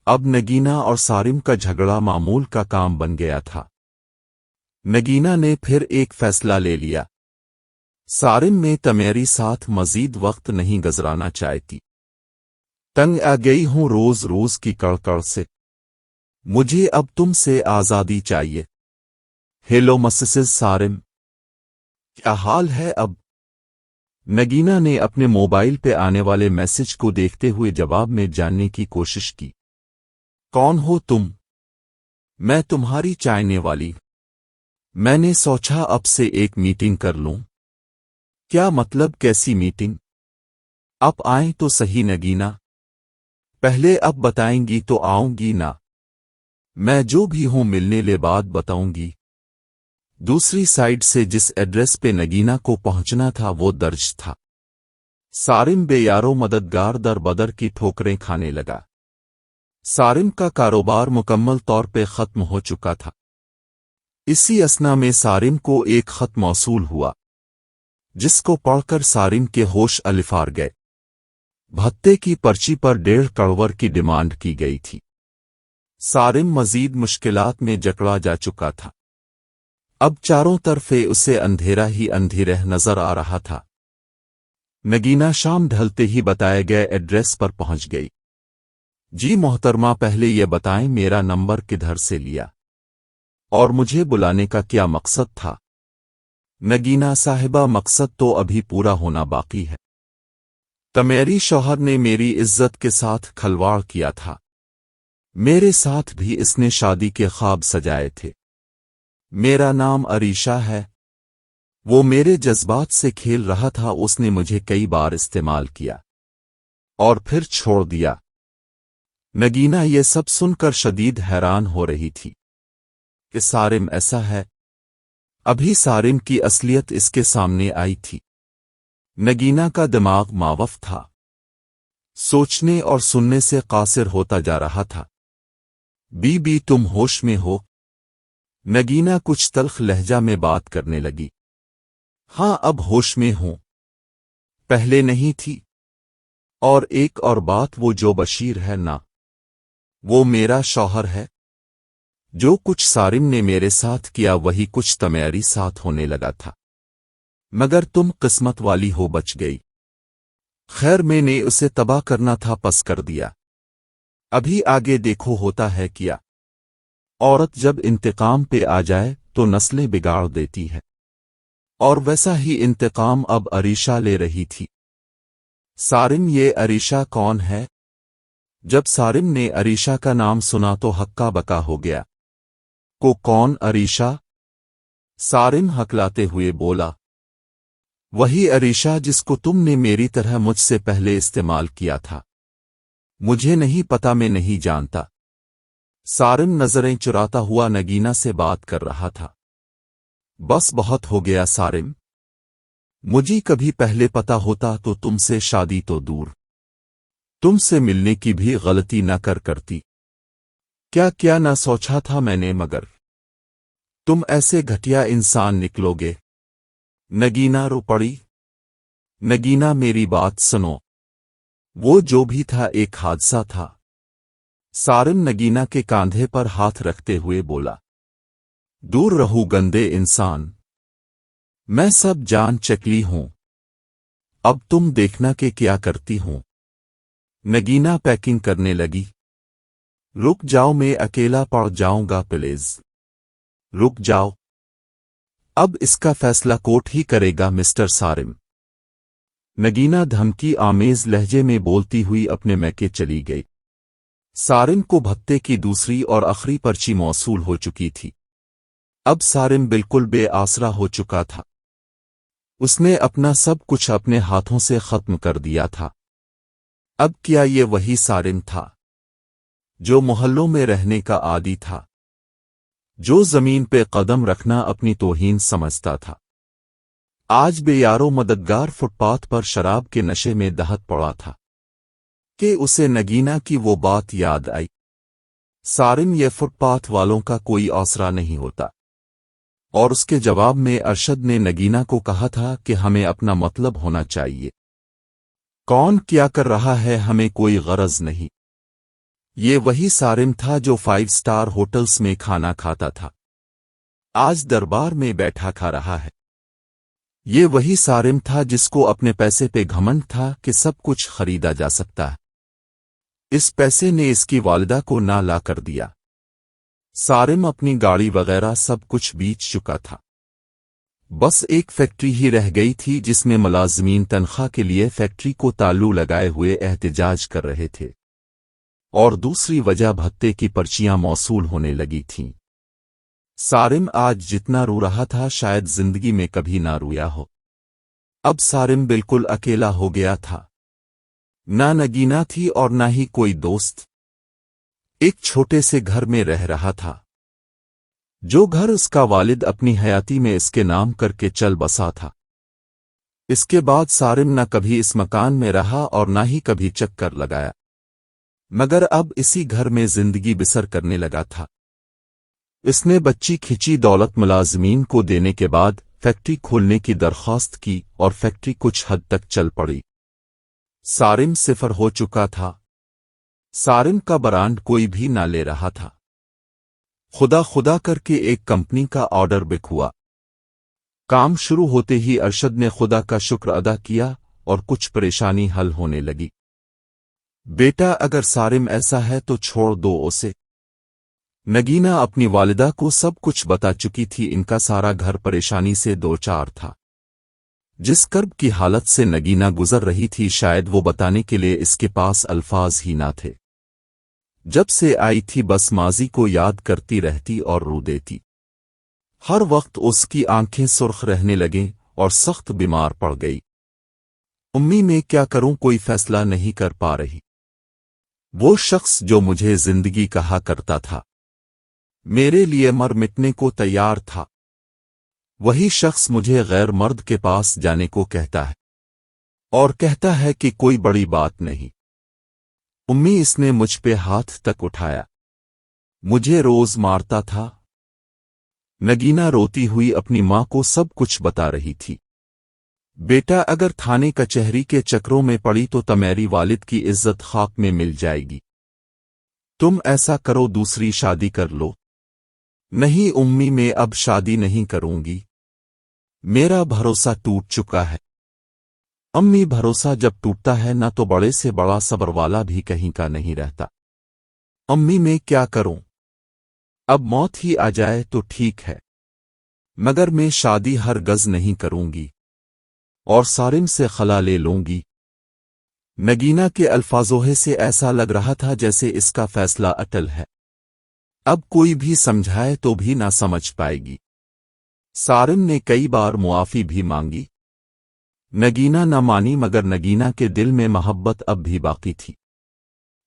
S1: अब नगीना और सारिम का झगड़ा मामूल का काम बन गया था। नगीना ने फिर एक फैसला ले लिया। सारिम, मैं तुम्हारी साथ मजीद वक्त नहीं गुजराना चाहती। तंग आ गई हूं रोज रोज की कड़कड़ से। मुझे अब तुमसे आजादी चाहिए। हेलो मिसेस सारिम, क्या हाल है अब? नगीना ने अपने मोबाइल पे आने वाले मैसेज को देखते हुए जवाब में जानने की कोशिश की। कौन हो तुम? मैं तुम्हारी चाहने वाली। मैंने सोचा अब से एक मीटिंग कर लूं। क्या मतलब, कैसी मीटिंग? आप आएं तो सही नगीना। पहले अब बताएंगी तो आऊंगी ना। मैं जो भी हूं मिलने ले बाद बताऊंगी। दूसरी साइड से जिस एड्रेस पे नगीना को पहुंचना था वो दर्ज था। सारिम बेयारो मददगार दर बदर की ठोकरें खाने लगा। सारिम का कारोबार मुकम्मल तौर पे खत्म हो चुका था। इसी असना में सारिम को एक खत मौसूल हुआ, जिसको पढ़कर सारिम के होश अलिफार गए। भत्ते की पर्ची पर 1.5 करोड़ की डिमांड की गई थी। सारिम मजीद मुश्किलात में जकड़ा जा चुका था। अब चारों तरफे उसे अंधेरा ही अंधेरा नजर आ रहा था। नगीना शाम ढलते ही बताए गए एड्रेस पर पहुंच गई। जी मोहतरमा, पहले ये बताएं मेरा नंबर किधर से लिया और मुझे बुलाने का क्या मकसद था? नगीना साहिबा, मकसद तो अभी पूरा होना बाकी है। तमेरी शौहर ने मेरी इज्जत के साथ खलवाड़ किया था। मेरे साथ भी इसने शादी के ख्वाब सजाए थे। मेरा नाम अरीशा है। वो मेरे जज्बात से खेल रहा था। उसने मुझे कई बार इस्तेमाल किया और फिर छोड़ दिया। नगीना ये सब सुनकर शदीद हैरान हो रही थी कि सारिम ऐसा है। अभी सारिम की असलियत इसके सामने आई थी। नगीना का दिमाग मावफ था, सोचने और सुनने से कासिर होता जा रहा था। बीबी, तुम होश में हो? नगीना कुछ तल्ख लहजा में बात करने लगी। हाँ, अब होश में हूं, पहले नहीं थी। और एक और बात, वो जो बशीर है ना, वो मेरा शौहर है। जो कुछ सारिम ने मेरे साथ किया वही कुछ तमेरी साथ होने लगा था, मगर तुम किस्मत वाली हो, बच गई। खैर, मैंने उसे तबाह करना था, पस कर दिया। अभी आगे देखो होता है क्या। औरत जब इंतकाम पे आ जाए तो नस्लें बिगाड़ देती है, और वैसा ही इंतकाम अब अरीशा ले रही थी। सारिम, ये अरीशा कौन है? जब सारिम ने अरीशा का नाम सुना तो हक्का बका हो गया। कौन अरीशा? सारिम हकलाते हुए बोला, वही अरीशा जिसको तुमने मेरी तरह मुझसे पहले इस्तेमाल किया था। मुझे नहीं पता, मैं नहीं जानता। सारिम नजरें चुराता हुआ नगीना से बात कर रहा था। बस बहुत हो गया सारिम, मुझे कभी पहले पता होता तो तुमसे शादी तो दूर, तुमसे मिलने की भी गलती न करती। क्या क्या न सोचा था मैंने, मगर तुम ऐसे घटिया इंसान निकलोगे। नगीना रो पड़ी। नगीना, मेरी बात सुनो, वो जो भी था एक हादसा था। सारिम नगीना के कांधे पर हाथ रखते हुए बोला, दूर रहूं गंदे इंसान, मैं सब जान चकली हूं। अब तुम देखना कि क्या करती हूं। नगीना पैकिंग करने लगी। रुक जाओ, मैं अकेला पड़ जाऊंगा, प्लीज रुक जाओ। अब इसका फैसला कोर्ट ही करेगा मिस्टर सारिम। नगीना धमकी आमेज लहजे में बोलती हुई अपने मैके चली गई। सारिम को भत्ते की दूसरी और आखिरी पर्ची मौसूल हो चुकी थी। अब सारिम बिल्कुल बेआसरा हो चुका था। उसने अपना सब कुछ अपने हाथों से खत्म कर दिया था। अब क्या ये वही सारिम था जो मोहल्लों में रहने का आदी था, जो जमीन पे कदम रखना अपनी तौहीन समझता था? आज बेयारो मददगार फुटपाथ पर शराब के नशे में दहत पड़ा था कि उसे नगीना की वो बात याद आई। सारिम, ये फुटपाथ वालों का कोई आसरा नहीं होता। और उसके जवाब में अरशद ने नगीना को कहा था कि हमें अपना मतलब होना चाहिए। कौन क्या कर रहा है हमें कोई गरज नहीं। ये वही सारिम था जो 5 स्टार होटल्स में खाना खाता था, आज दरबार में बैठा खा रहा है। ये वही सारिम था जिसको अपने पैसे पे घमंड था कि सब कुछ खरीदा जा सकता है। इस पैसे ने इसकी वालिदा को ना ला कर दिया। सारिम अपनी गाड़ी वगैरह सब कुछ बेच चुका था। बस एक फैक्ट्री ही रह गई थी जिसमें मुलाजमीन तनख्वाह के लिए फैक्ट्री को ताल्लू लगाए हुए एहतिजाज कर रहे थे, और दूसरी वजह भत्ते की पर्चियां मौसूल होने लगी थीं। सारिम आज जितना रो रहा था शायद जिंदगी में कभी ना रोया हो। अब सारिम बिल्कुल अकेला हो गया था। ना नगीना थी और ना ही कोई दोस्त। एक छोटे से घर में रह रहा था, जो घर उसका वालिद अपनी हयाती में इसके नाम करके चल बसा था। اس کے بعد سارم نہ کبھی اس مکان میں رہا اور نہ ہی کبھی چکر لگایا، مگر اب اسی گھر میں زندگی بسر کرنے لگا تھا۔ اس نے بچی کھچی دولت ملازمین کو دینے کے بعد فیکٹری کھولنے کی درخواست کی اور فیکٹری کچھ حد تک چل پڑی۔ سارم صفر ہو چکا تھا۔ سارم کا برانڈ کوئی بھی نہ لے رہا تھا۔ خدا خدا کر کے ایک کمپنی کا آرڈر بک ہوا۔ کام شروع ہوتے ہی ارشد نے خدا کا شکر ادا کیا اور کچھ پریشانی حل ہونے لگی۔ بیٹا اگر سارم ایسا ہے تو چھوڑ دو اسے۔ نگینہ اپنی والدہ کو سب کچھ بتا چکی تھی، ان کا سارا گھر پریشانی سے دوچار تھا۔ جس کرب کی حالت سے نگینہ گزر رہی تھی شاید وہ بتانے کے لیے اس کے پاس الفاظ ہی نہ تھے۔ جب سے آئی تھی بس ماضی کو یاد کرتی رہتی اور رو دیتی۔ ہر وقت اس کی آنکھیں سرخ رہنے لگیں اور سخت بیمار پڑ گئی۔ امی میں کیا کروں، کوئی فیصلہ نہیں کر پا رہی۔ وہ شخص جو مجھے زندگی کہا کرتا تھا، میرے لیے مر مٹنے کو تیار تھا، وہی شخص مجھے غیر مرد کے پاس جانے کو کہتا ہے اور کہتا ہے کہ کوئی بڑی بات نہیں۔ امی اس نے مجھ پہ ہاتھ تک اٹھایا، مجھے روز مارتا تھا۔ نگینہ روتی ہوئی اپنی ماں کو سب کچھ بتا رہی تھی۔ بیٹا اگر تھانے کچہری کے چکروں میں پڑی تو تمہاری والد کی عزت خاک میں مل جائے گی۔ تم ایسا کرو دوسری شادی کر لو۔ نہیں امی میں اب شادی نہیں کروں گی، میرا بھروسہ ٹوٹ چکا ہے۔ امی بھروسہ جب ٹوٹتا ہے نہ تو بڑے سے بڑا صبر والا بھی کہیں کا نہیں رہتا۔ امی میں کیا کروں، اب موت ہی آ جائے تو ٹھیک ہے، مگر میں شادی ہرگز نہیں کروں گی اور سارم سے خلا لے لوں گی۔ نگینہ کے الفاظوں سے ایسا لگ رہا تھا جیسے اس کا فیصلہ اٹل ہے، اب کوئی بھی سمجھائے تو بھی نہ سمجھ پائے گی۔ سارم نے کئی بار معافی بھی مانگی، نگینہ نہ مانی، مگر نگینہ کے دل میں محبت اب بھی باقی تھی۔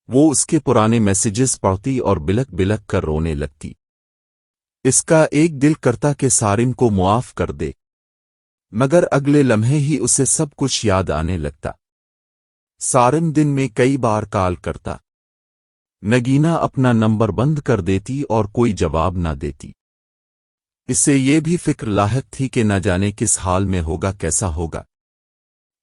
S1: وہ اس کے پرانے میسیجز پڑھتی اور بلک بلک کر رونے لگتی۔ اس کا ایک دل کرتا کہ سارم کو معاف کر دے، مگر اگلے لمحے ہی اسے سب کچھ یاد آنے لگتا۔ سارم دن میں کئی بار کال کرتا، نگینہ اپنا نمبر بند کر دیتی اور کوئی جواب نہ دیتی۔ اسے یہ بھی فکر لاحق تھی کہ نہ جانے کس حال میں ہوگا، کیسا ہوگا۔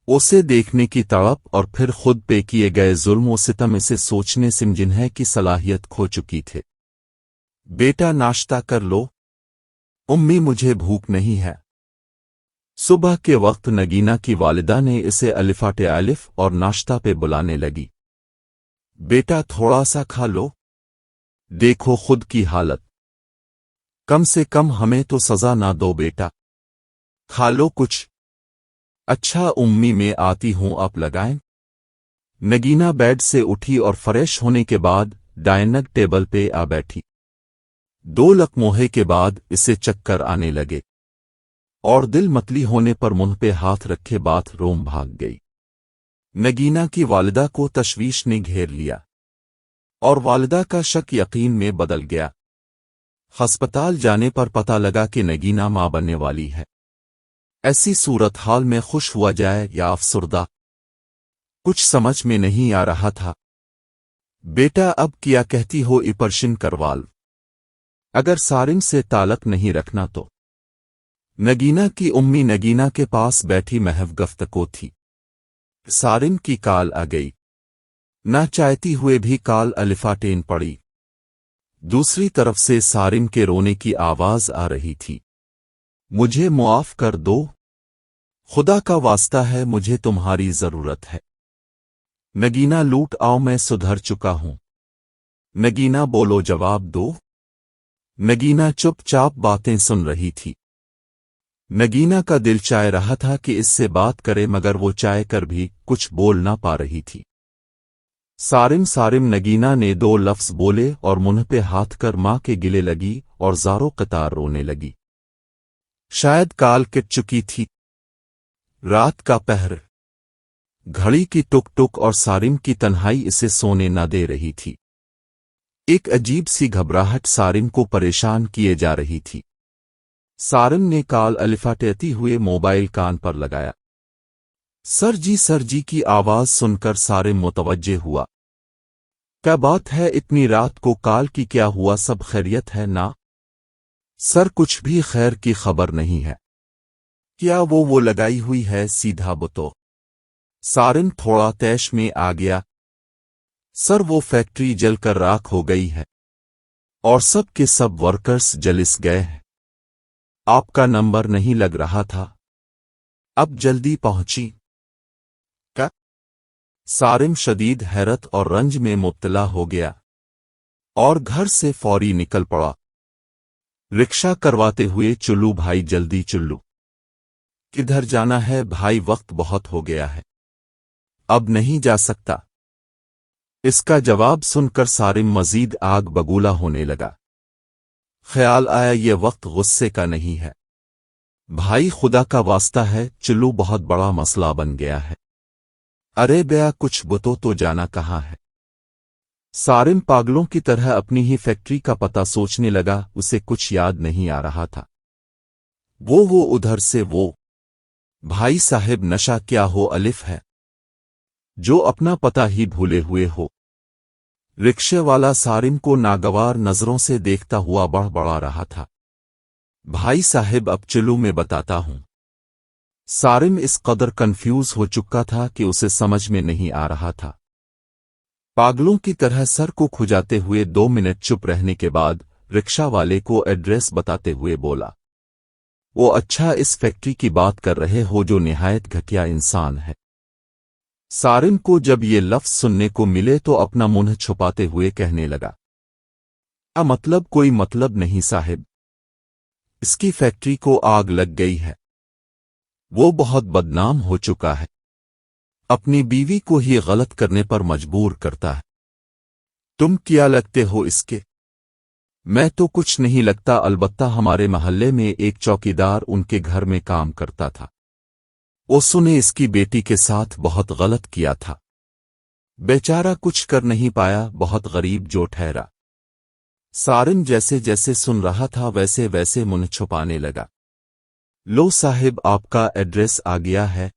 S1: اسے دیکھنے کی تڑپ اور پھر خود پہ کیے گئے ظلم و ستم اسے سوچنے سمجھنے کی صلاحیت کھو چکی تھے۔ بیٹا ناشتہ کر لو، امی مجھے بھوک نہیں ہے۔ صبح کے وقت نگینہ کی والدہ نے اسے الفاٹ الف اور ناشتہ پہ بلانے لگی۔ بیٹا تھوڑا سا کھا لو، دیکھو خود کی حالت، کم سے کم ہمیں تو سزا نہ دو بیٹا، کھا لو کچھ۔ اچھا امی میں آتی ہوں، آپ لگائیں۔ نگینہ بیڈ سے اٹھی اور فریش ہونے کے بعد ڈائننگ ٹیبل پہ آ بیٹھی۔ 2 لقمے کے بعد اسے چکر آنے لگے اور دل متلی ہونے پر منہ پہ ہاتھ رکھے باتھ روم بھاگ گئی۔ نگینہ کی والدہ کو تشویش نے گھیر لیا اور والدہ کا شک یقین میں بدل گیا۔ ہسپتال جانے پر پتہ لگا کہ نگینہ ماں بننے والی ہے۔ ایسی صورتحال میں خوش ہوا جائے یا افسردہ، کچھ سمجھ میں نہیں آ رہا تھا۔ بیٹا اب کیا کہتی ہو، اپریشن کروال، اگر سارم سے تعلق نہیں رکھنا تو۔ نگینہ کی امی نگینہ کے پاس بیٹھی محو گفتگو تھی۔ سارم کی کال آ گئی، نہ چاہتی ہوئے بھی کال الفاٹین پڑی۔ دوسری طرف سے سارم کے رونے کی آواز آ رہی تھی، مجھے معاف کر دو، خدا کا واسطہ ہے، مجھے تمہاری ضرورت ہے۔ نگینہ لوٹ آؤ، میں سدھر چکا ہوں۔ نگینہ بولو، جواب دو۔ نگینہ چپ چاپ باتیں سن رہی تھی۔ نگینہ کا دل چاہ رہا تھا کہ اس سے بات کرے، مگر وہ چاہ کر بھی کچھ بول نہ پا رہی تھی۔ سارم سارم نگینہ نے 2 لفظ بولے اور منہ پہ ہاتھ کر ماں کے گلے لگی اور زاروں قطار رونے لگی۔ شاید کال کٹ چکی تھی۔ رات کا پہر، گھڑی کی ٹک ٹک اور سارم کی تنہائی اسے سونے نہ دے رہی تھی۔ ایک عجیب سی گھبراہٹ سارم کو پریشان کیے جا رہی تھی۔ سارم نے کال الفاٹتی ہوئے موبائل کان پر لگایا۔ सर जी की आवाज सुनकर सारिम मुतवज्जे हुआ। क्या बात है, इतनी रात को काल की, क्या हुआ, सब खैरियत है ना? सर कुछ भी खैर की खबर नहीं है। क्या वो लगाई हुई है सीधा बुतो? सारिम थोड़ा तैश में आ गया। सर वो फैक्ट्री जलकर राख हो गई है और सब के सब वर्कर्स जलिस गए हैं। आपका नंबर नहीं लग रहा था, अब जल्दी पहुंची क्या? सारिम शदीद हैरत और रंज में मुब्तला हो गया और घर से फौरी निकल पड़ा, रिक्शा करवाते हुए। चुल्लू भाई जल्दी चुल्लू। किधर जाना है भाई, वक्त बहुत हो गया है, अब नहीं जा सकता। इसका जवाब सुनकर सारिम मजीद आग बगूला होने लगा। ख्याल आया ये वक्त गुस्से का नहीं है। भाई खुदा का वास्ता है, चुल्लू बहुत बड़ा मसला बन गया है। अरे बया कुछ बतो तो जाना कहाँ है? सारिम पागलों की तरह अपनी ही फैक्ट्री का पता सोचने लगा। उसे कुछ याद नहीं आ रहा था। वो उधर से वो। भाई साहिब नशा क्या हो अलिफ है जो अपना पता ही भूले हुए हो। रिक्शे वाला सारिम को नागवार नजरों से देखता हुआ बड़बड़ा रहा था। भाई साहिब अब चलो मैं बताता हूं। सारिम इस कदर कंफ्यूज हो चुका था कि उसे समझ में नहीं आ रहा था। पागलों की तरह सर को खुजाते हुए 2 मिनट चुप रहने के बाद रिक्शा वाले को एड्रेस बताते हुए बोला, वो अच्छा, इस फैक्ट्री की बात कर रहे हो जो निहायत घटिया इंसान है। सारिम को जब ये लफ्ज सुनने को मिले तो अपना मुंह छुपाते हुए कहने लगा, मतलब कोई मतलब नहीं साहिब, इसकी फैक्ट्री को आग लग गई है। वो बहुत बदनाम हो चुका है, अपनी बीवी को ही गलत करने पर मजबूर करता है। तुम क्या लगते हो इसके? मैं तो कुछ नहीं लगता, अलबत्ता हमारे महल्ले में एक चौकीदार उनके घर में काम करता था। उसने इसकी बेटी के साथ बहुत गलत किया था। बेचारा कुछ कर नहीं पाया, बहुत गरीब जो ठहरा। सारिम जैसे जैसे सुन रहा था वैसे वैसे मुंह छुपाने लगा। लो साहिब, आपका एड्रेस आ गया है,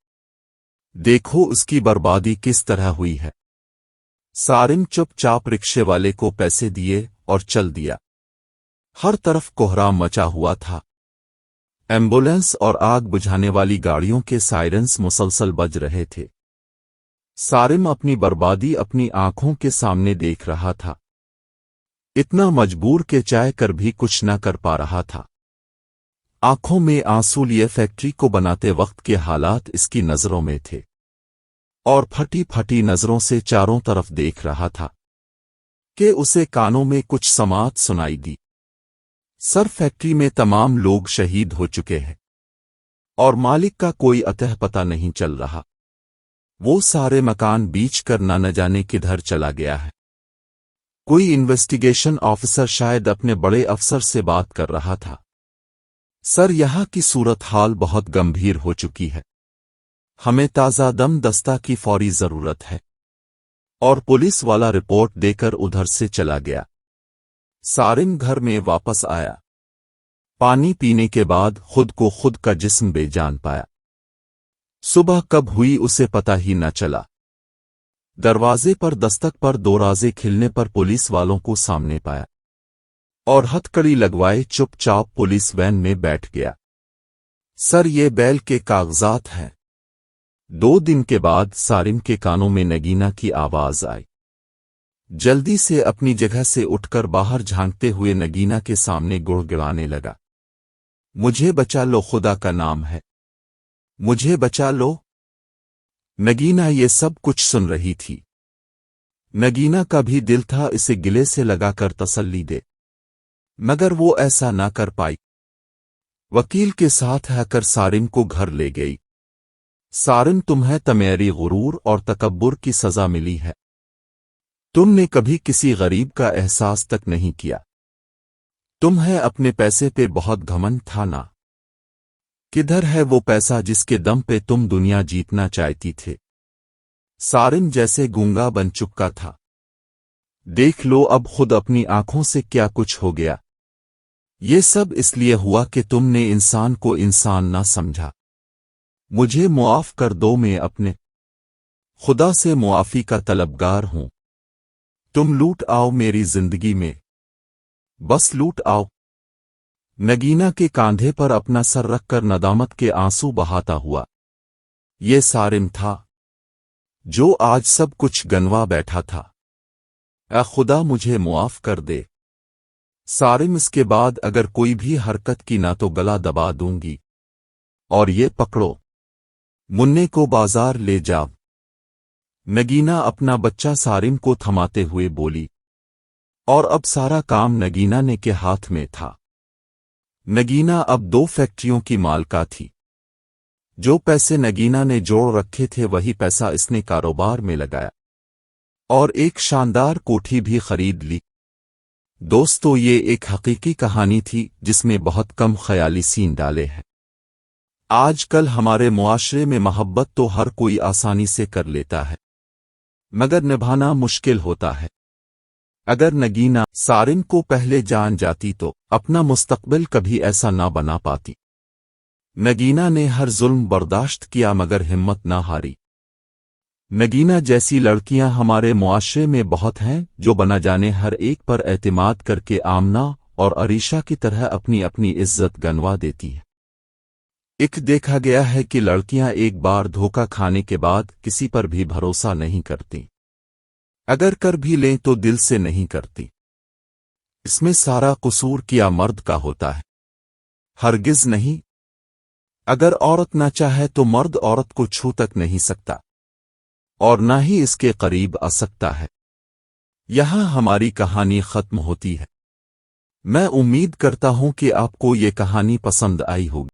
S1: देखो उसकी बर्बादी किस तरह हुई है। सारिम चुपचाप रिक्शे वाले को पैसे दिए और चल दिया। हर तरफ कोहराम मचा हुआ था। एम्बुलेंस और आग बुझाने वाली गाड़ियों के सायरन्स मुसलसल बज रहे थे। सारिम अपनी बर्बादी अपनी आंखों के सामने देख रहा था, इतना मजबूर के चाह कर भी कुछ न कर पा रहा था। आंखों में आंसू लिए फैक्ट्री को बनाते वक्त के हालात इसकी नजरों में थे और फटी फटी नजरों से चारों तरफ देख रहा था कि उसे कानों में कुछ समात सुनाई दी। सर फैक्ट्री में तमाम लोग शहीद हो चुके हैं और मालिक का कोई अतः पता नहीं चल रहा। वो सारे मकान बीच कर न जाने किधर चला गया है। कोई इन्वेस्टिगेशन ऑफिसर शायद अपने बड़े अफसर से बात कर रहा था। सर यहाँ की सूरत हाल बहुत गंभीर हो चुकी है, हमें ताज़ा दम दस्ता की फौरी जरूरत है। और पुलिस वाला रिपोर्ट देकर उधर से चला गया। सारिम घर में वापस आया। पानी पीने के बाद खुद को खुद का जिस्म बेजान पाया। सुबह कब हुई उसे पता ही न चला। दरवाजे पर दस्तक पर दोराजे खिलने पर पुलिस वालों को सामने पाया और हथकड़ी लगवाए चुपचाप पुलिस वैन में बैठ गया। सर ये बैल के कागजात हैं। 2 दिन के बाद सारिम के कानों में नगीना की आवाज आई। जल्दी से अपनी जगह से उठकर बाहर झांकते हुए नगीना के सामने गुड़गुड़ाने लगा, मुझे बचा लो, खुदा का नाम है, मुझे बचा लो। नगीना ये सब कुछ सुन रही थी। नगीना का भी दिल था इसे गिले से लगाकर तसल्ली दे, मगर वो ऐसा ना कर पाई। वकील के साथ आकर सारिम को घर ले गई। सारिम, तुम्हें तमेरी गुरूर और तकब्बुर की सजा मिली है। तुमने कभी किसी गरीब का एहसास तक नहीं किया। तुम्हें अपने पैसे पे बहुत घमंड था ना? किधर है वो पैसा जिसके दम पे तुम दुनिया जीतना चाहती थे? सारिम जैसे गूंगा बन चुका था। देख लो अब खुद अपनी आंखों से क्या कुछ हो गया। ये सब इसलिए हुआ कि तुमने इंसान को इंसान ना समझा। مجھے معاف کر دو، میں اپنے خدا سے معافی کا طلبگار ہوں۔ تم لوٹ آؤ میری زندگی میں، بس لوٹ آؤ۔ نگینا کے کاندھے پر اپنا سر رکھ کر ندامت کے آنسو بہاتا ہوا یہ صارم تھا جو آج سب کچھ گنوا بیٹھا تھا۔ اے خدا مجھے معاف کر دے صارم، اس کے بعد اگر کوئی بھی حرکت کی نہ تو گلا دبا دوں گی، اور یہ پکڑو مننے کو بازار لے جاؤ۔ نگینا اپنا بچہ صارم کو تھماتے ہوئے بولی، اور اب سارا کام نگینا نے کے ہاتھ میں تھا۔ نگینا اب 2 فیکٹریوں کی مالکہ تھی۔ جو پیسے نگینا نے جوڑ رکھے تھے وہی پیسہ اس نے کاروبار میں لگایا اور ایک شاندار کوٹھی بھی خرید لی۔ دوستو، یہ ایک حقیقی کہانی تھی جس میں بہت کم خیالی سین ڈالے ہیں۔ آج کل ہمارے معاشرے میں محبت تو ہر کوئی آسانی سے کر لیتا ہے، مگر نبھانا مشکل ہوتا ہے۔ اگر نگینا صارم کو پہلے جان جاتی تو اپنا مستقبل کبھی ایسا نہ بنا پاتی۔ نگینا نے ہر ظلم برداشت کیا مگر ہمت نہ ہاری۔ نگینا جیسی لڑکیاں ہمارے معاشرے میں بہت ہیں جو بنا جانے ہر ایک پر اعتماد کر کے آمنہ اور عریشہ کی طرح اپنی اپنی عزت گنوا دیتی ہیں۔ ایک دیکھا گیا ہے کہ لڑکیاں ایک بار دھوکہ کھانے کے بعد کسی پر بھی بھروسہ نہیں کرتی، اگر کر بھی لیں تو دل سے نہیں کرتی۔ اس میں سارا قصور کیا مرد کا ہوتا ہے؟ ہرگز نہیں۔ اگر عورت نہ چاہے تو مرد عورت کو چھو تک نہیں سکتا اور نہ ہی اس کے قریب آ سکتا ہے۔ یہاں ہماری کہانی ختم ہوتی ہے۔ میں امید کرتا ہوں کہ آپ کو یہ کہانی پسند آئی ہوگی۔